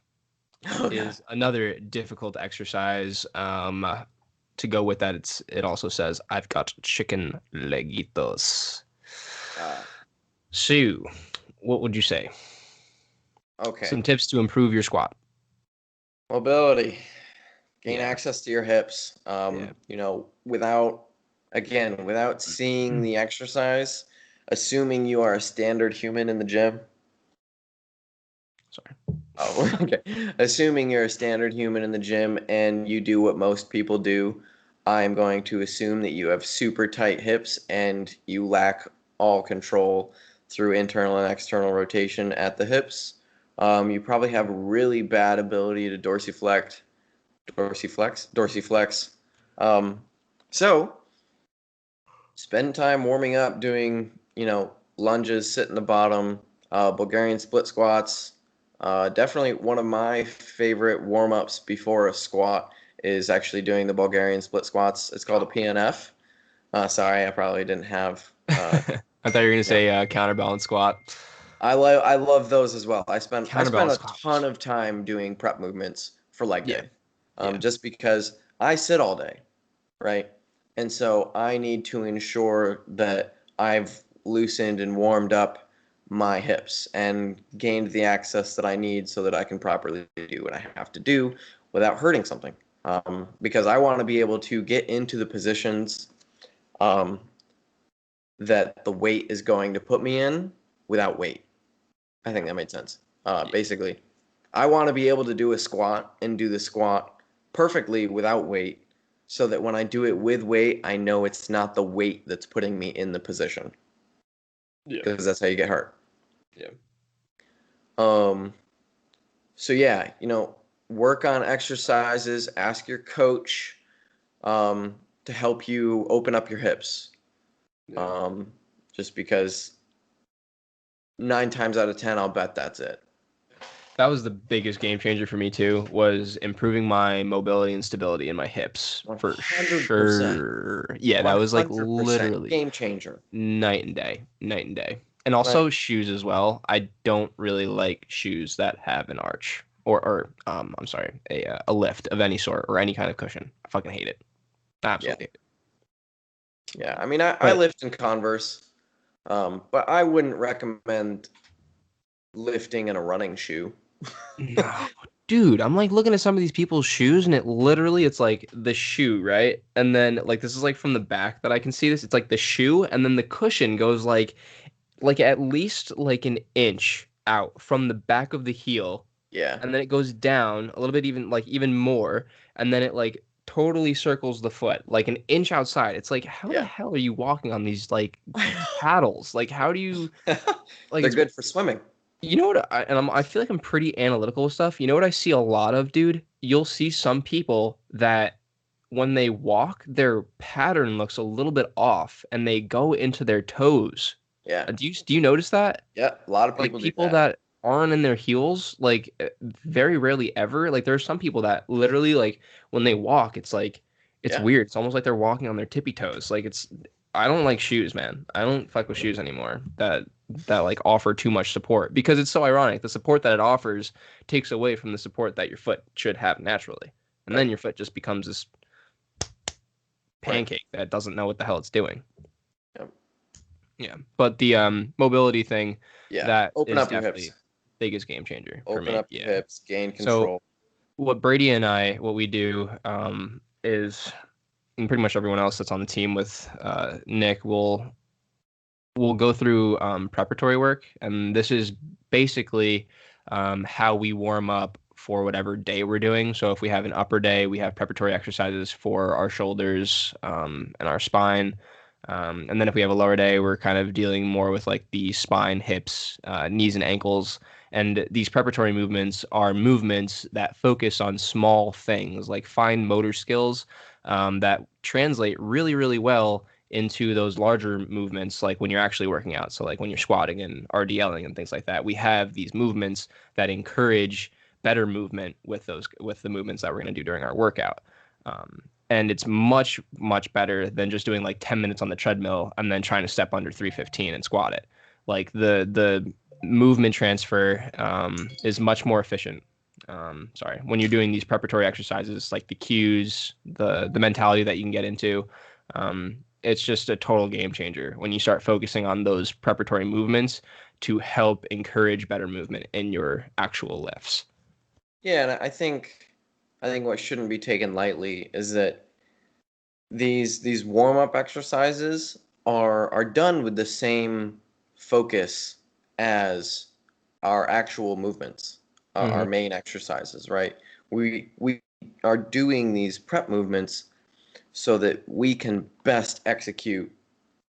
is another difficult exercise. To go with that, it also says I've got chicken legitos. So, what would you say? Okay. Some tips to improve your squat. Mobility. Gain Yeah. access to your hips. Without seeing the exercise, assuming you are a standard human in the gym. Sorry. Oh, okay. Assuming you're a standard human in the gym and you do what most people do, I'm going to assume that you have super tight hips and you lack all control through internal and external rotation at the hips. You probably have really bad ability to dorsiflex. So spend time warming up, doing, lunges, sit in the bottom, Bulgarian split squats. Definitely one of my favorite warm-ups before a squat is actually doing the Bulgarian split squats. It's called a PNF. Sorry, I probably didn't have. I thought you were gonna say counterbalance squat. I love those as well. I spent a Squat. ton of time doing prep movements for leg day, Yeah. just because I sit all day, right? And so I need to ensure that I've loosened and warmed up my hips and gained the access that I need so that I can properly do what I have to do without hurting something. Because I want to be able to get into the positions that the weight is going to put me in without weight. I think that made sense. Basically, I want to be able to do a squat and do the squat perfectly without weight so that when I do it with weight, I know it's not the weight that's putting me in the position. Yeah. Because that's how you get hurt. Yeah. So yeah, work on exercises, ask your coach to help you open up your hips. Yeah. Just because 9 times out of 10, I'll bet that's it. That was the biggest game changer for me too, was improving my mobility and stability in my hips 100%. For sure. Yeah, that was like literally game changer. Night and day. And also shoes as well. I don't really like shoes that have an arch or I'm sorry, a lift of any sort or any kind of cushion. I fucking hate it. Absolutely hate it. Yeah, I mean, I lift in Converse, but I wouldn't recommend lifting in a running shoe. No, dude, I'm like looking at some of these people's shoes and it's like the shoe, right? And then like this is like from the back that I can see this. It's like the shoe and then the cushion goes like at least like an inch out from the back of the heel. Yeah. And then it goes down a little bit even more and then it like totally circles the foot like an inch outside. It's like how the hell are you walking on these like paddles? Like how do you like they're good for swimming. You know what? I feel like I'm pretty analytical with stuff. You know what I see a lot of, dude? You'll see some people that when they walk, their pattern looks a little bit off, and they go into their toes. Yeah. Do you notice that? Yeah, a lot of people. Like people that aren't in their heels, like very rarely ever. Like there are some people that literally like when they walk, it's like it's weird. It's almost like they're walking on their tippy toes. Like I don't like shoes, man. I don't fuck with shoes anymore that like offer too much support because it's so ironic. The support that it offers takes away from the support that your foot should have naturally. And then your foot just becomes this pancake that doesn't know what the hell it's doing. Yep. Yeah, but the mobility thing, that open is up your definitely hips. biggest game changer for me. Open up your hips, gain control. So what we do is, and pretty much everyone else that's on the team with Nick will go through preparatory work, and this is basically how we warm up for whatever day we're doing. So if we have an upper day, we have preparatory exercises for our shoulders and our spine. And then if we have a lower day, we're kind of dealing more with like the spine, hips, knees, and ankles. And these preparatory movements are movements that focus on small things, like fine motor skills that translate really, really well into those larger movements, like when you're actually working out. So like when you're squatting and RDLing and things like that, we have these movements that encourage better movement with the movements that we're going to do during our workout. And it's much, much better than just doing like 10 minutes on the treadmill and then trying to step under 315 and squat it. Like the movement transfer is much more efficient. When you're doing these preparatory exercises, like the cues, the mentality that you can get into, it's just a total game changer when you start focusing on those preparatory movements to help encourage better movement in your actual lifts. Yeah, and I think what shouldn't be taken lightly is that these warm-up exercises are done with the same focus as our actual movements, our main exercises, right? We are doing these prep movements so that we can best execute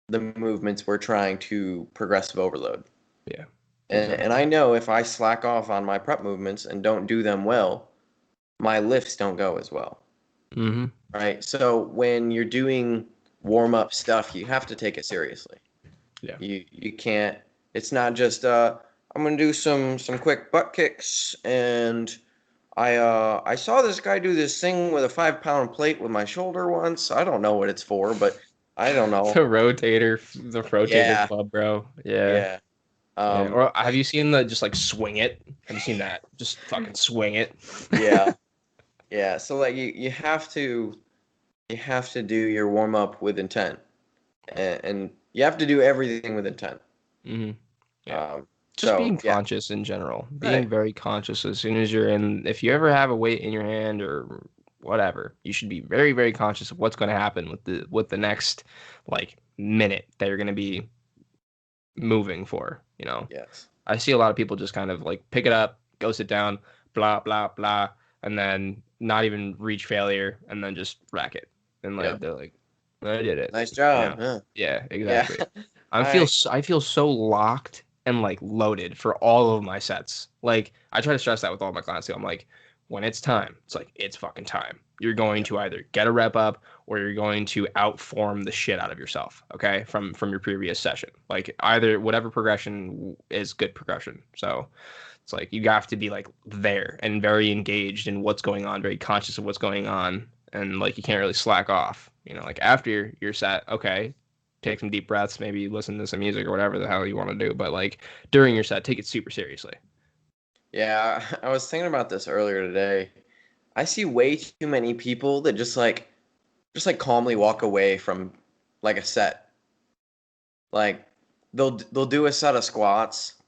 the movements we're trying to progressive overload. Yeah. And I know if I slack off on my prep movements and don't do them well, my lifts don't go as well. Mm-hmm. Right? So when you're doing warm-up stuff, you have to take it seriously. Yeah. You can't, it's not just I'm going to do some quick butt kicks, and I saw this guy do this thing with a 5-pound plate with my shoulder once. I don't know what it's for, but I don't know. The rotator club, bro. Yeah. Yeah. Or have you seen the just like swing it? Have you seen that? Just fucking swing it. Yeah. Yeah. So like you have to do your warm up with intent, and you have to do everything with intent. Mm-hmm. Yeah. Just being conscious in general, being Right. very conscious as soon as you're in. If you ever have a weight in your hand or whatever, you should be very, very conscious of what's going to happen with the next like minute that you're going to be moving for. Yes. I see a lot of people just kind of like pick it up, go sit down, blah blah blah, and then not even reach failure, and then just rack it, and like they're like, I did it. Nice job. Huh? Yeah, exactly. Yeah. I feel so locked and like loaded for all of my sets. Like I try to stress that with all my clients too. I'm like, when it's time, it's like it's fucking time. You're going to either get a rep up or you're going to outform the shit out of yourself, okay? From your previous session. Like either whatever progression is good progression. So it's like you have to be like there and very engaged in what's going on, very conscious of what's going on, and like you can't really slack off. Like after you're set, okay, take some deep breaths, maybe listen to some music or whatever the hell you want to do, but like during your set, take it super seriously. Yeah, I was thinking about this earlier today. I see way too many people that just like calmly walk away from like a set. Like they'll do a set of squats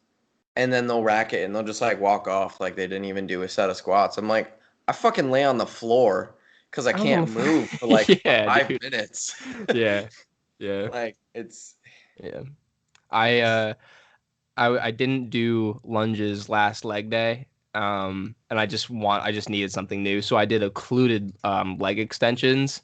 and then they'll rack it and they'll just like walk off like they didn't even do a set of squats. I'm like, I fucking lay on the floor because I can't move for like 5 minutes. Yeah. Like it's I didn't do lunges last leg day. And I just needed something new. So I did occluded leg extensions,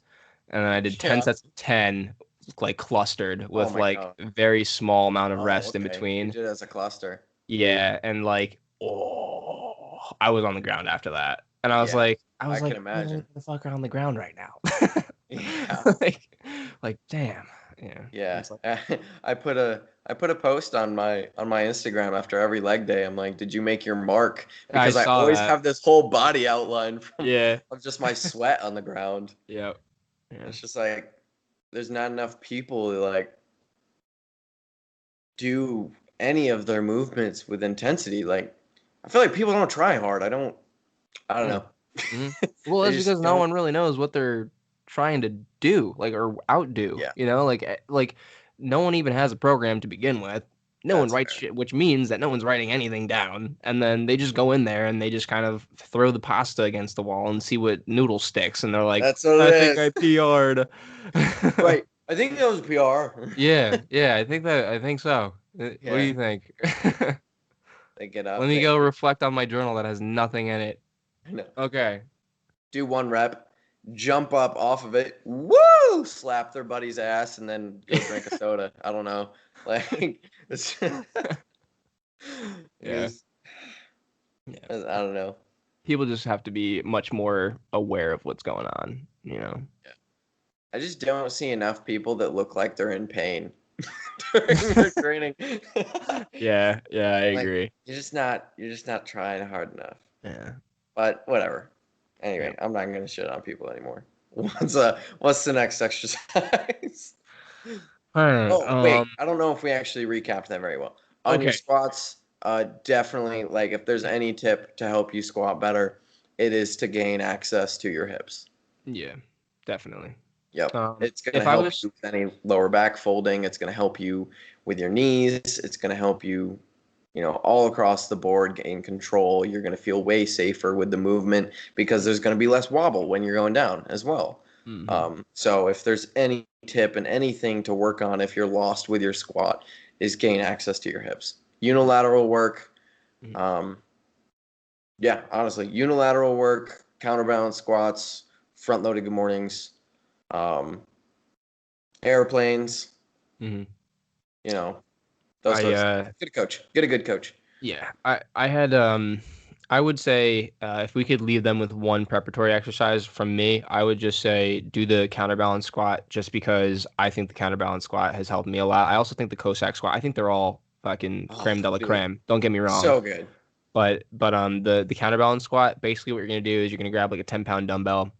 and then I did 10 sets of 10 like clustered with like God. very small amount of rest in between. You did it as a cluster. Yeah, and like I was on the ground after that. And I was like I can imagine. the fuck on the ground right now. Yeah. like damn. Yeah. I put a post on my Instagram after every leg day. I'm like, did you make your mark? Because I always have this whole body outline of just my sweat on the ground. Yeah. It's just like there's not enough people who like do any of their movements with intensity. Like I feel like people don't try hard. I don't know. Well, They that's just because no don't- one really knows what they're trying to do, like, or outdo. Yeah. You know, like no one even has a program to begin with. No one That's writes fair. shit, which means that no one's writing anything down. And then they just go in there and they just kind of throw the pasta against the wall and see what noodle sticks. And they're like, That's what I it think is. I PR'd. Right. I think that was PR. Yeah, I think so. What do Yeah. you think? They get up. Let me They go reflect on my journal that has nothing in it. no, Okay. do 1 rep, jump up off of it, woo! Slap their buddy's ass, and then go drink a soda. I don't know. Like, it's, Yeah. it's- Yeah. I don't know. People just have to be much more aware of what's going on, you know. I just don't see enough people that look like they're in pain during their training. Yeah, I Like, agree. you're just not trying hard enough. Yeah. But whatever. Anyway, I'm not gonna shit on people anymore. What's the next exercise? Oh wait, I don't know if we actually recapped that very well. On your Okay. squats, definitely, like, if there's any tip to help you squat better, it is to gain access to your hips. Yeah, definitely. Yep. It's going if to I help was you with any lower back folding. It's going to help you with your knees. It's going to help you, all across the board gain control. You're going to feel way safer with the movement because there's going to be less wobble when you're going down as well. So if there's any tip and anything to work on if you're lost with your squat, is gain access to your hips. Unilateral work. Yeah, honestly, unilateral work, counterbalance squats, front-loaded good mornings, airplanes. Those sorts of things. Get a coach. Get a good coach. Yeah, I had I would say if we could leave them with one preparatory exercise from me, I would just say do the counterbalance squat just because I think the counterbalance squat has helped me a lot. I also think the Cossack squat, I think they're all fucking creme de la creme. Don't get me wrong. So good. But the counterbalance squat, basically what you're gonna do is you're gonna grab like a 10-pound dumbbell.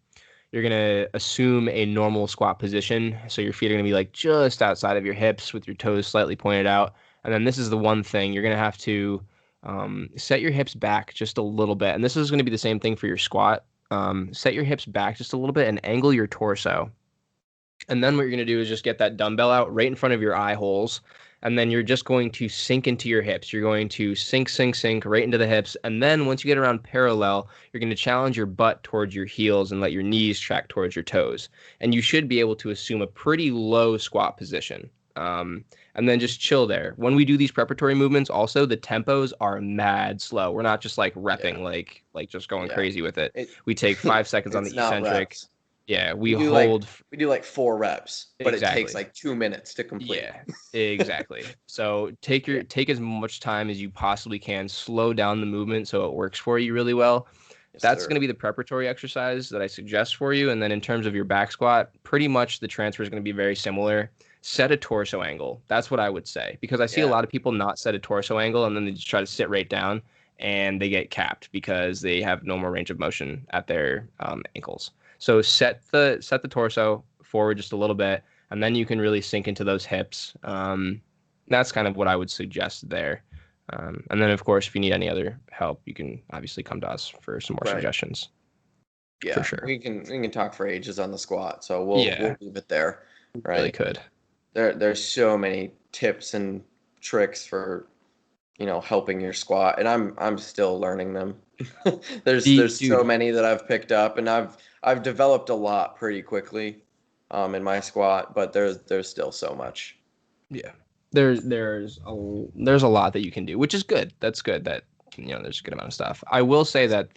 You're gonna assume a normal squat position, so your feet are gonna be like just outside of your hips with your toes slightly pointed out. And then this is the one thing you're gonna have to set your hips back just a little bit. And this is gonna be the same thing for your squat. Set your hips back just a little bit and angle your torso. And then what you're going to do is just get that dumbbell out right in front of your eye holes. And then you're just going to sink into your hips. You're going to sink right into the hips. And then once you get around parallel, you're going to challenge your butt towards your heels and let your knees track towards your toes. And you should be able to assume a pretty low squat position. And then just chill there. When we do these preparatory movements, also the tempos are mad slow. We're not just like repping, like just going crazy with it. We take 5 seconds on the eccentric. Reps. Yeah, we do hold. We do like 4 reps, but Exactly. it takes like 2 minutes to complete. Yeah, exactly. So take as much time as you possibly can. Slow down the movement so it works for you really well. That's going to be the preparatory exercise that I suggest for you. And then in terms of your back squat, pretty much the transfer is going to be very similar. Set a torso angle. That's what I would say, because I see a lot of people not set a torso angle and then they just try to sit right down and they get capped because they have no more range of motion at their ankles. So set the torso forward just a little bit, and then you can really sink into those hips. That's kind of what I would suggest there. And then, of course, if you need any other help, you can obviously come to us for some more suggestions. Yeah, for sure. We can talk for ages on the squat, so we'll leave it there. Right? Really could. There's so many tips and tricks for helping your squat, and I'm still learning them. there's so many that I've picked up, and I've developed a lot pretty quickly in my squat, but there's still so much. Yeah. There's a lot that you can do, which is good. That's good that there's a good amount of stuff. I will say that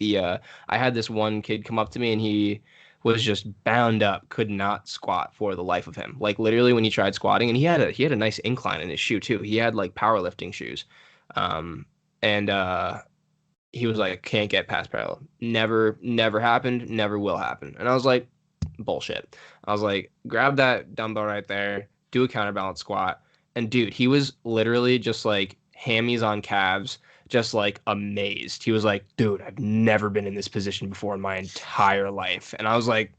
I had this one kid come up to me and he was just bound up, could not squat for the life of him. Like literally when he tried squatting, and he had a nice incline in his shoe too. He had like powerlifting shoes. And he was like, can't get past parallel. Never happened, never will happen. And I was like, bullshit. I was like, grab that dumbbell right there, do a counterbalance squat. And dude, he was literally just like hammies on calves, just like amazed. He was like, dude, I've never been in this position before in my entire life. And I was like,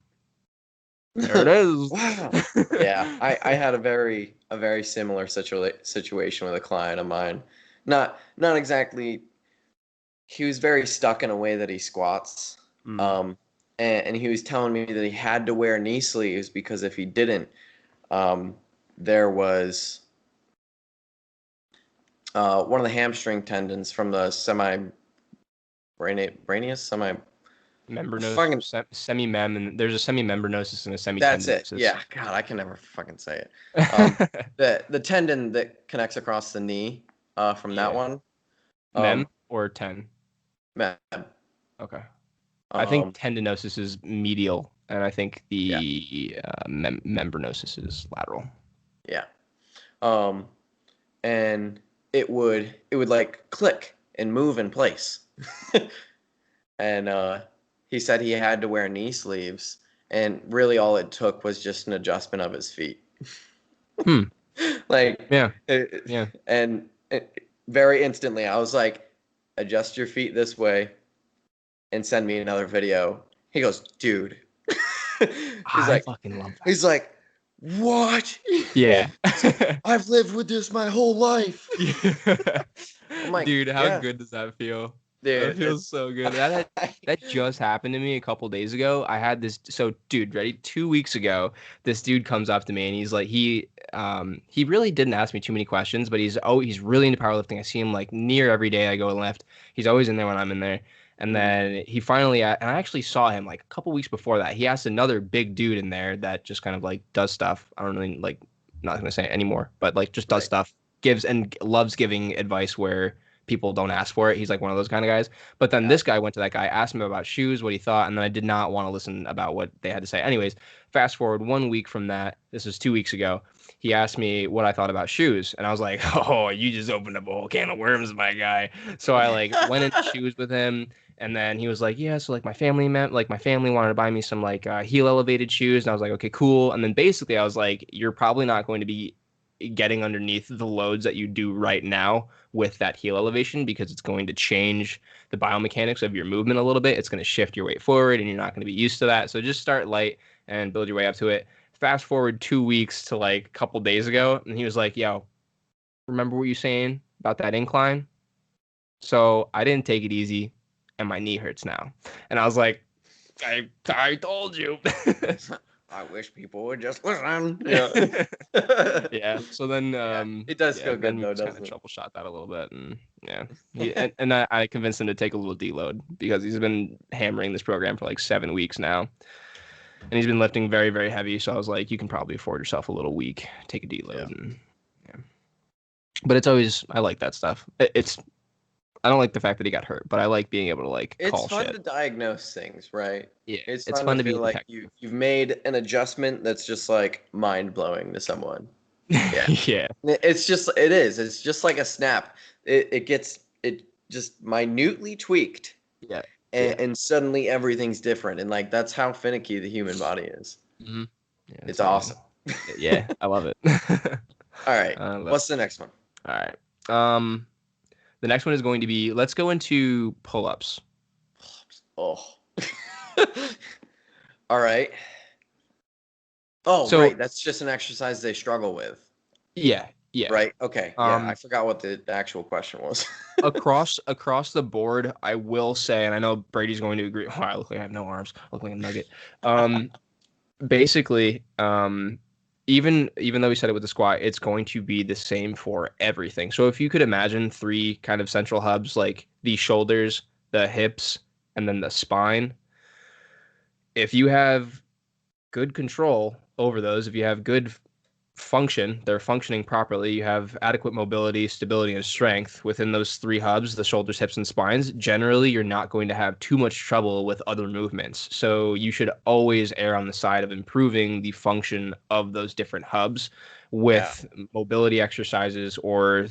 there it is. Wow. Yeah, I had a very similar situation with a client of mine. Not exactly. He was very stuck in a way that he squats, And he was telling me that he had to wear knee sleeves because if he didn't, there was one of the hamstring tendons from the semi-mem, and there's a semi-membranosus and a semi-tendinosis. That's it. Yeah. God, I can never fucking say it. The tendon that connects across the knee from that one. Mem or ten? Mem. Okay. I think tendinosis is medial, and I think the membranosis is lateral. Yeah. And it would like click and move in place. And he said he had to wear knee sleeves, and really all it took was just an adjustment of his feet. Like, yeah. And very instantly, I was like, adjust your feet this way and send me another video. He goes, dude. I fucking love that. He's like, what? Yeah. I've lived with this my whole life. I'm like, dude, how good does that feel? Dude, that feels so good. That just happened to me a couple days ago. I had this. So, dude, ready? 2 weeks ago, this dude comes up to me and he's like, he really didn't ask me too many questions, but he's really into powerlifting. I see him like near every day I go and lift. He's always in there when I'm in there. And then he finally, and I actually saw him like a couple weeks before that. He asked another big dude in there that just kind of like does stuff. I don't really like, not gonna say it anymore, but like just does stuff, gives and loves giving advice where people don't ask for it. He's like one of those kind of guys. But then this guy went to that guy, asked him about shoes, what he thought, and then I did not want to listen about what they had to say. Anyways, fast forward 1 week from that. This was 2 weeks ago. He asked me what I thought about shoes, and I was like, "Oh, you just opened up a whole can of worms, my guy." So I like went into shoes with him, and then he was like, "Yeah, so like my family wanted to buy me some like heel elevated shoes," and I was like, "Okay, cool." And then basically I was like, "You're probably not going to be getting underneath the loads that you do right now with that heel elevation because it's going to change the biomechanics of your movement a little bit. It's going to shift your weight forward, and you're not going to be used to that. So just start light and build your way up to it." Fast forward 2 weeks to like a couple days ago, and he was like, "Yo, remember what you saying about that incline? So I didn't take it easy, and my knee hurts now." And I was like, I told you. I wish people would just listen. Yeah. Yeah. So then, it does feel good though, doesn't it? Troubleshot that a little bit, and and I convinced him to take a little deload because he's been hammering this program for like 7 weeks now. And he's been lifting very, very heavy. So I was like, you can probably afford yourself a little week. Take a deload. And, But it's always, I like that stuff. I don't like the fact that he got hurt, but I like being able to like call shit. It's fun to diagnose things, right? Yeah. It's fun to feel like you've made an adjustment that's just like mind blowing to someone. Yeah. Yeah. It's just like a snap. It just minutely tweaked. Yeah. And suddenly everything's different, and like that's how finicky the human body is. Mm-hmm. Yeah, it's awesome. Yeah, I love it. All right, what's the next one? All right, the next one is going to be, let's go into pull-ups. Oh. All right. Oh, so, right. That's just an exercise they struggle with. Yeah. Yeah. Right. Okay. Yeah. I forgot what the actual question was. across the board, I will say, and I know Brady's going to agree. Oh, I look like I have no arms. I look like a nugget. Basically, even though we said it with the squat, it's going to be the same for everything. So if you could imagine 3 kind of central hubs, like the shoulders, the hips, and then the spine. If you have good control over those, if you have good function, they're functioning properly, you have adequate mobility, stability, and strength within those 3 hubs, the shoulders, hips, and spines, generally you're not going to have too much trouble with other movements. So you should always err on the side of improving the function of those different hubs with mobility exercises or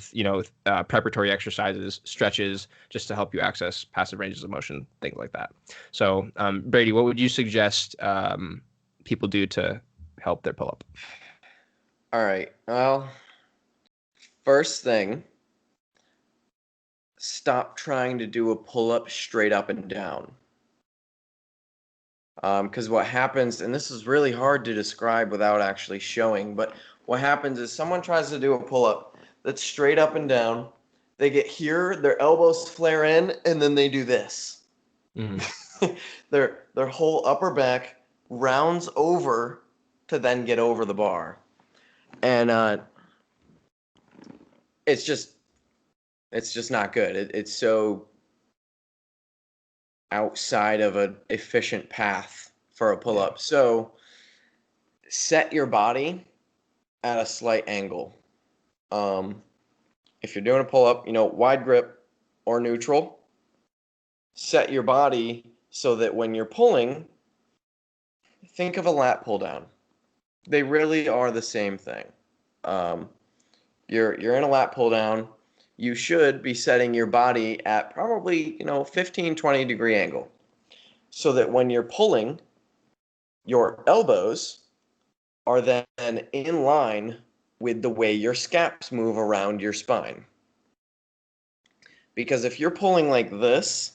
preparatory exercises, stretches, just to help you access passive ranges of motion, things like that. So Brady, what would you suggest people do to help their pull-up? All right. Well, first thing, stop trying to do a pull-up straight up and down. Because what happens, and this is really hard to describe without actually showing, but what happens is someone tries to do a pull-up that's straight up and down. They get here, their elbows flare in, and then they do this. Mm-hmm. their whole upper back rounds over to then get over the bar. And it's just not good. It's so outside of an efficient path for a pull-up. Yeah. So set your body at a slight angle. If you're doing a pull-up, wide grip or neutral, set your body so that when you're pulling, think of a lat pull down. They really are the same thing. You're in a lat pull down. You should be setting your body at probably 15, 20 degree angle, so that when you're pulling, your elbows are then in line with the way your scaps move around your spine. Because if you're pulling like this,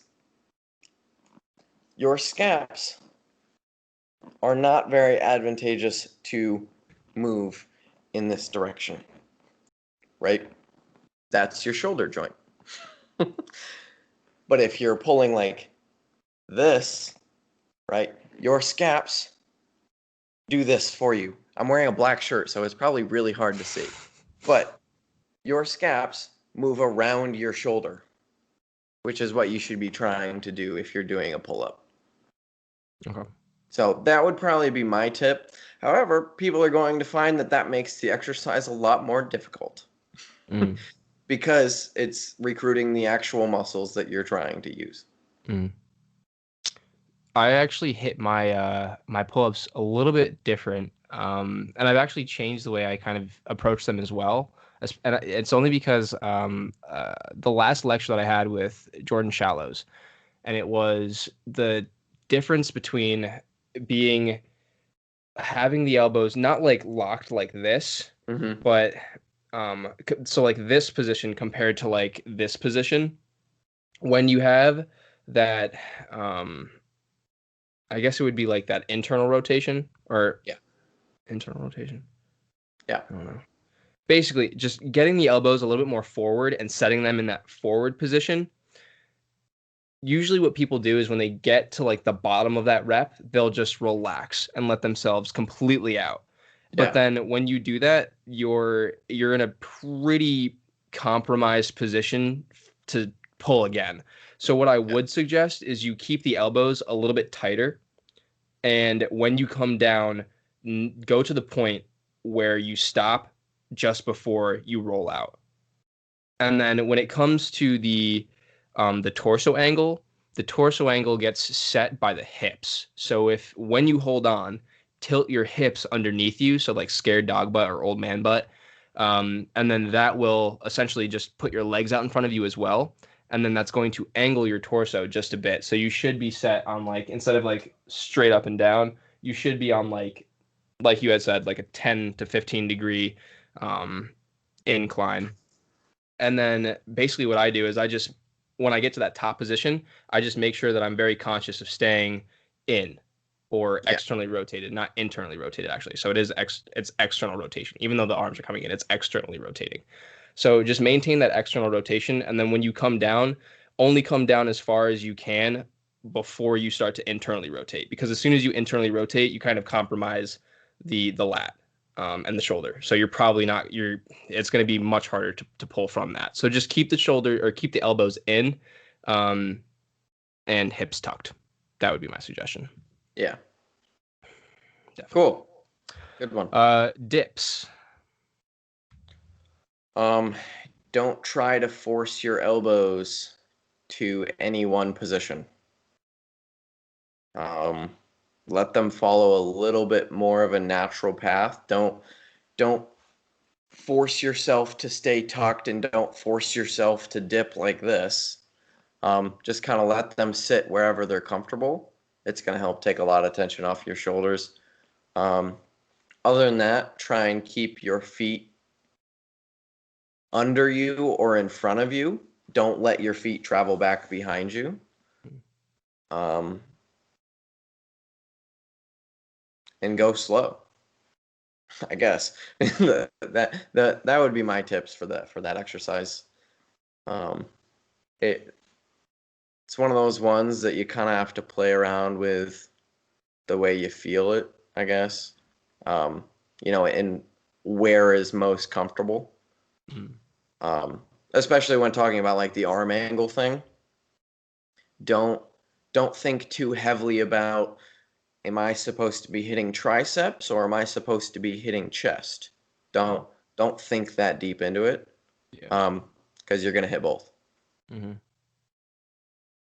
your scaps are not very advantageous to move in this direction, right? That's your shoulder joint. But if you're pulling like this, right, your scaps do this for you. I'm wearing a black shirt, so it's probably really hard to see. But your scaps move around your shoulder, which is what you should be trying to do if you're doing a pull-up. Okay. So that would probably be my tip. However, people are going to find that makes the exercise a lot more difficult because it's recruiting the actual muscles that you're trying to use. I actually hit my my pull-ups a little bit different, and I've actually changed the way I kind of approach them as well. And it's only because the last lecture that I had with Jordan Shallows, and it was the difference between having the elbows not like locked like this, but so like this position compared to like this position. When you have that, I guess it would be like that internal rotation or internal rotation. Yeah. I don't know. Basically, just getting the elbows a little bit more forward and setting them in that forward position. Usually what people do is when they get to like the bottom of that rep, they'll just relax and let themselves completely out. But then when you do that, you're in a pretty compromised position to pull again. So what I would suggest is you keep the elbows a little bit tighter. And when you come down, go to the point where you stop just before you roll out. And then when it comes to the torso angle gets set by the hips. So when you hold on, tilt your hips underneath you, so like scared dog butt or old man butt, and then that will essentially just put your legs out in front of you as well. And then that's going to angle your torso just a bit. So you should be set on like, instead of like straight up and down, you should be on like you had said, like a 10 to 15 degree incline. And then basically what I do is when I get to that top position, I just make sure that I'm very conscious of staying in or externally rotated, not internally rotated actually. So it's external rotation. Even though the arms are coming in, it's externally rotating. So just maintain that external rotation. And then when you come down, only come down as far as you can before you start to internally rotate. Because as soon as you internally rotate, you kind of compromise the lat. And the shoulder. So you're probably not, it's going to be much harder to pull from that. So just keep the shoulder or keep the elbows in and hips tucked. That would be my suggestion. Yeah. Definitely. Cool. Good one. Dips. Don't try to force your elbows to any one position. Let them follow a little bit more of a natural path. Don't force yourself to stay tucked, and don't force yourself to dip like this. Just kind of let them sit wherever they're comfortable. It's going to help take a lot of tension off your shoulders. Other than that, try and keep your feet under you or in front of you. Don't let your feet travel back behind you. And go slow, I guess. that would be my tips for that exercise. it's one of those ones that you kind of have to play around with the way you feel it, I guess. And where is most comfortable. Especially when talking about like the arm angle thing. Don't think too heavily about, am I supposed to be hitting triceps or am I supposed to be hitting chest? Don't think that deep into it. Yeah. Because you're gonna hit both. Mm-hmm.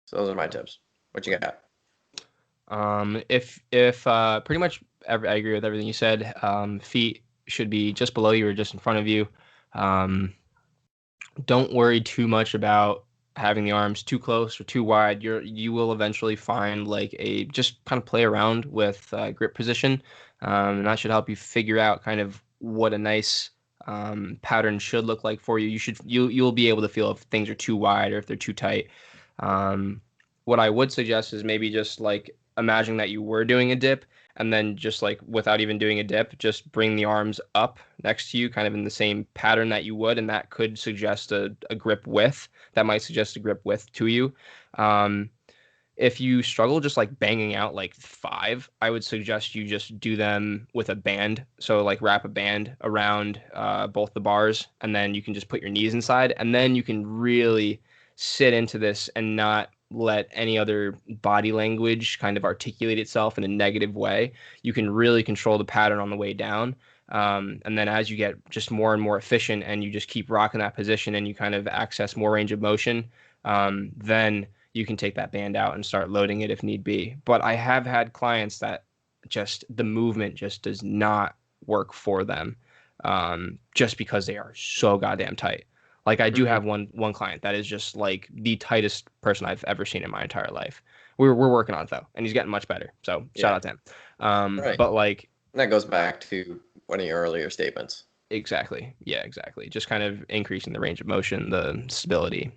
So those are my tips. What you got? If pretty much I agree with everything you said. Feet should be just below you or just in front of you. Don't worry too much about having the arms too close or too wide. You will eventually find like just kind of play around with grip position, and that should help you figure out kind of what a nice pattern should look like for you. You'll be able to feel if things are too wide or if they're too tight. What I would suggest is maybe just like imagining that you were doing a dip, and then just like without even doing a dip, just bring the arms up next to you, kind of in the same pattern that you would, and that could suggest a grip width. That might suggest a grip width to you. If you struggle just like banging out like 5, I would suggest you just do them with a band. So like wrap a band around both the bars, and then you can just put your knees inside, and then you can really sit into this and not let any other body language kind of articulate itself in a negative way. You can really control the pattern on the way down. And then as you get just more and more efficient and you just keep rocking that position and you kind of access more range of motion, then you can take that band out and start loading it if need be. But I have had clients that just the movement just does not work for them, just because they are so goddamn tight. Like I do have one client that is just like the tightest person I've ever seen in my entire life. We're working on it though, and he's getting much better. So shout out to him. Right. But like that goes back to one of your earlier statements. Exactly. Yeah, exactly. Just kind of increasing the range of motion, the stability,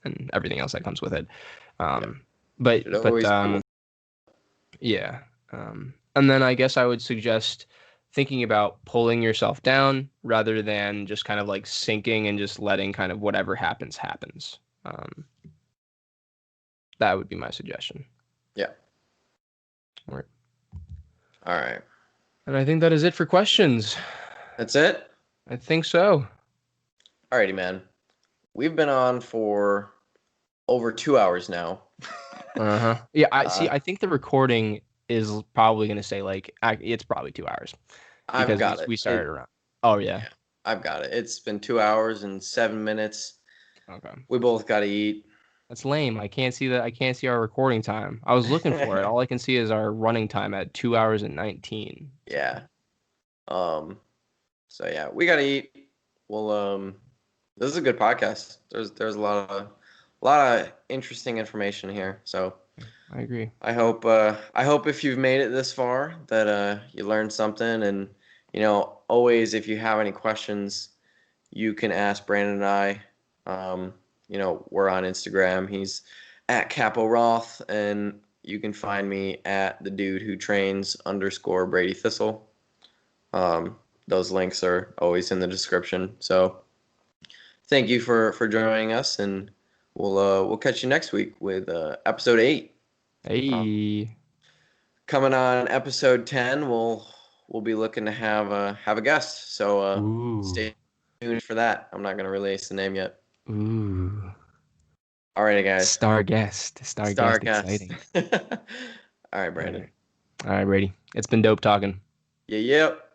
and everything else that comes with it. Yeah. And then I guess I would suggest thinking about pulling yourself down rather than just kind of like sinking and just letting kind of whatever happens. That would be my suggestion. Yeah. All right. And I think that is it for questions. That's it? I think so. Alrighty, man. We've been on for over 2 hours now. Yeah, I think the recording is probably going to say like it's probably 2 hours. I've got it. We started around. Oh yeah. I've got it. It's been 2 hours and 7 minutes. Okay. We both got to eat. That's lame. I can't see our recording time. I was looking for it. All I can see is our running time at 2 hours and 19. Yeah. So yeah, we got to eat. Well, this is a good podcast. There's a lot of interesting information here. So I agree. I hope if you've made it this far that you learned something, and always if you have any questions, you can ask Brandon and I. We're on Instagram. He's at Capo Roth, and you can find me at the dude who trains _ Brady Thistle. Those links are always in the description. So thank you for joining us, and we'll catch you next week with episode 8. Hey. Coming on episode 10, we'll be looking to have a guest. So stay tuned for that. I'm not gonna release the name yet. Ooh. All right, guys. Star guest. Exciting. All right, Brandon. All right, Brady. It's been dope talking. Yeah. Yep.